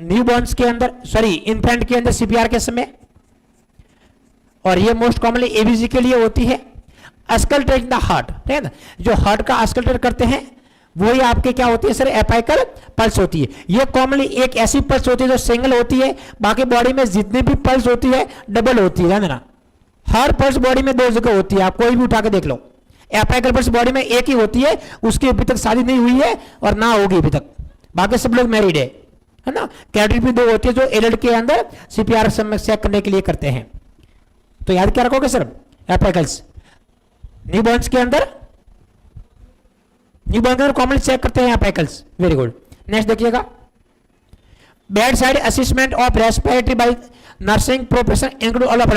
न्यूबॉर्न्स के अंदर, सॉरी इन्फेंट के अंदर सीपीआर के समय, और ये मोस्ट कॉमनली एबीजी के लिए होती है। अस्कल्टेटिंग द हार्ट, ठीक है ना, जो हार्ट का अस्कल्टेट करते हैं वही आपके क्या होती है सर, एपाइकल पल्स होती है। ये कॉमनली एक ऐसी पल्स होती है जो सिंगल होती है, बाकी बॉडी में जितनी भी पल्स होती है डबल होती है ना। हर पल्स बॉडी में दो जगह होती है, आप कोई भी उठा के देख लो। एपाइकल पल्स बॉडी में एक ही होती है, उसकी अभी तक शादी नहीं हुई है और ना होगी अभी तक, बाकी सब लोग मैरिड है ना। कैटेगरी भी दो होती है जो एलएड के अंदर सीपीआर चेक करने के लिए करते हैं। तो याद क्या रखोगे सर, एपाइकल्स न्यूबॉर्न्स के अंदर, न्यूबॉर्न के अंदर कॉमनली चेक करते हैं एपाइकल्स। Very good. नेक्स्ट देखिएगा, bed side assessment of respiratory by nursing profession include all of.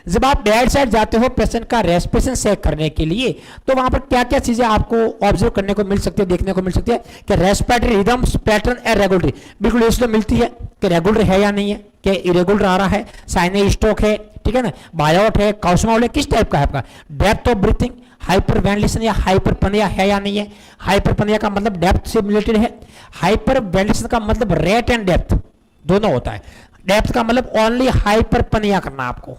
जब आप बेड साइड जाते हो पेशेंट का रेस्पिरेशन चेक करने के लिए, तो वहां पर क्या क्या चीजें आपको ऑब्जर्व करने को मिल सकती है, देखने को मिल सकती है कि रेस्पिरेटरी रिदम्स पैटर्न एंड रेगुलरी, बिल्कुल इसलिए मिलती है कि रेगुलर है या नहीं है, कि इरेगुलर आ रहा है, साइने स्ट्रोक है, ठीक है ना, बायोट है, काउस्माउल है, किस टाइप का है आपका, डेप्थ ऑफ ब्रीथिंग, हाइपरवेंटिलेशन या हाइपरपनिया है या नहीं है। हाइपरपनिया का मतलब डेप्थ से रिलेटेड है, हाइपरवेंटिलेशन का मतलब रेट एंड डेप्थ दोनों होता है। डेप्थ का मतलब ओनली हाइपरपनिया करना, आपको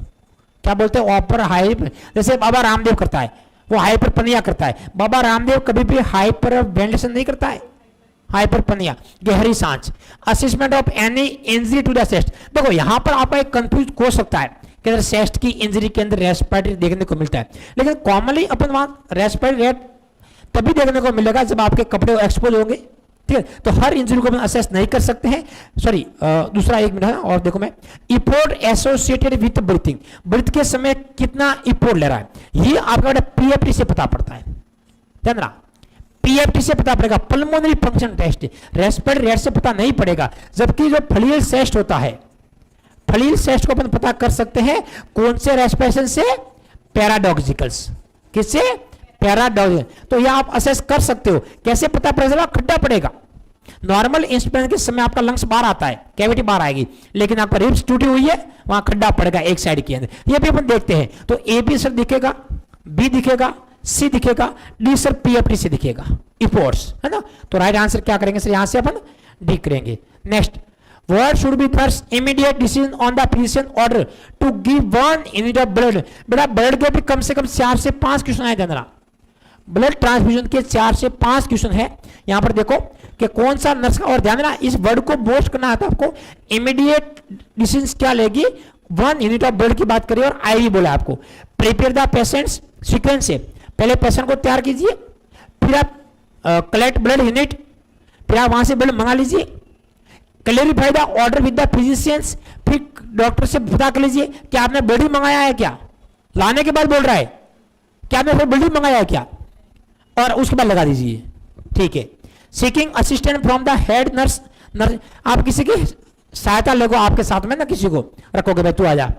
क्या बोलते हैं, ऑपर हाइप, जैसे बाबा रामदेव करता है वो हाइपरपनिया करता है, बाबा रामदेव कभी भी हाइपरवेंटिलेशन नहीं करता है, हाइपरपनिया गहरी सांस। Assessment of any injury to the chest, देखो यहां पर आपका एक कंफ्यूज हो सकता है कि अगर चेस्ट की इंजरी के अंदर रेस्पिरेटरी देखने को मिलता है, लेकिन कॉमनली अपन वहां रेस्पिरेटरी रेट तभी देखने को मिलेगा जब आपके कपड़े एक्सपोज होंगे, ठीक है। तो हर इंजरी को अपन असेस नहीं कर सकते हैं। सॉरी दूसरा एक मिनट है और देखो, मैं इपोर्ट एसोसिएटेड विथ ब्रीथिंग, ब्रीथ के समय कितना इपोर्ट ले रहा है, ये आपका पीएफटी से पता पड़ता है, ध्यान रहा, पीएफटी से पता पड़ेगा, pulmonary function test, respiratory rate से पता नहीं पड़ेगा। जबकि जो फलियल चेस्ट होता है, फलियल चेस्ट को अपन पता कर सकते हैं कौन से रेस्पिरेशन से, पैराडॉक्सिकल्स, किससे, पैराडॉक्सिकल। तो यह आप असेस कर सकते हो, कैसे पता पड़ेगा, खड्डा पड़ेगा। नॉर्मल इंस्पिरेशन के समय आपका लंग्स बाहर आता है, कैविटी बाहर आएगी, लेकिन आपका रिब्स टूटी हुई है, वहां खड्डा पड़ेगा एक साइड के अंदर, ये भी अपन देखते हैं। तो ए बी सर दिखेगा, बी दिखेगा, सी दिखेगा, डी सर पीएफटी से दिखेगा, इपोर्ट्स, है ना। तो राइट आंसर क्या करेंगे सर, यहां से अपन डी करेंगे। Next, what should be first immediate decision on the physician order to give 1 unit of blood। बेटा ब्लड के भी कम से कम 4 से 5 क्वेश्चन आए, ध्यान रहा, ब्लड ट्रांसफ्यूजन के 4 से 5 क्वेश्चन है। यहां पर देखो कि कौन सा नर्स का, और ध्यान रहा इस वर्ड को बोस्ट करना आता है आपको। इमीडिएट डिसीजन क्या लेगी, 1 यूनिट ऑफ ब्लड की बात करिए और आईवी बोला आपको। प्रिपेयर द पेशेंट्स सीक्वेंस से, पहले पेशेंट को तैयार कीजिए, फिर आप कलेक्ट ब्लड यूनिट, फिर आप वहां से ब्लड मंगा लीजिए, clarify the order with the physicians, फिर डॉक्टर से पता कर लीजिए कि आपने ब्लड ही मंगाया है क्या, लाने के बाद बोल रहा है कि आपने फिर ब्लड ही मंगाया है क्या, और उसके बाद लगा दीजिए, ठीक है। Seeking assistant from the head nurse, आप किसी की सहायता लगो आपके साथ में ना, किसी को रखोगे, भाई तू आ जा,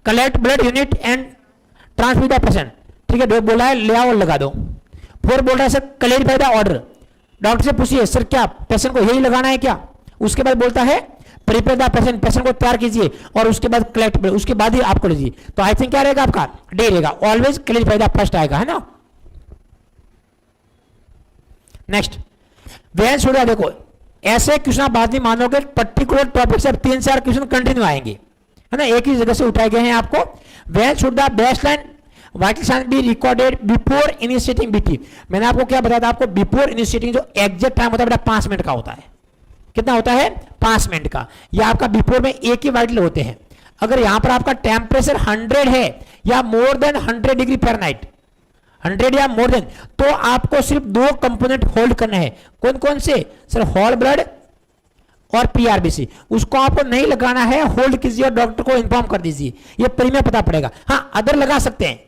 collect blood unit and transmit the patient, ठीक है, बोला है ले आओ और लगा दो। फिर बोल रहा है sir clarify the order, doctor से पूछिए सर क्या पेशेंट को यही लगाना है क्या, उसके बाद बोलता है प्रिपेयर द पेशेंट, पेशेंट को तैयार कीजिए और उसके बाद कलेक्ट ब्लड, उसके बाद ही आपको लीजिए। तो आई थिंक क्या रहेगा आपका, डी रहेगा, ऑलवेज क्लेरिफाई द फर्स्ट आएगा, है ना। नेक्स्ट, वैन छोड़ा, देखो ऐसे क्वेश्चन आप बाद में मानोगे, पर्टिकुलर टॉपिक से 3-4 क्वेश्चन कंटिन्यू आएंगे, है ना, एक ही जगह से उठाए गए हैं आपको। When should the baseline vital sign be recorded before initiating BT. मैंने आपको क्या बताया था, आपको बिफोर इनिशिएटिंग जो एग्जैक्ट टाइम होता है बेटा 5 मिनट का होता है। कितना होता है, 5 मिनट का। या आपका बिफोर में एक ही वाइटल होते हैं। अगर यहां पर आपका टेम्परेचर 100 है या मोर देन 100 डिग्री फ़ारेनहाइट, 100 या मोर देन, तो आपको सिर्फ 2 कंपोनेंट होल्ड करने हैं। कौन कौन से सर, होल ब्लड और पीआरबीसी। उसको आपको नहीं लगाना है, होल्ड कीजिए और डॉक्टर को इन्फॉर्म कर दीजिए, ये प्री में पता पड़ेगा। हाँ अदर लगा सकते हैं,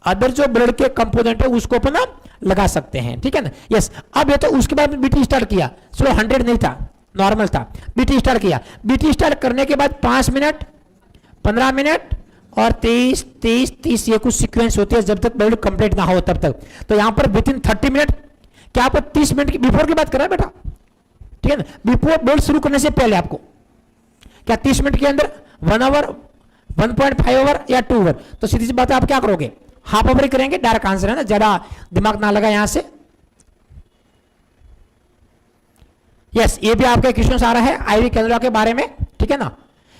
अदर जो ब्लड के कंपोनेंट है उसको अपन लगा सकते हैं, ठीक है ना। यस, अब ये तो उसके बाद बीटी स्टार्ट किया, चलो 100 नहीं था, नॉर्मल था, बीटी स्टार्ट किया, बीटी स्टार्ट करने के बाद 5 मिनट, 15 मिनट और 23, 30, 30 ये कुछ सीक्वेंस होती है जब तक ब्लड कंप्लीट ना हो तब तक। तो यहां पर विद इन 30 मिनट, क्या आपको 30 मिनट की बिफोर की बात कर रहा है बेटा, ठीक है ना, बिफोर ब्लड शुरू करने से पहले आपको क्या 30 मिनट के अंदर 1 आवर, 1.5 आवर या 2 आवर, तो सीधी सी बात है आप क्या करोगे, हाफ आवर ही करेंगे, डायरेक्ट आंसर है ना, ज्यादा दिमाग ना लगा यहां से। यस, ये भी आपका क्वेश्चन आ रहा है आईवी कैनुला के बारे में, ठीक है ना,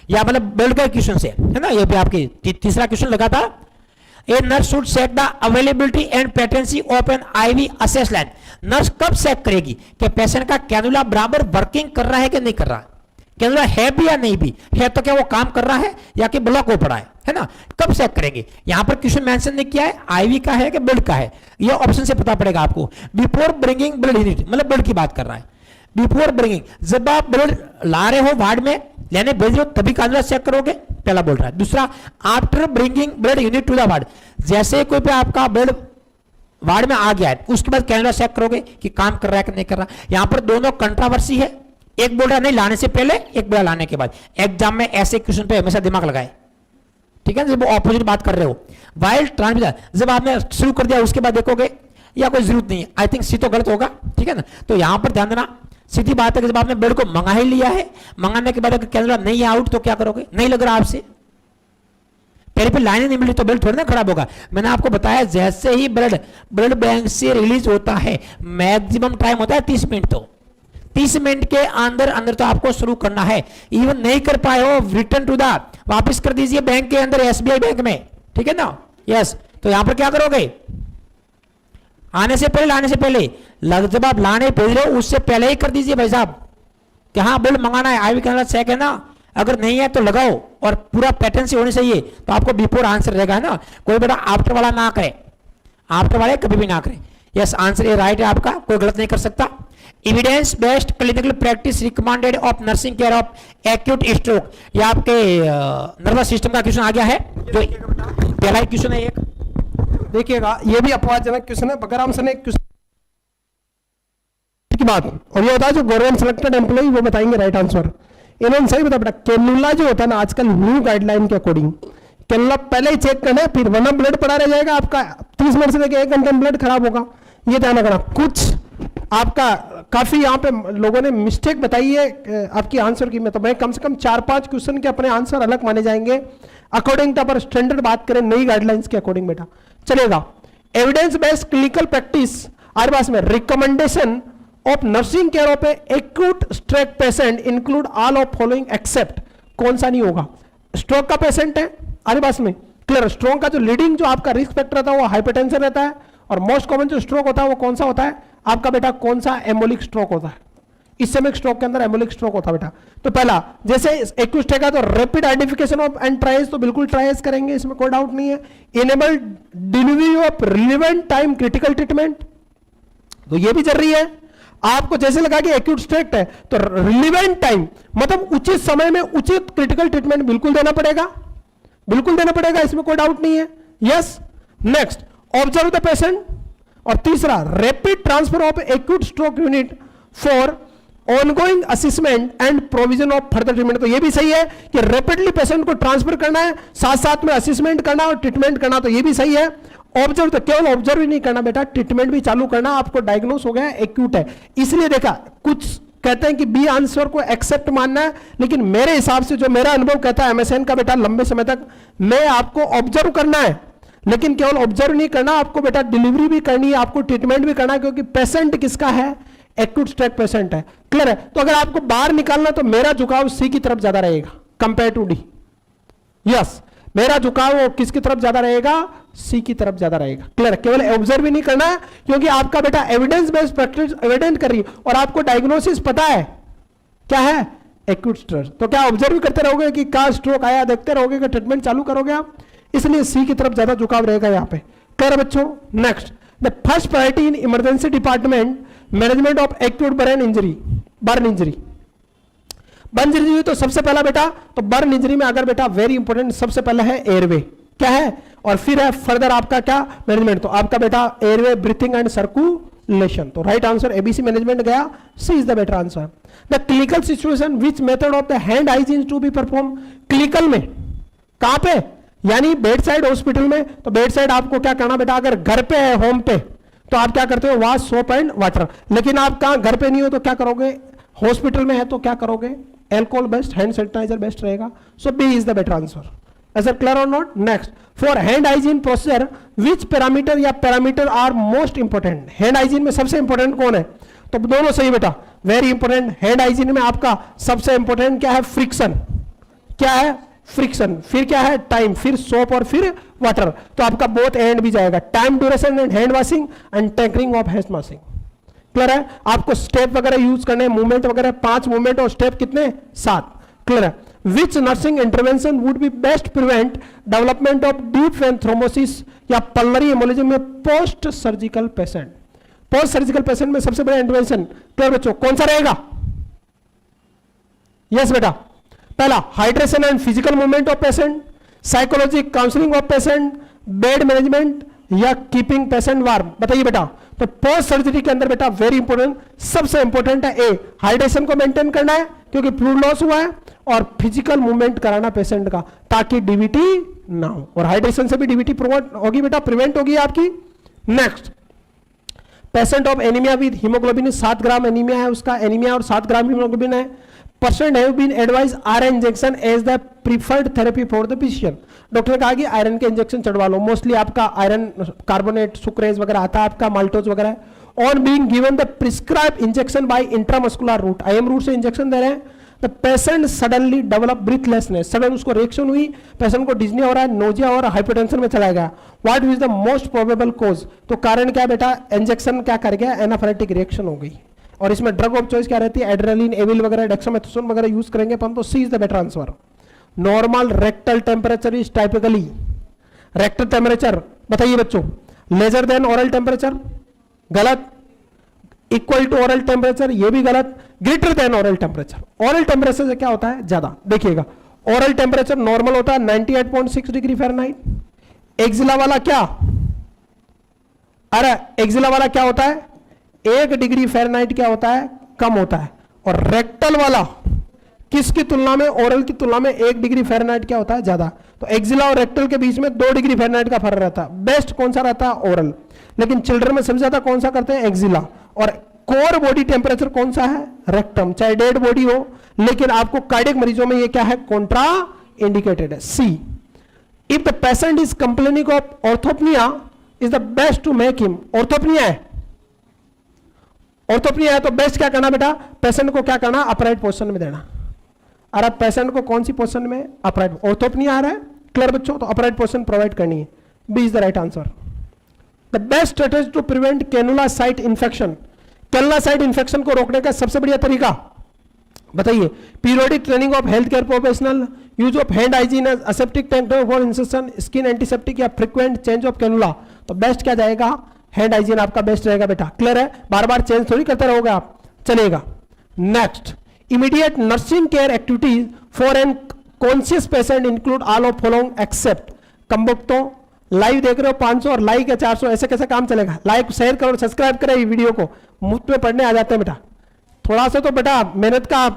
या मतलब ब्लड का क्वेश्चन से है ना, ये भी आपकी तीसरा क्वेश्चन लगा था। A nurse should check the availability and patency of an IV access line. Nurse कब चेक करेगी कि पेशेंट का कैनुला बराबर वर्किंग कर रहा है कि नहीं कर रहा है, कैनुला है भी या नहीं भी है, तो क्या वो काम कर रहा है या कि ब्लॉक हो पड़ा है ना, कब चेक करेंगे। यहां पर क्वेश्चन मेंशन नहीं किया है आईवी का है कि ब्लड का है, ये ऑप्शन से पता पड़ेगा आपको। बिफोर ब्रिंगिंग ब्लड यूनिट, मतलब ब्लड की बात कर रहा है, बिफोर ब्रिंगिंग, जब आप ब्लड ला रहे हो वार्ड में, लेने भेज रहे हो तभी कैनुला चेक करोगे, पहला बोल रहा है। दूसरा, after bringing blood unit to the ward, जैसे कोई पे आपका ब्लड वार्ड में आ गया है उसके बाद कैनुला चेक करोगे कि काम कर रहा है कि नहीं कर रहा। यहां पर दोनों कंट्रोवर्सी है, एक बोल रहा नहीं लाने से पहले, एक बोल रहा लाने के बाद। एग्जाम में ऐसे क्वेश्चन पे हमेशा दिमाग लगाए, ठीक है, जब ऑपोजिट बात कर रहे हो। वाइल ट्रांसमिशन, जब आपने शुरू कर दिया उसके बाद देखोगे या कोई जरूरत नहीं है, आई थिंक सी तो गलत होगा, ठीक है ना। तो यहां पर ध्यान देना, सीधी बात है कि जब आपने ब्लड को मंगा ही लिया है, मंगाने के बाद अगर कैनुला नहीं है आउट तो क्या करोगे, नहीं लग रहा आपसे, पहले पे लाइन नहीं मिली तो ब्लड थोड़ी ना खराब होगा। मैंने आपको बताया जैसे ही ब्लड बैंक से रिलीज होता है मैक्सिमम टाइम होता है 30 मिनट, तो 30 मिनट के अंदर अंदर तो आपको शुरू करना है। इवन नहीं कर पाए हो, रिटर्न टू द, वापस कर दीजिए बैंक के अंदर, एसबीआई बैंक में, ठीक है ना। यस, तो यहां पर क्या करोगे, आने से पहले, लाने से पहले, जब आप लाने भेज रहे हो उससे पहले ही कर दीजिए भाई साहब कि हाँ ब्लड मंगाना है, आईवी कैनुला चेक है ना, अगर नहीं है तो लगाओ, और पूरा पैटर्न से होनी चाहिए, तो आपको बिफोर आंसर रहेगा ना। कोई बेटा आफ्टर वाला ना करे, आफ्टर वाले कभी भी ना करें। यस, आंसर ये राइट है आपका, कोई गलत नहीं कर सकता। Evidence based clinical practice recommended of nursing care of acute stroke, ये आपके नर्वस सिस्टम का क्वेश्चन आ गया है, जो पहला ही क्वेश्चन है एक,
देखिएगा ये भी अपवादजनक क्वेश्चन है, बगैर आंसर ने क्वेश्चन की बात, और ये होता है जो गवर्नमेंट सिलेक्टेड एम्प्लॉय वो बताएंगे राइट आंसर। इन्होंने सही बता बेटा, कैनुला जो होता है ना आजकल न्यू गाइडलाइन के अकॉर्डिंग, कैनुला पहले ही चेक करना है, फिर वरना ब्लड पड़ा रह जाएगा आपका, 30 मिनट से लेकर 1 घंटे में ब्लड खराब होगा, ये ध्यान रखना। कुछ आपका काफी यहाँ पे लोगों ने मिस्टेक बताई है आपकी आंसर की, में तो मैं कम से कम 4-5 क्वेश्चन के अपने आंसर अलग माने जाएंगे अकॉर्डिंग टू अपर स्टैंडर्ड, बात करें नई गाइडलाइंस के अकॉर्डिंग बेटा चलेगा। एविडेंस बेस्ड क्लिनिकल प्रैक्टिस हमारे पास में recommendation of nursing care of acute stroke patient include all of following except, कौन सा नहीं होगा, स्ट्रोक का पेशेंट है हमारे पास में, क्लियर। स्ट्रोक का जो लीडिंग जो आपका रिस्क फैक्टर रहता है वो हाइपरटेंशन रहता है, और मोस्ट कॉमन जो स्ट्रोक होता है वो कौन सा होता है आपका बेटा, कौन सा, एमोलिक स्ट्रोक होता है। इस्केमिक स्ट्रोक के अंदर एमोलिक स्ट्रोक होता है बेटा। तो पहला जैसे एक्यूट स्ट्रोक है तो rapid identification of and trials, तो बिल्कुल ट्रायल्स करेंगे, इसमें कोई डाउट नहीं है। Enable delivery of relevant time critical treatment, तो ये भी जरूरी है। आपको जैसे लगा कि एक्यूट स्ट्रोक है तो रिलेवेंट टाइम मतलब उचित समय में उचित क्रिटिकल ट्रीटमेंट बिल्कुल देना पड़ेगा, बिल्कुल देना पड़ेगा, इसमें कोई डाउट नहीं है। Yes, next observe the patient, और तीसरा rapid transfer of acute stroke unit for ongoing assessment and provision of further treatment, तो ये भी सही है कि रैपिडली पेशेंट को ट्रांसफर करना है, साथ साथ में असेसमेंट करना और ट्रीटमेंट करना, तो ये भी सही है। ऑब्जर्व, तो केवल ऑब्जर्व ही नहीं करना बेटा, ट्रीटमेंट भी चालू करना, आपको डायग्नोस हो गया एक्यूट है, इसलिए देखा कुछ कहते हैं कि बी आंसर को एक्सेप्ट मानना है, लेकिन मेरे हिसाब से जो मेरा अनुभव कहता है एमएसएन का बेटा लंबे समय तक मैं आपको ऑब्जर्व करना है, लेकिन केवल ऑब्जर्व नहीं करना, आपको बेटा डिलीवरी भी करनी है, आपको ट्रीटमेंट भी करना है, क्योंकि पेशेंट किसका है, एक्यूट स्ट्रोक पेशेंट है, क्लियर है। तो अगर आपको बाहर निकालना तो मेरा झुकाव सी की तरफ ज्यादा रहेगा कंपेयर टू डी। यस, मेरा झुकाव किसकी तरफ ज्यादा रहेगा, सी की तरफ ज्यादा रहेगा, क्लियर। केवल ऑब्जर्व ही नहीं करना है, क्योंकि आपका बेटा एविडेंस बेस्ड प्रैक्टिस एविडेंट कर रही है और आपको डायग्नोसिस पता है क्या है, एक्यूट स्ट्रोक, तो क्या ऑब्जर्व करते रहोगे कि क्या स्ट्रोक आया, देखते रहोगे कि ट्रीटमेंट चालू करोगे आप, इसलिए सी की तरफ ज्यादा झुकाव रहेगा यहाँ पे, क्लियर बच्चों। Next, the first priority in emergency department management of acute burn injury, burn injury, burn injury तो सबसे पहला बेटा, तो बर्न इंजरी में अगर बेटा वेरी इंपॉर्टेंट सबसे पहला है एयरवे, क्या है, और फिर है फर्दर आपका क्या मैनेजमेंट, तो आपका बेटा एयरवे ब्रीथिंग एंड लेशन। तो राइट आंसर एबीसी मैनेजमेंट गया, C is the better answer. The clinical situation which method of the hand hygiene to be perform, clinical में कहां पे, यानी बेड साइड हॉस्पिटल में। तो बेड साइड आपको क्या करना बेटा, अगर घर पे है होम पे तो आप क्या करते हो, वॉश सोप एंड वाटर। लेकिन आप कहां घर पे नहीं हो तो क्या करोगे, हॉस्पिटल में है तो क्या करोगे, alcohol based, hand sanitizer best रहेगा। So B is the better answer. Is it clear or not? Next, for hand hygiene procedure, which parameter या parameter are most important? Hand hygiene में सबसे important कौन है? तो दोनों सही बेटा, very important। hand hygiene में आपका सबसे important क्या है, friction। क्या है, friction। फिर क्या है, time, फिर soap और फिर water। तो आपका both end भी जाएगा, time duration and hand washing and tankering of hand washing। Clear है? आपको स्टेप वगैरह यूज करने, मूवमेंट वगैरह, 5 मूवमेंट और स्टेप कितने, 7। क्लियर है? Which nursing intervention would be best prevent development of deep vein thrombosis या pulmonary embolism में post surgical patient? Post surgical patient में सबसे बड़ा इंटरवेंशन क्लियर बच्चों कौन सा रहेगा? यस बेटा, पहला hydration and physical movement of patient, psychologic counselling of patient, bed management या कीपिंग पेशेंट वार्म। बताइए बेटा। तो पोस्ट सर्जरी के अंदर बेटा वेरी इंपॉर्टेंट, सबसे इंपॉर्टेंट है ए, हाइड्रेशन को मेंटेन करना है क्योंकि फ्लूइड लॉस हुआ है, और फिजिकल मूवमेंट कराना पेशेंट का ताकि डीवीटी ना हो, और हाइड्रेशन से भी डीवीटी प्रिवेंट होगी बेटा, प्रिवेंट होगी आपकी। Next, patient of anaemia with haemoglobin, 7 gram anaemia है उसका, एनीमिया और 7 ग्राम हीमोग्लोबिन है। Person have been advise iron injection as the preferred therapy for the patient. Doctor ने कहा कि आयरन के इंजेक्शन चढ़वा लो, मोस्टली आपका आयरन कार्बोनेट, सुक्रेज वगैरह आता है, आपका माल्टोज वगैरह। On being given the prescribe injection by intramuscular route, IM route से इंजेक्शन दे रहे हैं, the patient suddenly develop breathlessness, sudden उसको रिएक्शन हुई, पेशेंट को डिजनी हो रहा है, नोजिया और हाइपरटेंशन में चला गया। What is the most probable cause? तो कारण क्या बेटा, इंजेक्शन क्या कर गया, एनाफिलेक्टिक रिएक्शन हो गई। और इसमें ड्रग ऑफ चॉइस क्या रहती है, एड्रेनालिन, एविल वगैरह, डेक्सामेथासोन वगैरह यूज करेंगे अपन, तो C is the better answer. Normal rectal temperature is typically, rectal temperature बताइए बच्चों, लेजर देन ओरल टेम्परेचर, गलत। इक्वल टू ओरल टेम्परेचर, ये भी गलत। Greater than oral temperature, oral temperature से क्या होता है, ज्यादा। देखिएगा, ओरल टेम्परेचर नॉर्मल होता है 98.6 डिग्री फ़ारेनहाइट। एक्जिला वाला क्या, अरे एक्जिला वाला क्या होता है, 1 डिग्री फ़ारेनहाइट क्या होता है, कम होता है। और रेक्टल वाला किसकी तुलना में, ओरल की तुलना में 1 डिग्री फ़ारेनहाइट क्या होता है, ज्यादा। तो एक्जिला और रेक्टल के बीच में 2 डिग्री फ़ारेनहाइट का फर्क रहता है। बेस्ट कौन सा रहता है, ओरल। लेकिन चिल्ड्रन में सबसे ज्यादा कौन सा करते हैं, एक्जिला। और कोर बॉडी टेम्परेचर कौन सा है, रेक्टम, चाहे डेड बॉडी हो। लेकिन आपको कार्डियक मरीजों में ये क्या है, कॉन्ट्रा इंडिकेटेड है, C. If the patient is complaining of orthopnoea, is the best to make him, orthopnoea है, ऑर्थोपनिया है तो बेस्ट क्या करना बेटा, पेशेंट को क्या करना, अपराइट पोजीशन में देना। अरे पेशेंट को कौन सी पोजीशन में, अपराइट। ऑर्थोपनिया आ रहा है, क्लियर बच्चों, तो अपराइट पोजीशन प्रोवाइड करनी है, B is the right answer. The best strategy to prevent cannula site infection, cannula site infection को रोकने का सबसे बढ़िया तरीका बताइए। Periodic training of health care professional, use of hand hygiene, aseptic tank for insertion, skin antiseptic या फ्रीक्वेंट चेंज ऑफ कैनुला। तो बेस्ट क्या जाएगा, हैंड हाइजीन आपका बेस्ट रहेगा बेटा। क्लियर है, बार बार चेंज थोड़ी करते रहोगे आप, चलेगा। Next, immediate nursing care activities for an conscious patient include all of following except. कम्बुक्तो लाइव देख रहे हो 500 और लाइक है 400, ऐसे कैसे काम चलेगा। लाइक शेयर करो, सब्सक्राइब करें, वीडियो को मुफ्त में पढ़ने आ जाते हैं बेटा, थोड़ा सा तो बेटा मेहनत का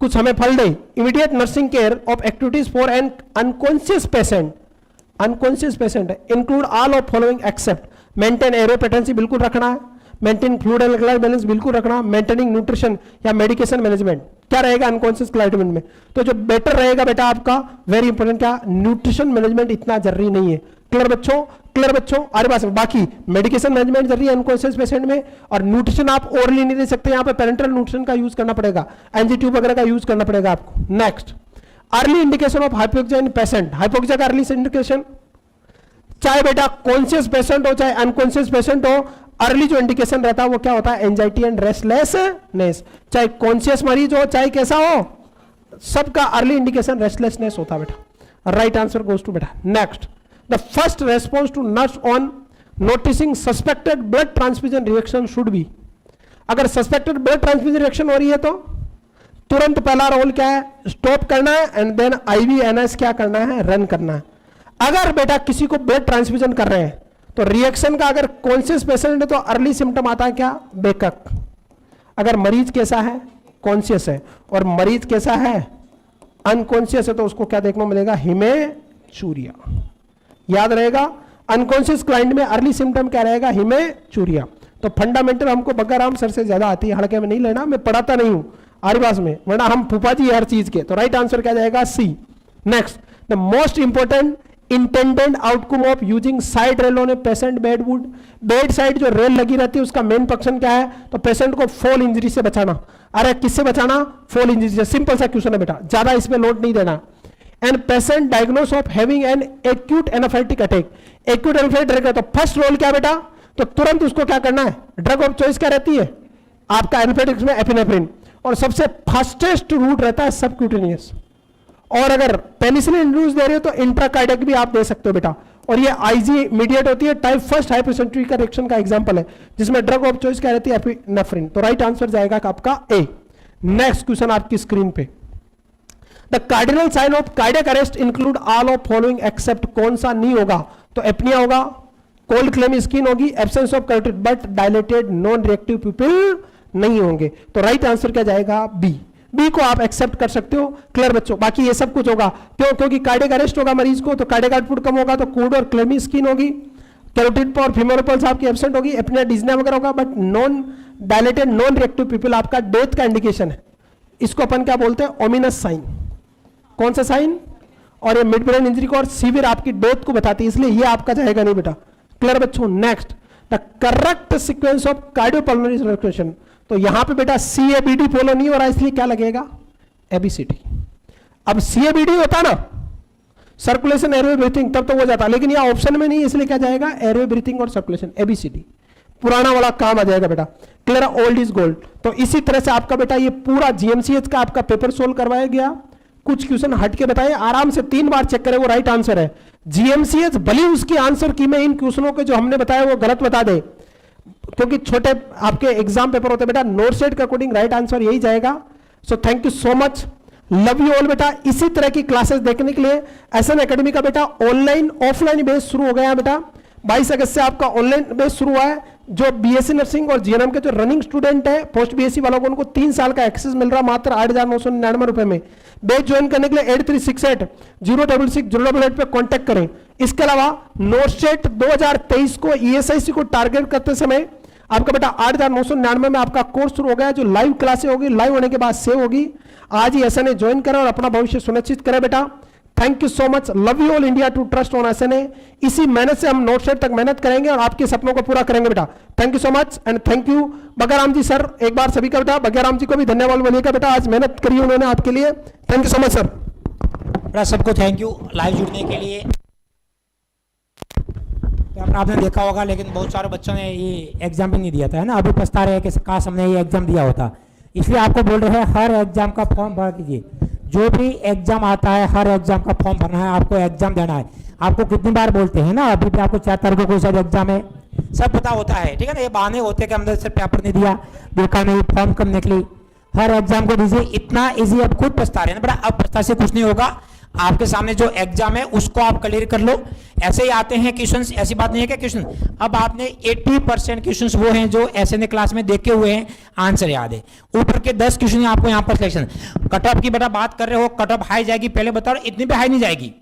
कुछ हमें फल दे। Immediate nursing care of activities for an unconscious patient, unconscious patient है, include all of following except. Maintain airway patency बिल्कुल रखना है, maintain fluid and electrolyte balance बिल्कुल रखना, मेंटेनिंग न्यूट्रिशन या मेडिकेशन मैनेजमेंट क्या रहेगा अनकॉन्शियस क्लाइटमेंट में। तो जो बेटर रहेगा बेटा आपका, वेरी इंपॉर्टेंट क्या, न्यूट्रिशन मैनेजमेंट इतना जरूरी नहीं है। क्लियर बच्चों, क्लियर बच्चों, अरे बात बाकी मेडिकेशन मैनेजमेंट जरूरी है अनकॉन्शियस पेशेंट में, और न्यूट्रिशन आप ओरली नहीं दे सकते, यहाँ पे पेरेंटल न्यूट्रिशन का यूज करना पड़ेगा, एनजी ट्यूब वगैरह का यूज करना पड़ेगा आपको। Next, early indication of hypoxia in patient, hypoxia का अर्ली इंडिकेशन, चाहे बेटा कॉन्शियस पेशेंट हो चाहे अनकॉन्शियस पेशेंट हो, अर्ली जो इंडिकेशन रहता है वो क्या होता है, एंजाइटी एंड रेस्टलेसनेस। चाहे कॉन्शियस मरीज हो चाहे कैसा हो, सबका अर्ली इंडिकेशन रेस्टलेसनेस होता है बेटा। राइट आंसर गोज टू बेटा। Next, the first response to nurse on noticing suspected blood transfusion reaction should be. अगर सस्पेक्टेड ब्लड ट्रांसफ्यूजन रिएक्शन हो रही है तो तुरंत पहला रोल क्या है, स्टॉप करना है, एंड देन आईवीएनएस क्या करना है, रन करना है। अगर बेटा किसी को ब्लड ट्रांसफ्यूजन कर रहे हैं तो रिएक्शन का अगर कॉन्शियस पेशेंट है तो अर्ली सिम्टम आता है क्या, बेकक। अगर मरीज कैसा है, कॉन्शियस है, और मरीज कैसा है, अनकॉन्शियस है, तो उसको क्या देखने को मिलेगा, हिमेचूरिया। याद रहेगा, अनकॉन्शियस क्लाइंट में अर्ली सिम्टम क्या रहेगा, हिमेचूरिया। तो फंडामेंटल हमको बग्गाराम सर से ज्यादा आती है, हल्के में नहीं लेना, मैं पढ़ाता नहीं हूं आरिवास में, वरना हम फूफा जी हर चीज के। तो राइट आंसर क्या जाएगा, C. Next, the most important intended outcome of using side rail on a patient bed would. Bed side जो रेल लगी रहती है उसका मेन फंक्शन क्या है, तो पेशेंट को फॉल इंजरी से बचाना। अरे किससे बचाना, फॉल इंजरी से। सिंपल सा क्वेश्चन है बेटा, ज्यादा इसमें लोड नहीं देना। And patient diagnose of having an acute anaphylactic attack. Acute anaphylactic attack, तो फर्स्ट रोल क्या बेटा, तो तुरंत उसको क्या करना है, ड्रग ऑफ चॉइस क्या रहती है आपका एनाफाइलेटिक्स में, एपिनेफ्रिन। और सबसे फास्टेस्ट रूट रहता है सबक्यूटेनियस। और अगर पेनिसिलिन इंड्यूस दे रहे हो तो इंट्राकार्डियक भी आप दे सकते हो बेटा। और ये आईजी मीडिएट होती है, टाइप फर्स्ट हाइपोसेंट्री का रिएक्शन का एग्जांपल है, जिसमें ड्रग ऑफ चॉइस क्या रहती है, एपिनेफ्रिन। तो राइट आंसर जाएगा आपका ए। नेक्स्ट क्वेश्चन आपकी स्क्रीन पे, the cardinal sign of cardiac arrest include all of following except, कौन सा नहीं होगा, तो एपनिया होगा, कोल्ड क्लेमी स्किन होगी, absence of carotid but dilated non reactive pupil नहीं होंगे। तो राइट आंसर क्या जाएगा, बी। बी को आप एक्सेप्ट कर सकते हो। क्लियर बच्चों, बाकी ये सब कुछ होगा क्यों, क्योंकि कार्डियक अरेस्ट होगा मरीज को, तो कार्डियक आउटपुट कम होगा, तो कोल्ड और क्लेमी स्किन होगी, कैरोटिड पर फीमेल पल्स आपकी एब्सेंट होगी, एपनिया डिज्निया वगैरह होगा, but non dilated non reactive people आपका डेथ का इंडिकेशन है। इसको अपन क्या बोलते हैं, ओमिनस साइन। कौन सा साइन, और ये मिड ब्रेन इंजरी को और सीवियर आपकी डेथ को बताती है, इसलिए ये आपका जाएगा नहीं बेटा। क्लियर बच्चों। Next, the correct sequence of cardiopulmonary circulation, तो यहां पे बेटा CABD फॉलो नहीं हो रहा, इसलिए क्या लगेगा, ABCD। अब CABD होता ना, सर्कुलेशन एयरवे ब्रीथिंग, तब तो हो जाता, लेकिन यहां ऑप्शन में नहीं, इसलिए क्या जाएगा, एयरवे ब्रीथिंग और सर्कुलेशन, ABCD। पुराना वाला काम आ जाएगा बेटा। Clear, old is gold. तो इसी तरह से आपका बेटा ये पूरा GMCH का आपका पेपर सोल्व करवाया गया। कुछ क्वेश्चन हट के बताए, आराम से 3 बार चेक करें, वो राइट आंसर है। GMCH भले उसकी आंसर की में इन क्वेश्चनों के जो हमने बताया वो गलत बता दे, क्योंकि छोटे आपके एग्जाम पेपर होते हैं बेटा, नोट सेट के अकॉर्डिंग राइट आंसर यही जाएगा। So thank you so much, love you all बेटा। इसी तरह की क्लासेस देखने के लिए SN एकेडमी का बेटा ऑनलाइन ऑफलाइन बेस शुरू हो गया है बेटा। 22 अगस्त से आपका ऑनलाइन बेस शुरू हुआ है। जो BSc नर्सिंग और GNM के जो रनिंग स्टूडेंट है, पोस्ट BSc वालों को, उनको 3 साल का एक्सेस मिल रहा मात्र 8,999 रुपए में। बैच ज्वाइन करने के लिए 8368-066-088 पे कांटेक्ट करें। इसके अलावा नोटसेट 2023 को ESIC को टारगेट करते समय आपका बेटा 8,999 में आपका कोर्स शुरू हो गया, जो लाइव क्लासें होगी, लाइव होने के बाद सेव होगी। आज ही SNA ज्वाइन करें और अपना भविष्य सुनिश्चित करें बेटा। Thank you so much, love you all India to trust on SNA। इसी मेहनत से हम नोट सेट तक मेहनत करेंगे और आपके सपनों को पूरा करेंगे बेटा। Thank you so much and thank you Baggaram ji sir, एक बार सभी का बेटा बग्गाराम जी को भी धन्यवाद बोलिएगा बेटा, आज मेहनत करी उन्होंने आपके लिए। Thank you so much sir.
बेटा सबको थैंक यू लाइव जुड़ने के लिए। तो आपने देखा होगा, लेकिन बहुत सारे बच्चों ने ये एग्जाम भी नहीं दिया था, है ना, अभी पछता रहे कि काश हमने ये एग्जाम दिया होता। इसलिए आपको बोल रहे हैं हर एग्जाम का फॉर्म भर कीजिए। जो भी एग्जाम आता है हर एग्जाम का फॉर्म भरना है, आपको एग्जाम देना है। आपको कितनी बार बोलते हैं ना, अभी भी आपको 4 तारीख को शायद एग्जाम है, सब पता होता है, ठीक है ना। ये बहाने होते हैं कि हमने सिर्फ पेपर नहीं दिया, देखा नहीं, फॉर्म कम निकली। हर एग्जाम को दीजिए, इतना इजी आप खुद पछता रहे हैं ना बेटा। अब पछता से कुछ नहीं होगा, आपके सामने जो एग्जाम है उसको आप क्लियर कर लो। ऐसे ही आते हैं क्वेश्चंस, ऐसी बात नहीं है क्या क्वेश्चन। अब आपने 80% क्वेश्चंस वो हैं जो SNA क्लास में देखे हुए हैं, आंसर याद है। ऊपर के 10 क्वेश्चन आपको यहाँ पर सिलेक्शन। कट ऑफ की बेटा बात कर रहे हो, कट ऑफ हाई जाएगी, पहले बताओ, इतनी भी हाई नहीं जाएगी,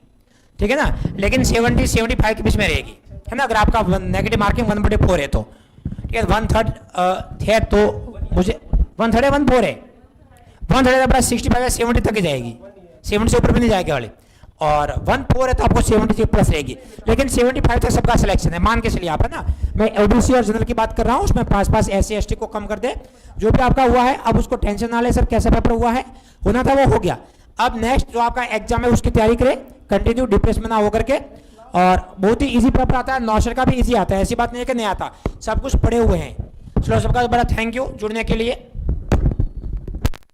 ठीक है ना, लेकिन 70-75 के बीच में रहेगी, है ना। अगर आपका नेगेटिव मार्किंग 1/4 है तो, ठीक है, 1/3 है तो मुझे 1/3 है, 1/4 है, 1/3 है, 65 या 70 तक ही जाएगी, 70 से ऊपर भी नहीं जाएगी वाली। और 1/4 है तो आपको 70 प्लस रहेगी, लेकिन 75 तक सबका सिलेक्शन है, मान के चलिए आप, है ना। मैं OBC और जनरल की बात कर रहा हूँ, उसमें पास SC ST को कम कर दे। जो भी आपका हुआ है अब उसको टेंशन ना ले, सर कैसा पेपर हुआ है, होना था वो हो गया। अब नेक्स्ट जो आपका एग्जाम है उसकी तैयारी करें, कंटिन्यू, डिप्रेस में ना होकर के। और बहुत ही ईजी पेपर आता है, नौशर का भी ईजी आता है, ऐसी बात नहीं है कि नहीं आता, सब कुछ पढ़े हुए हैं। चलो सबका बड़ा थैंक यू जुड़ने के लिए।